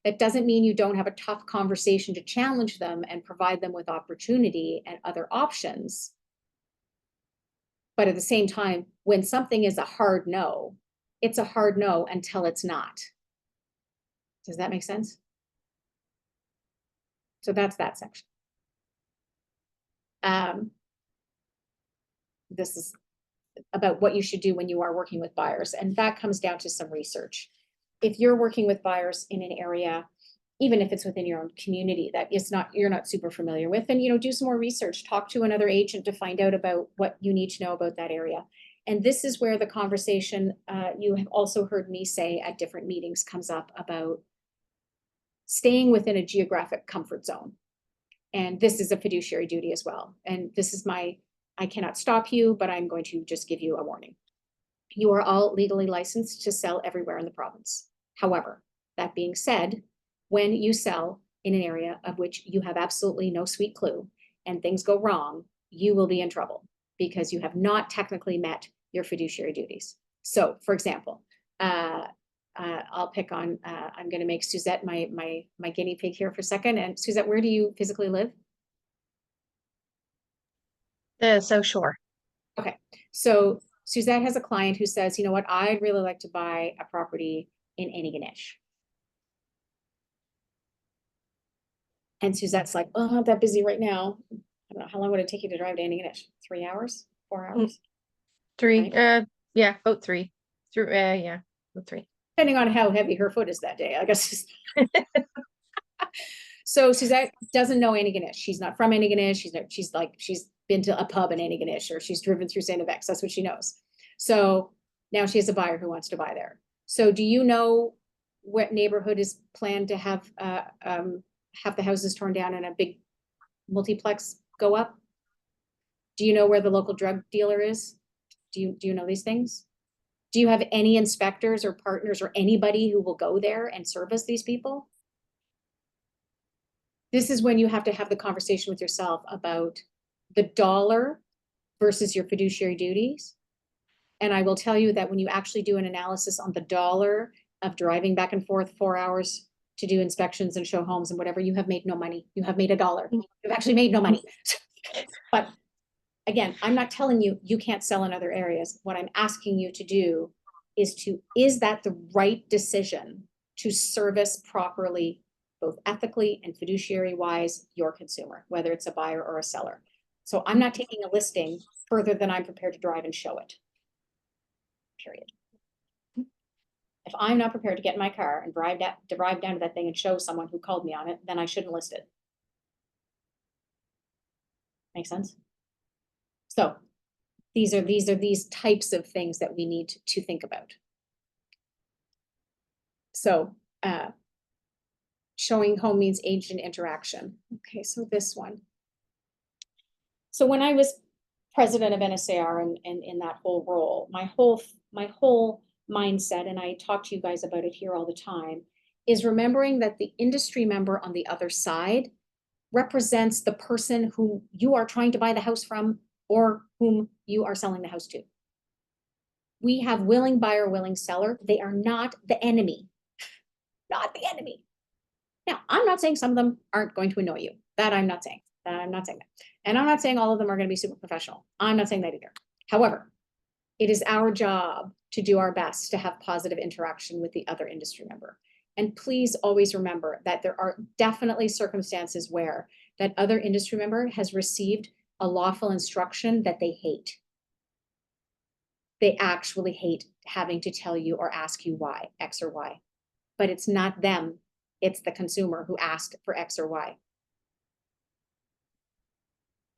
That doesn't mean you don't have a tough conversation to challenge them and provide them with opportunity and other options. But at the same time, when something is a hard no, it's a hard no until it's not. Does that make sense? So that's that section. This is about what you should do when you are working with buyers. And that comes down to some research. If you're working with buyers in an area, even if it's within your own community that you're not super familiar with, then do some more research, talk to another agent to find out about what you need to know about that area. And this is where the conversation you have also heard me say at different meetings comes up about staying within a geographic comfort zone. And this is a fiduciary duty as well. And this is I cannot stop you, but I'm going to just give you a warning. You are all legally licensed to sell everywhere in the province. However, that being said, when you sell in an area of which you have absolutely no sweet clue and things go wrong, you will be in trouble because you have not technically met your fiduciary duties. So for example, I'll pick on, I'm gonna make Suzette my guinea pig here for a second. And Suzette, where do you physically live? The South Shore. So Suzette has a client who says, you know what, I'd really like to buy a property in Antigonish. And Suzette's like, oh, I'm not that busy right now. I don't know, how long would it take you to drive to Antigonish? 3 hours, 4 hours? 3, Right. yeah, about 3. Through, yeah, about 3. Depending on how heavy her foot is that day, I guess. So Suzette doesn't know Antigonish. She's not from Antigonish. She's been to a pub in Antigonish, or she's driven through St. X. That's what she knows. So now she has a buyer who wants to buy there. So do you know what neighborhood is planned to have the houses torn down and a big multiplex go up? Do you know where the local drug dealer is? Do you know these things? Do you have any inspectors or partners or anybody who will go there and service these people? This is when you have to have the conversation with yourself about the dollar versus your fiduciary duties. And I will tell you that when you actually do an analysis on the dollar of driving back and forth 4 hours to do inspections and show homes and whatever, you have made no money. You have made $1. You've actually made no money. But again, I'm not telling you you can't sell in other areas. What I'm asking you to do is that the right decision to service properly, both ethically and fiduciary wise, your consumer, whether it's a buyer or a seller. So I'm not taking a listing further than I'm prepared to drive and show it. Period. If I'm not prepared to get in my car and drive down to that thing and show someone who called me on it, then I shouldn't list it. Make sense? So these are types of things that we need to think about. So showing home means agent interaction. Okay, so this one. So when I was president of NSAR and in that whole role, my whole mindset, and I talk to you guys about it here all the time, is remembering that the industry member on the other side represents the person who you are trying to buy the house from or whom you are selling the house to. We have willing buyer, willing seller. They are not the enemy, not the enemy. Now, I'm not saying some of them aren't going to annoy you. That I'm not saying. And I'm not saying all of them are going to be super professional. I'm not saying that either. However, it is our job to do our best to have positive interaction with the other industry member. And please always remember that there are definitely circumstances where that other industry member has received a lawful instruction that they hate. They actually hate having to tell you or ask you why, X or Y. But it's not them, it's the consumer who asked for X or Y.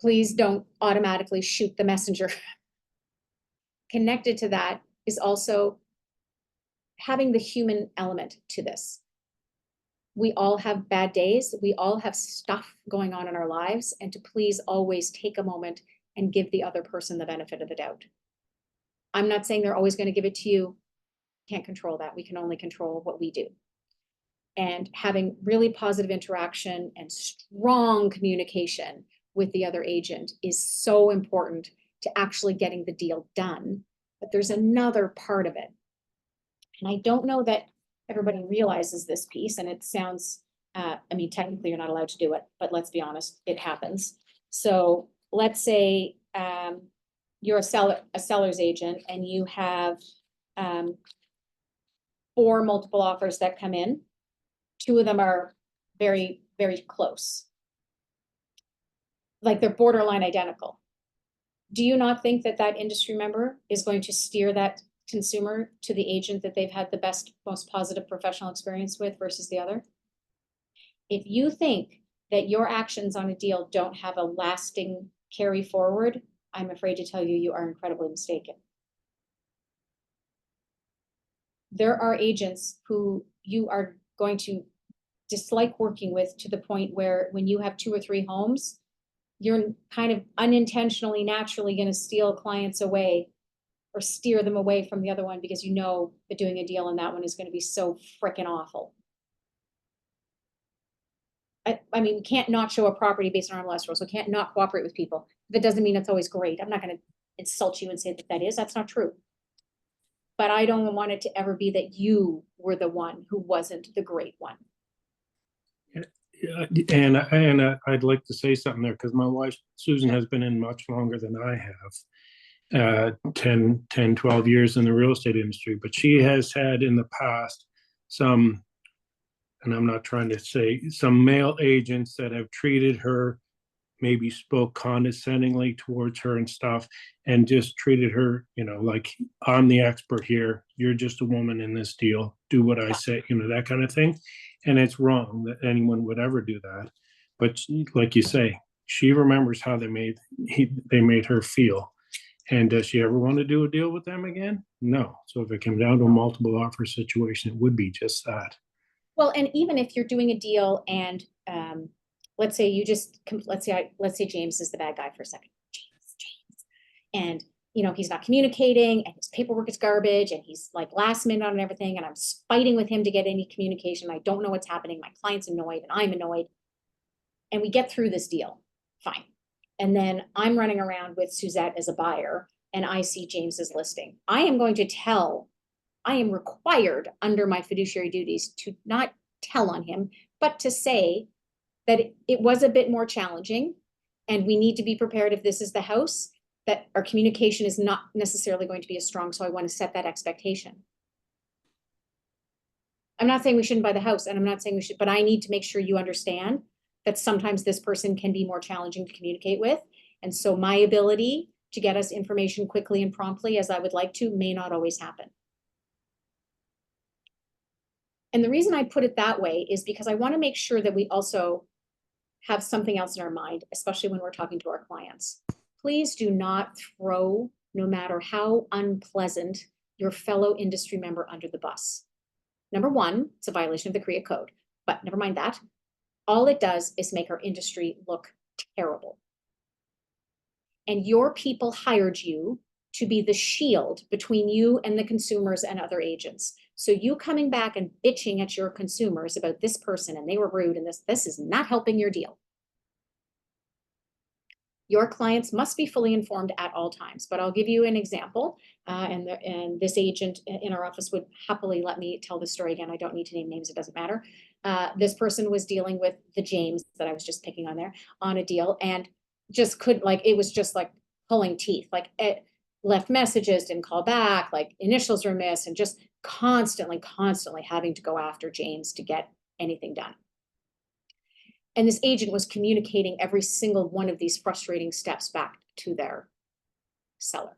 Please don't automatically shoot the messenger. Connected to that is also having the human element to this. We all have bad days. We all have stuff going on in our lives, and to please always take a moment and give the other person the benefit of the doubt. I'm not saying they're always going to give it to you. Can't control that. We can only control what we do. And having really positive interaction and strong communication with the other agent is so important to actually getting the deal done. But there's another part of it. And I don't know that everybody realizes this piece, and it sounds, I mean, technically you're not allowed to do it, but let's be honest, it happens. So let's say you're a seller's agent and you have 4 multiple offers that come in. 2 of them are very, very close. Like they're borderline identical. Do you not think that that industry member is going to steer that consumer to the agent that they've had the best, most positive professional experience with versus the other? If you think that your actions on a deal don't have a lasting carry forward, I'm afraid to tell you, you are incredibly mistaken. There are agents who you are going to dislike working with to the point where when you have 2 or 3 homes, you're kind of unintentionally, naturally going to steal clients away or steer them away from the other one because you know that doing a deal on that one is going to be so freaking awful. I mean, we can't not show a property based on our last rules. We can't not cooperate with people. That doesn't mean it's always great. I'm not going to insult you and say that that is. That's not true. But I don't want it to ever be that you were the one who wasn't the great one. Yeah, and I'd like to say something there because my wife Susan has been in much longer than I have, 10, 12 years in the real estate industry, but she has had in the past some, and I'm not trying to say, some male agents that have treated her, maybe spoke condescendingly towards her and stuff, and just treated her, like, I'm the expert here, you're just a woman in this deal, do what I say, that kind of thing. And it's wrong that anyone would ever do that. But like you say, she remembers how they made her feel. And does she ever want to do a deal with them again? No. So if it came down to a multiple offer situation, it would be just that. Well, and even if you're doing a deal and, let's say let's say James is the bad guy for a second. James. And, he's not communicating and his paperwork is garbage and he's like last minute on everything. And I'm fighting with him to get any communication. I don't know what's happening. My client's annoyed and I'm annoyed. And we get through this deal. Fine. And then I'm running around with Suzette as a buyer and I see James's listing. I am required under my fiduciary duties to not tell on him, but to say that it was a bit more challenging and we need to be prepared if this is the house, that our communication is not necessarily going to be as strong. So I want to set that expectation. I'm not saying we shouldn't buy the house and I'm not saying we should, but I need to make sure you understand that sometimes this person can be more challenging to communicate with. And so my ability to get us information quickly and promptly as I would like to may not always happen. And the reason I put it that way is because I want to make sure that we also have something else in our mind, especially when we're talking to our clients. Please do not throw, no matter how unpleasant, your fellow industry member under the bus. Number one, it's a violation of the CREA code, but never mind that. All it does is make our industry look terrible. And your people hired you to be the shield between you and the consumers and other agents. So you coming back and bitching at your consumers about this person and they were rude and this is not helping your deal. Your clients must be fully informed at all times, but I'll give you an example. And this agent in our office would happily let me tell the story again. I don't need to name names, it doesn't matter. This person was dealing with the James that I was just picking on there on a deal and just couldn't, like, it was just like pulling teeth. Like it left messages, didn't call back, like initials were missed, and just constantly having to go after James to get anything done. And this agent was communicating every single one of these frustrating steps back to their seller.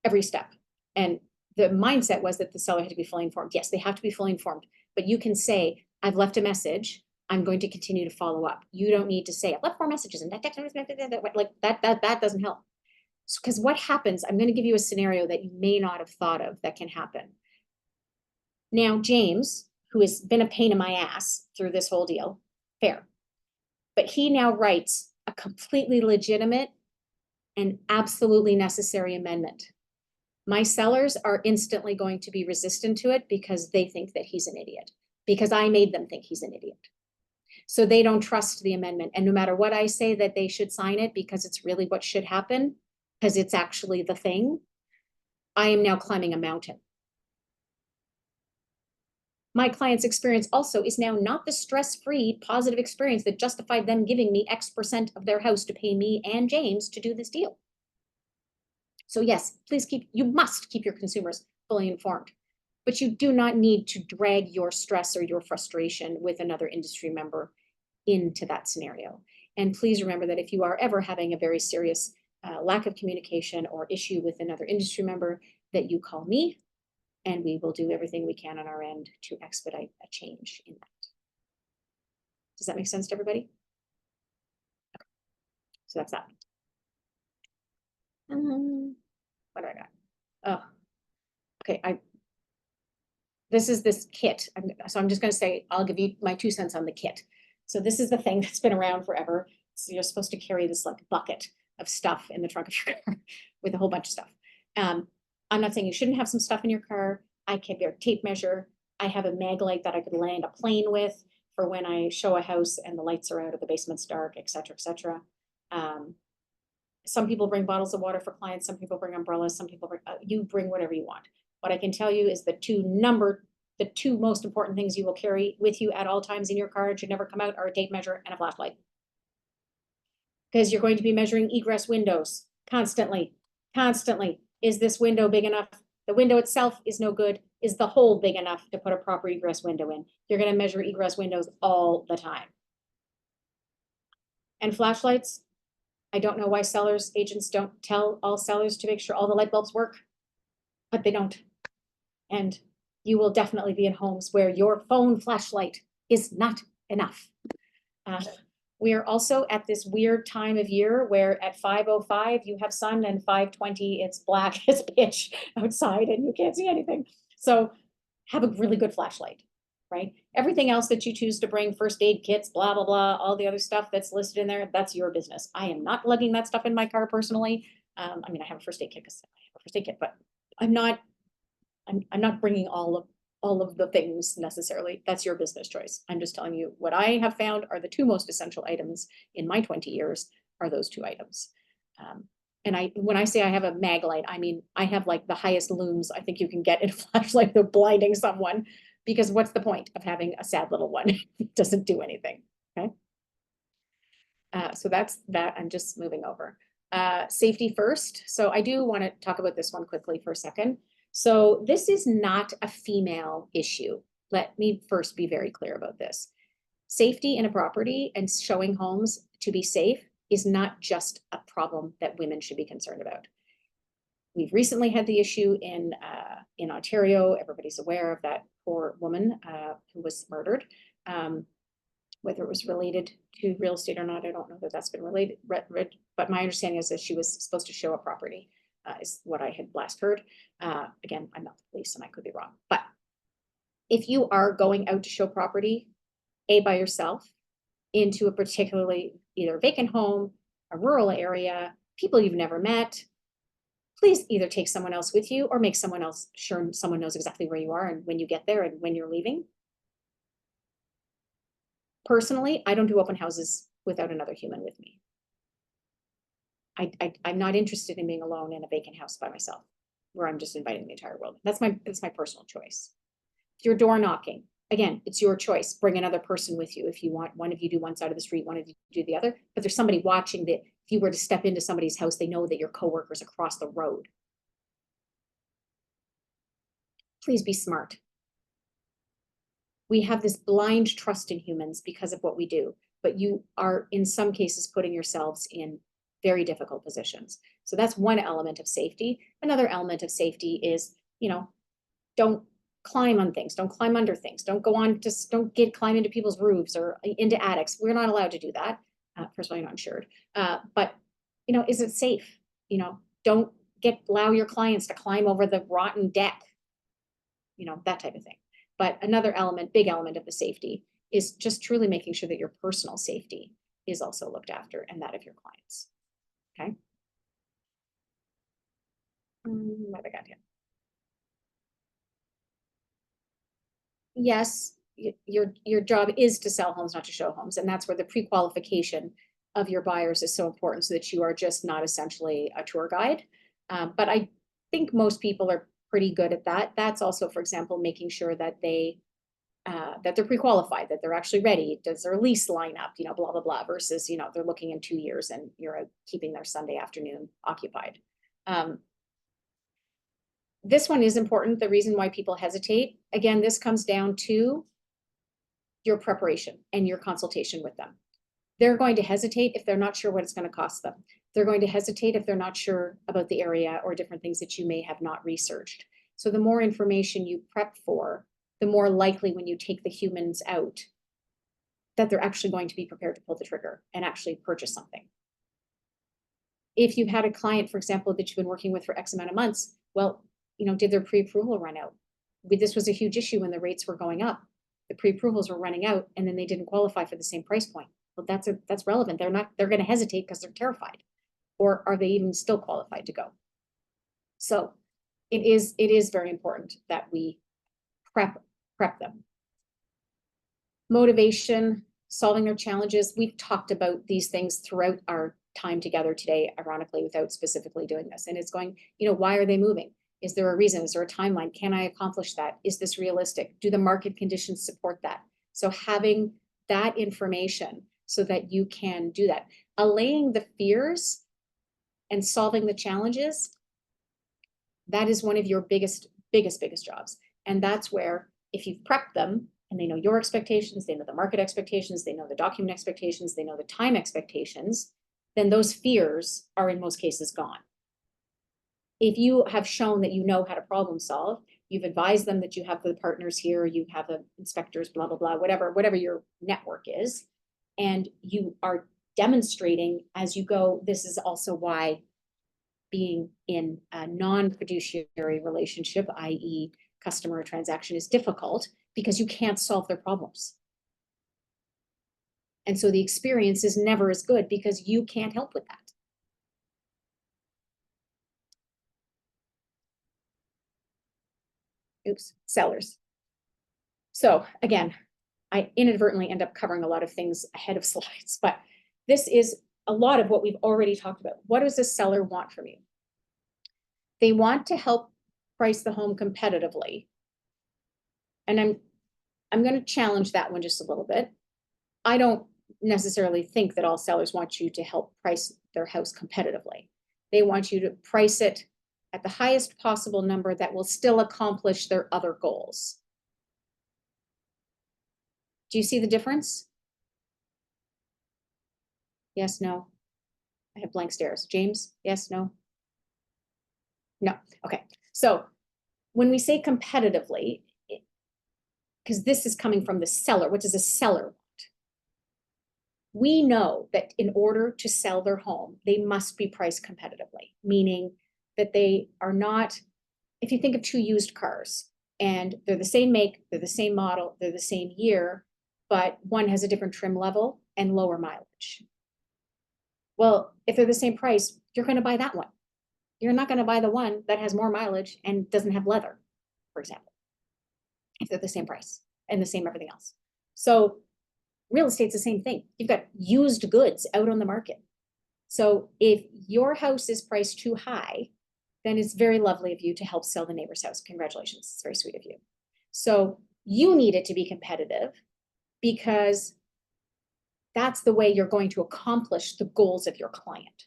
Every step. And the mindset was that the seller had to be fully informed. Yes, they have to be fully informed, but you can say, I've left a message. I'm going to continue to follow up. You don't need to say, I've left 4 messages and like that doesn't help. Because what happens, I'm going to give you a scenario that you may not have thought of that can happen. Now, James, who has been a pain in my ass through this whole deal, fair, but he now writes a completely legitimate and absolutely necessary amendment. My sellers are instantly going to be resistant to it because they think that he's an idiot, because I made them think he's an idiot. So they don't trust the amendment. And no matter what I say that they should sign it because it's really what should happen, because it's actually the thing, I am now climbing a mountain. My client's experience also is now not the stress-free positive experience that justified them giving me X% of their house to pay me and James to do this deal. So yes, you must keep your consumers fully informed, but you do not need to drag your stress or your frustration with another industry member into that scenario. And please remember that if you are ever having a very serious lack of communication or issue with another industry member, that you call me and we will do everything we can on our end to expedite a change in that. Does that make sense to everybody? Okay. So that's that. What do I got? Oh, okay. This is this kit. So I'm just going to say, I'll give you my 2 cents on the kit. So this is the thing that's been around forever. So you're supposed to carry this like bucket of stuff in the trunk of your car with a whole bunch of stuff. I'm not saying you shouldn't have some stuff in your car. I keep your tape measure. I have a mag light that I could land a plane with for when I show a house and the lights are out or the basement's dark, et cetera, et cetera. Some people bring bottles of water for clients, some people bring umbrellas, some people bring, you bring whatever you want. What I can tell you is the two most important things you will carry with you at all times in your car, and should never come out, are a tape measure and a flashlight. Because you're going to be measuring egress windows constantly, constantly. Is this window big enough? The window itself is no good. Is the hole big enough to put a proper egress window in? You're gonna measure egress windows all the time. And flashlights, I don't know why agents don't tell all sellers to make sure all the light bulbs work, but they don't. And you will definitely be in homes where your phone flashlight is not enough. We are also at this weird time of year where at 5:05 you have sun, and 5:20 it's black as pitch outside and you can't see anything. So have a really good flashlight, right? Everything else that you choose to bring, first aid kits, blah, blah, blah, all the other stuff that's listed in there, that's your business. I am not lugging that stuff in my car personally. I mean, I have a first aid kit, but I'm not bringing all of the things necessarily. That's your business choice. I'm just telling you what I have found are the two most essential items in my 20 years are those two items. And when I say I have a mag light, I mean, I have like the highest looms I think you can get in a flashlight. They're blinding someone, because what's the point of having a sad little one? It doesn't do anything, okay? So that's that. I'm just moving over. Safety first. So I do want to talk about this one quickly for a second. So this is not a female issue. Let me first be very clear about this. Safety in a property and showing homes to be safe is not just a problem that women should be concerned about. We've recently had the issue in Ontario. Everybody's aware of that poor woman who was murdered. Whether it was related to real estate or not, I don't know that that's been related, but my understanding is that she was supposed to show a property, is what I had last heard. Again, I'm not the police and I could be wrong, but if you are going out to show property, by yourself, into a particularly either vacant home, a rural area, people you've never met, please either take someone else with you or make someone else sure someone knows exactly where you are and when you get there and when you're leaving. Personally, I don't do open houses without another human with me. I'm not interested in being alone in a vacant house by myself, where I'm just inviting the entire world. That's my personal choice. If you're door knocking, again, it's your choice. Bring another person with you if you want. One of you do one side of the street, one of you do the other. But there's somebody watching that if you were to step into somebody's house, they know that your coworker's across the road. Please be smart. We have this blind trust in humans because of what we do, but you are in some cases putting yourselves in very difficult positions. So that's one element of safety. Another element of safety is, don't climb on things, don't climb under things, don't go on, just don't climb into people's roofs or into attics. We're not allowed to do that. First of all, you're not insured. But is it safe? Don't allow your clients to climb over the rotten deck. That type of thing. But another element, big element of the safety is just truly making sure that your personal safety is also looked after and that of your clients. Okay. What have I got here? Yes, your job is to sell homes, not to show homes. And that's where the pre-qualification of your buyers is so important, so that you are just not essentially a tour guide. But I think most people are pretty good at that. That's also, for example, making sure that that they're pre-qualified, that they're actually ready. Does their lease line up, blah, blah, blah, versus, they're looking in 2 years and you're keeping their Sunday afternoon occupied. This one is important. The reason why people hesitate, again, this comes down to your preparation and your consultation with them. They're going to hesitate if they're not sure what it's going to cost them. They're going to hesitate if they're not sure about the area or different things that you may have not researched. So the more information you prep for, the more likely when you take the humans out that they're actually going to be prepared to pull the trigger and actually purchase something. If you've had a client, for example, that you've been working with for X amount of months, well, did their pre-approval run out? This was a huge issue when the rates were going up. The pre-approvals were running out and then they didn't qualify for the same price point. Well, that's relevant. They're going to hesitate because they're terrified. Or are they even still qualified to go? So it is very important that we prep them. Motivation, solving their challenges. We've talked about these things throughout our time together today, ironically, without specifically doing this. And it's going, you know, why are they moving? Is there a reason? Is there a timeline? Can I accomplish that? Is this realistic? Do the market conditions support that? So having that information so that you can do that, allaying the fears and solving the challenges, that is one of your biggest jobs. And that's where, if you've prepped them and they know your expectations, they know the market expectations, they know the document expectations, they know the time expectations, then those fears are in most cases gone. If you have shown that you know how to problem solve, you've advised them that you have the partners here, you have the inspectors, blah, blah, blah, whatever your network is, and you are demonstrating as you go, this is also why being in a non-fiduciary relationship, i.e. customer transaction, is difficult, because you can't solve their problems. And so the experience is never as good because you can't help with that. Oops, sellers. So again, I inadvertently end up covering a lot of things ahead of slides, but this is a lot of what we've already talked about. What does a seller want from you? They want to help price the home competitively. And I'm going to challenge that one just a little bit. I don't necessarily think that all sellers want you to help price their house competitively. They want you to price it at the highest possible number that will still accomplish their other goals. Do you see the difference? Yes, no. I have blank stares. James, yes, no? No, okay. So when we say competitively, because this is coming from the seller, what does a seller want? We know that in order to sell their home, they must be priced competitively, meaning that they are not, if you think of two used cars and they're the same make, they're the same model, they're the same year, but one has a different trim level and lower mileage. Well, if they're the same price, you're going to buy that one. You're not going to buy the one that has more mileage and doesn't have leather, for example, if they're the same price and the same everything else. So real estate's the same thing. You've got used goods out on the market. So if your house is priced too high, then it's very lovely of you to help sell the neighbor's house. Congratulations. It's very sweet of you. So you need it to be competitive because that's the way you're going to accomplish the goals of your client.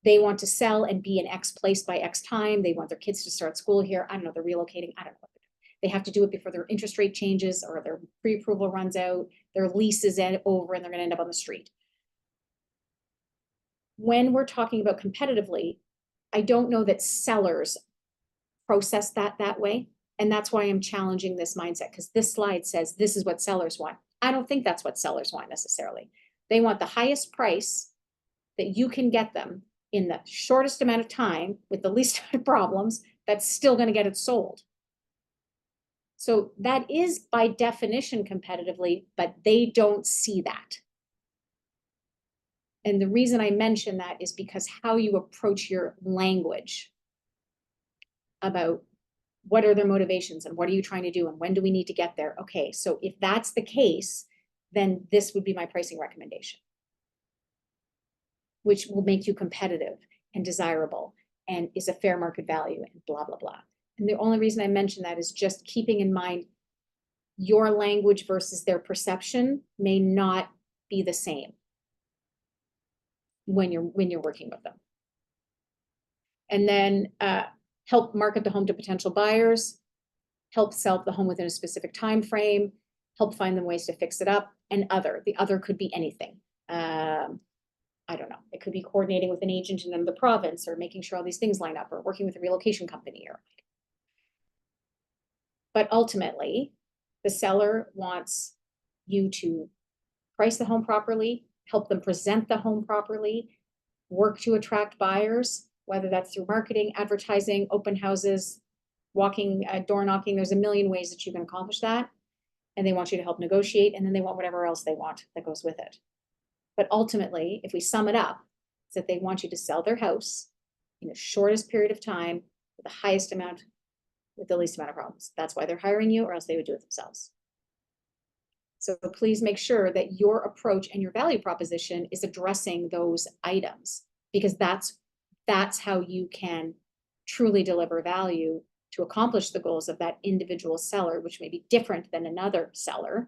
They want to sell and be in X place by X time. They want their kids to start school here. I don't know, they're relocating. I don't know what they're doing. They have to do it before their interest rate changes or their pre-approval runs out, their lease is over and they're going to end up on the street. When we're talking about competitively, I don't know that sellers process that way. And that's why I'm challenging this mindset, because this slide says this is what sellers want. I don't think that's what sellers want necessarily. They want the highest price that you can get them in the shortest amount of time with the least amount of problems that's still going to get it sold. So that is by definition competitively, but they don't see that. And the reason I mention that is because how you approach your language about what are their motivations and what are you trying to do and when do we need to get there? Okay, so if that's the case, then this would be my pricing recommendation, which will make you competitive and desirable and is a fair market value and blah, blah, blah. And the only reason I mention that is just keeping in mind your language versus their perception may not be the same when you're working with them. And then help market the home to potential buyers, help sell the home within a specific time frame, help find them ways to fix it up, and other. The other could be anything. I don't know. It could be coordinating with an agent in another province or making sure all these things line up or working with a relocation company. But ultimately, the seller wants you to price the home properly, help them present the home properly, work to attract buyers, whether that's through marketing, advertising, open houses, walking, door knocking. There's a million ways that you can accomplish that. And they want you to help negotiate, and then they want whatever else they want that goes with it. But ultimately, if we sum it up, it's that they want you to sell their house in the shortest period of time with the highest amount, with the least amount of problems. That's why they're hiring you, or else they would do it themselves. So please make sure that your approach and your value proposition is addressing those items, because that's how you can truly deliver value to accomplish the goals of that individual seller, which may be different than another seller,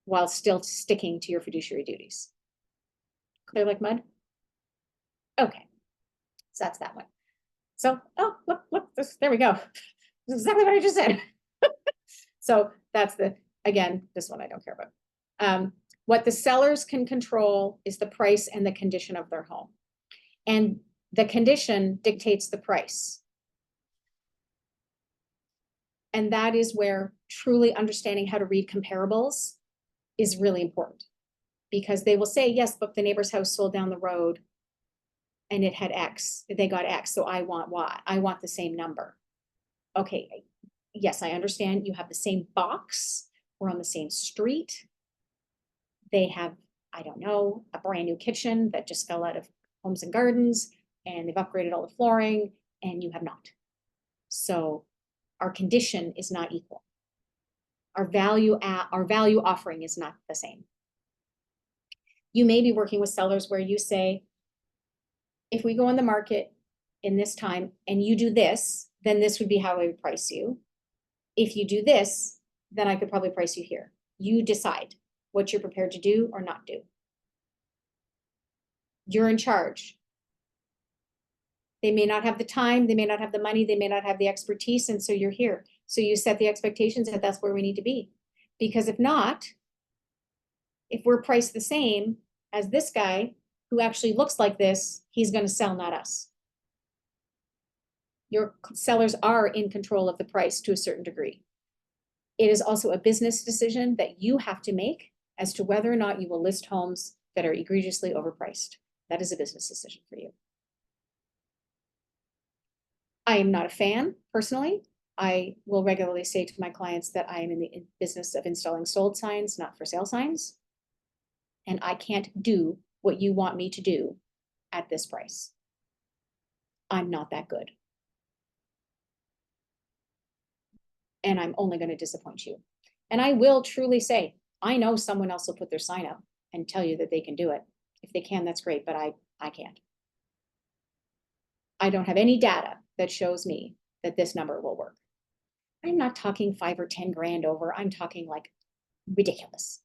while still sticking to your fiduciary duties. Clear like mud? Okay, so that's that one. So, oh, look, there we go. That's exactly what I just said. So that's again, this one I don't care about. What the sellers can control is the price and the condition of their home. And the condition dictates the price. And that is where truly understanding how to read comparables is really important. Because they will say, yes, but the neighbor's house sold down the road and it had X, they got X, so I want Y. I want the same number. Okay, yes, I understand you have the same box, we're on the same street. They have, I don't know, a brand new kitchen that just fell out of Homes and Gardens, and they've upgraded all the flooring, and you have not. So our condition is not equal. Our value offering is not the same. You may be working with sellers where you say, if we go on the market in this time and you do this, then this would be how I would price you. If you do this, then I could probably price you here. You decide what you're prepared to do or not do. You're in charge. They may not have the time, they may not have the money, they may not have the expertise, and so you're here. So you set the expectations that that's where we need to be. Because if not, if we're priced the same as this guy who actually looks like this, he's going to sell, not us. Your sellers are in control of the price to a certain degree. It is also a business decision that you have to make as to whether or not you will list homes that are egregiously overpriced. That is a business decision for you. I am not a fan, personally. I will regularly say to my clients that I am in the business of installing sold signs, not for sale signs. And I can't do what you want me to do at this price. I'm not that good. And I'm only going to disappoint you. And I will truly say, I know someone else will put their sign up and tell you that they can do it. If they can, that's great, but I can't. I don't have any data that shows me that this number will work. I'm not talking 5 or 10 grand over. I'm talking like ridiculous.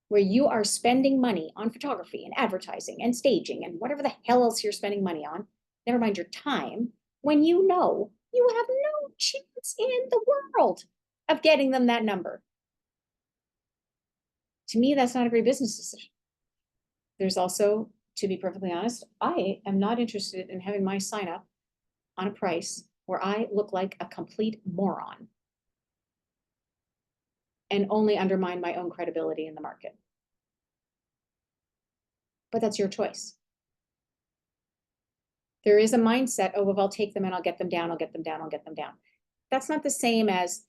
Where you are spending money on photography and advertising and staging and whatever the hell else you're spending money on, never mind your time, when you know you have no chance in the world of getting them that number. To me, that's not a great business decision. There's also, to be perfectly honest, I am not interested in having my sign up on a price where I look like a complete moron and only undermine my own credibility in the market. But that's your choice. There is a mindset, oh, well, I'll take them and I'll get them down, I'll get them down, I'll get them down. That's not the same as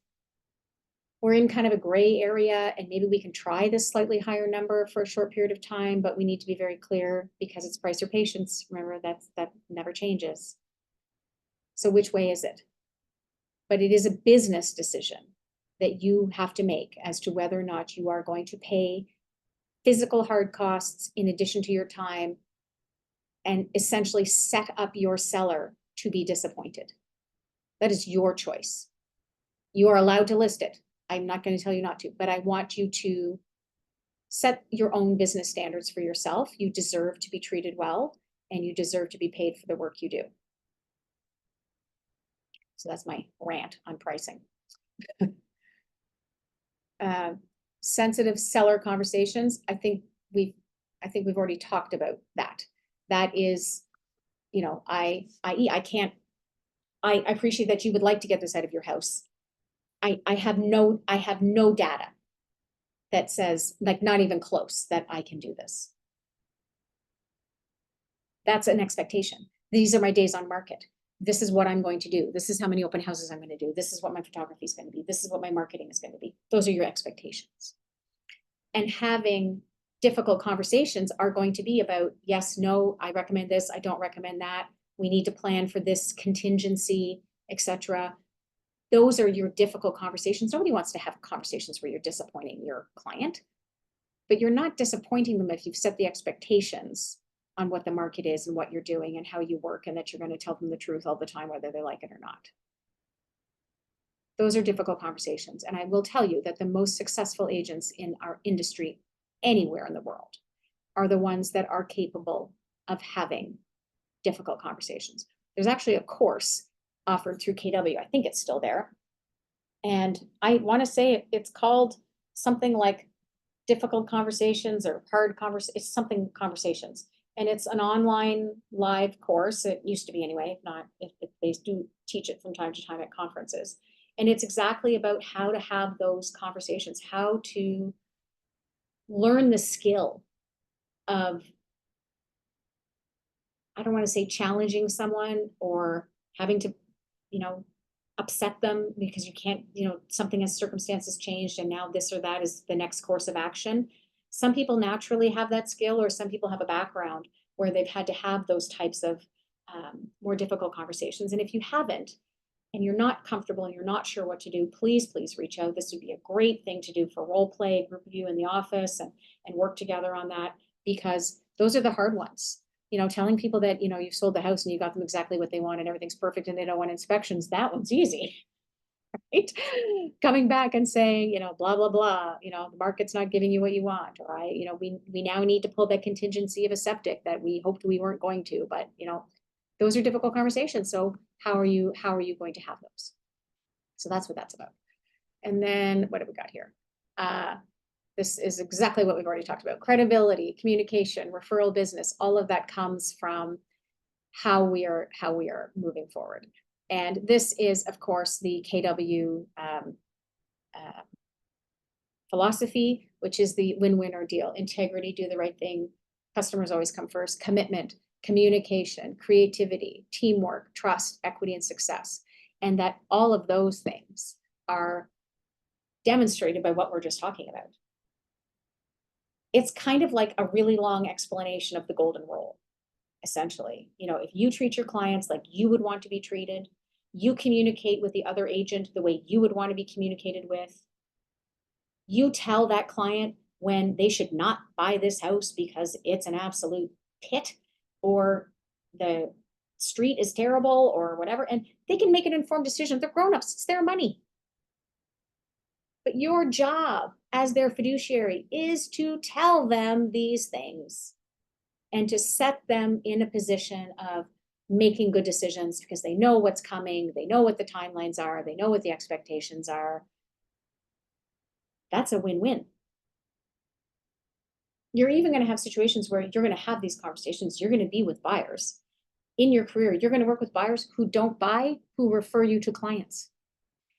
we're in kind of a gray area and maybe we can try this slightly higher number for a short period of time, but we need to be very clear because it's price or patience. Remember, that never changes. So which way is it? But it is a business decision that you have to make as to whether or not you are going to pay physical hard costs in addition to your time and essentially set up your seller to be disappointed. That is your choice. You are allowed to list it. I'm not going to tell you not to, but I want you to set your own business standards for yourself. You deserve to be treated well, and you deserve to be paid for the work you do. So that's my rant on pricing. Sensitive seller conversations. I think we've already talked about that. That is, you know, I appreciate that you would like to get this out of your house. I have no data that says, like, not even close, that I can do this. That's an expectation. These are my days on market. This is what I'm going to do. This is how many open houses I'm going to do. This is what my photography is going to be. This is what my marketing is going to be. Those are your expectations. And having difficult conversations are going to be about, yes, no, I recommend this, I don't recommend that. We need to plan for this contingency, etc. those are your difficult conversations. Nobody wants to have conversations where you're disappointing your client, but you're not disappointing them if you've set the expectations on what the market is and what you're doing and how you work, and that you're going to tell them the truth all the time, whether they like it or not. Those are difficult conversations. And I will tell you that the most successful agents in our industry anywhere in the world are the ones that are capable of having difficult conversations. There's actually a course offered through KW. I think it's still there. And I want to say it's called something like difficult conversations or hard conversations. It's something conversations. And it's an online live course. It used to be anyway, if not, if they do teach it from time to time at conferences. And it's exactly about how to have those conversations, how to learn the skill of, I don't want to say challenging someone or having to, upset them because you can't, something as circumstances changed and now this or that is the next course of action. Some people naturally have that skill, or some people have a background where they've had to have those types of more difficult conversations. And if you haven't, and you're not comfortable and you're not sure what to do, please reach out. This would be a great thing to do for role play, a group of you in the office, and work together on that, because those are the hard ones. Telling people that, you've sold the house and you got them exactly what they want and everything's perfect and they don't want inspections, that one's easy. Right? Coming back and saying, blah, blah, blah, the market's not giving you what you want, or we now need to pull that contingency of a septic that we hoped we weren't going to, but those are difficult conversations. So how are you going to have those? So that's what that's about. And then what have we got here? This is exactly what we've already talked about. Credibility, communication, referral business, all of that comes from how we are moving forward. And this is, of course, the KW philosophy, which is the win-win or deal. Integrity, do the right thing. Customers always come first. Commitment, communication, creativity, teamwork, trust, equity, and success. And that all of those things are demonstrated by what we're just talking about. It's kind of like a really long explanation of the golden rule, essentially. If you treat your clients like you would want to be treated, you communicate with the other agent the way you would want to be communicated with, you tell that client when they should not buy this house because it's an absolute pit, or the street is terrible, or whatever, and they can make an informed decision. They're grown-ups, it's their money. But your job as their fiduciary is to tell them these things and to set them in a position of making good decisions, because they know what's coming, they know what the timelines are, they know what the expectations are. That's a win-win. You're even going to have situations where you're going to have these conversations. You're going to be with buyers in your career. You're going to work with buyers who don't buy, who refer you to clients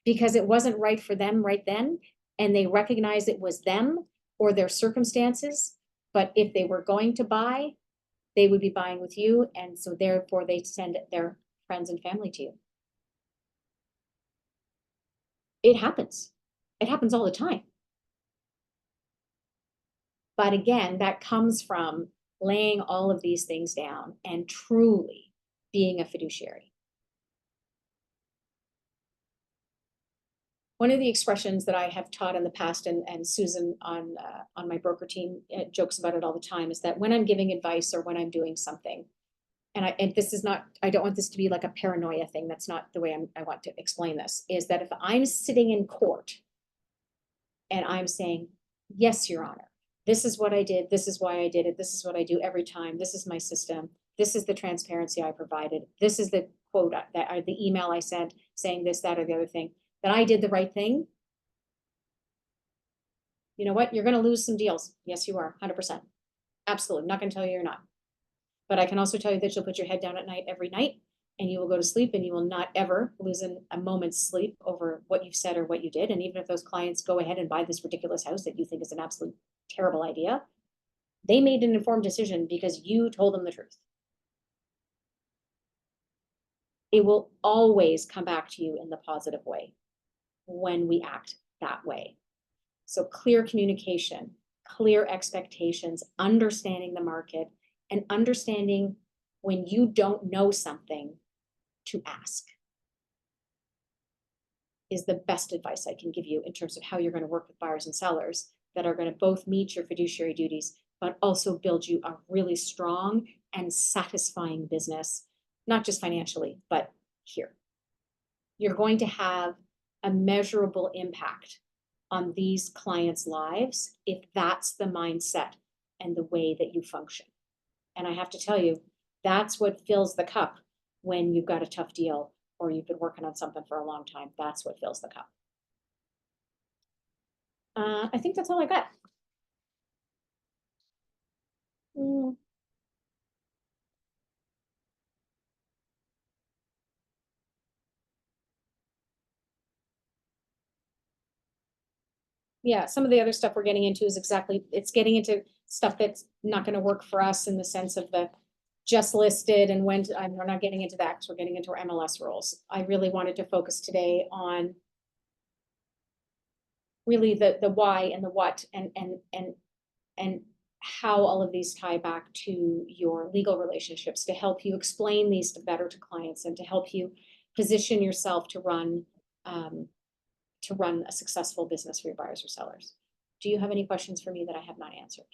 because it wasn't right for them right then. And they recognize it was them or their circumstances. But if they were going to buy, they would be buying with you. And so therefore they send their friends and family to you. It happens. It happens all the time. But again, that comes from laying all of these things down and truly being a fiduciary. One of the expressions that I have taught in the past, and Susan on my broker team jokes about it all the time, is that when I'm giving advice or when I'm doing something, and this is not, I don't want this to be like a paranoia thing. That's not the way I want to explain this, is that if I'm sitting in court and I'm saying, yes, Your Honor, this is what I did, this is why I did it, this is what I do every time, this is my system, this is the transparency I provided, this is the quote that the email I sent saying this, that, or the other thing, that I did the right thing. You know what? You're going to lose some deals. Yes, you are. 100%. Absolutely. I'm not going to tell you you're not. But I can also tell you that you'll put your head down at night every night and you will go to sleep and you will not ever lose a moment's sleep over what you've said or what you did. And even if those clients go ahead and buy this ridiculous house that you think is an absolute terrible idea, they made an informed decision because you told them the truth. It will always come back to you in the positive way when we act that way. So clear communication, clear expectations, understanding the market, and understanding when you don't know something to ask. is the best advice I can give you in terms of how you're going to work with buyers and sellers that are going to both meet your fiduciary duties, but also build you a really strong and satisfying business, not just financially, but here. You're going to have a measurable impact on these clients' lives if that's the mindset and the way that you function. And I have to tell you, that's what fills the cup when you've got a tough deal or you've been working on something for a long time. That's what fills the cup. I think that's all I got. Yeah, some of the other stuff we're getting into is it's getting into stuff that's not gonna work for us in the sense of the just listed and we're not getting into that because we're getting into our MLS rules. I really wanted to focus today on really the why and the what and how all of these tie back to your legal relationships to help you explain these better to clients and to help you position yourself to run a successful business for your buyers or sellers. Do you have any questions for me that I have not answered?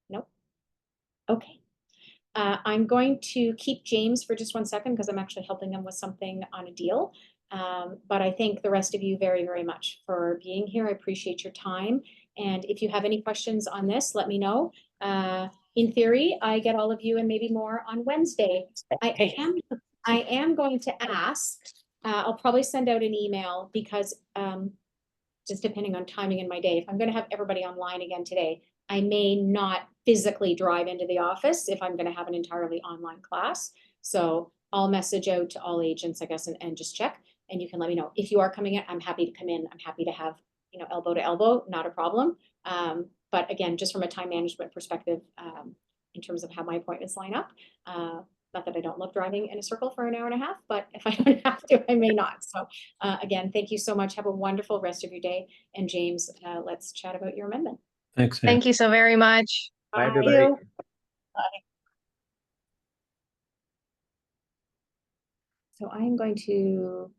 Nope. Okay. I'm going to keep James for just 1 second because I'm actually helping him with something on a deal. But I thank the rest of you very, very much for being here. I appreciate your time. And if you have any questions on this, let me know. In theory, I get all of you and maybe more on Wednesday. I am going to ask, I'll probably send out an email because just depending on timing in my day, if I'm going to have everybody online again today, I may not physically drive into the office if I'm going to have an entirely online class. So I'll message out to all agents, I guess, and just check. And you can let me know if you are coming in. I'm happy to come in. I'm happy to have, elbow to elbow, not a problem. But again, just from a time management perspective, in terms of how my appointments line up, not that I don't love driving in a circle for an hour and a half, but if I don't have to, I may not. So again, thank you so much. Have a wonderful rest of your day. And James, let's chat about your amendment. Thanks, Ann. Thank you so very much. Bye, Bye. everybody. So I am going to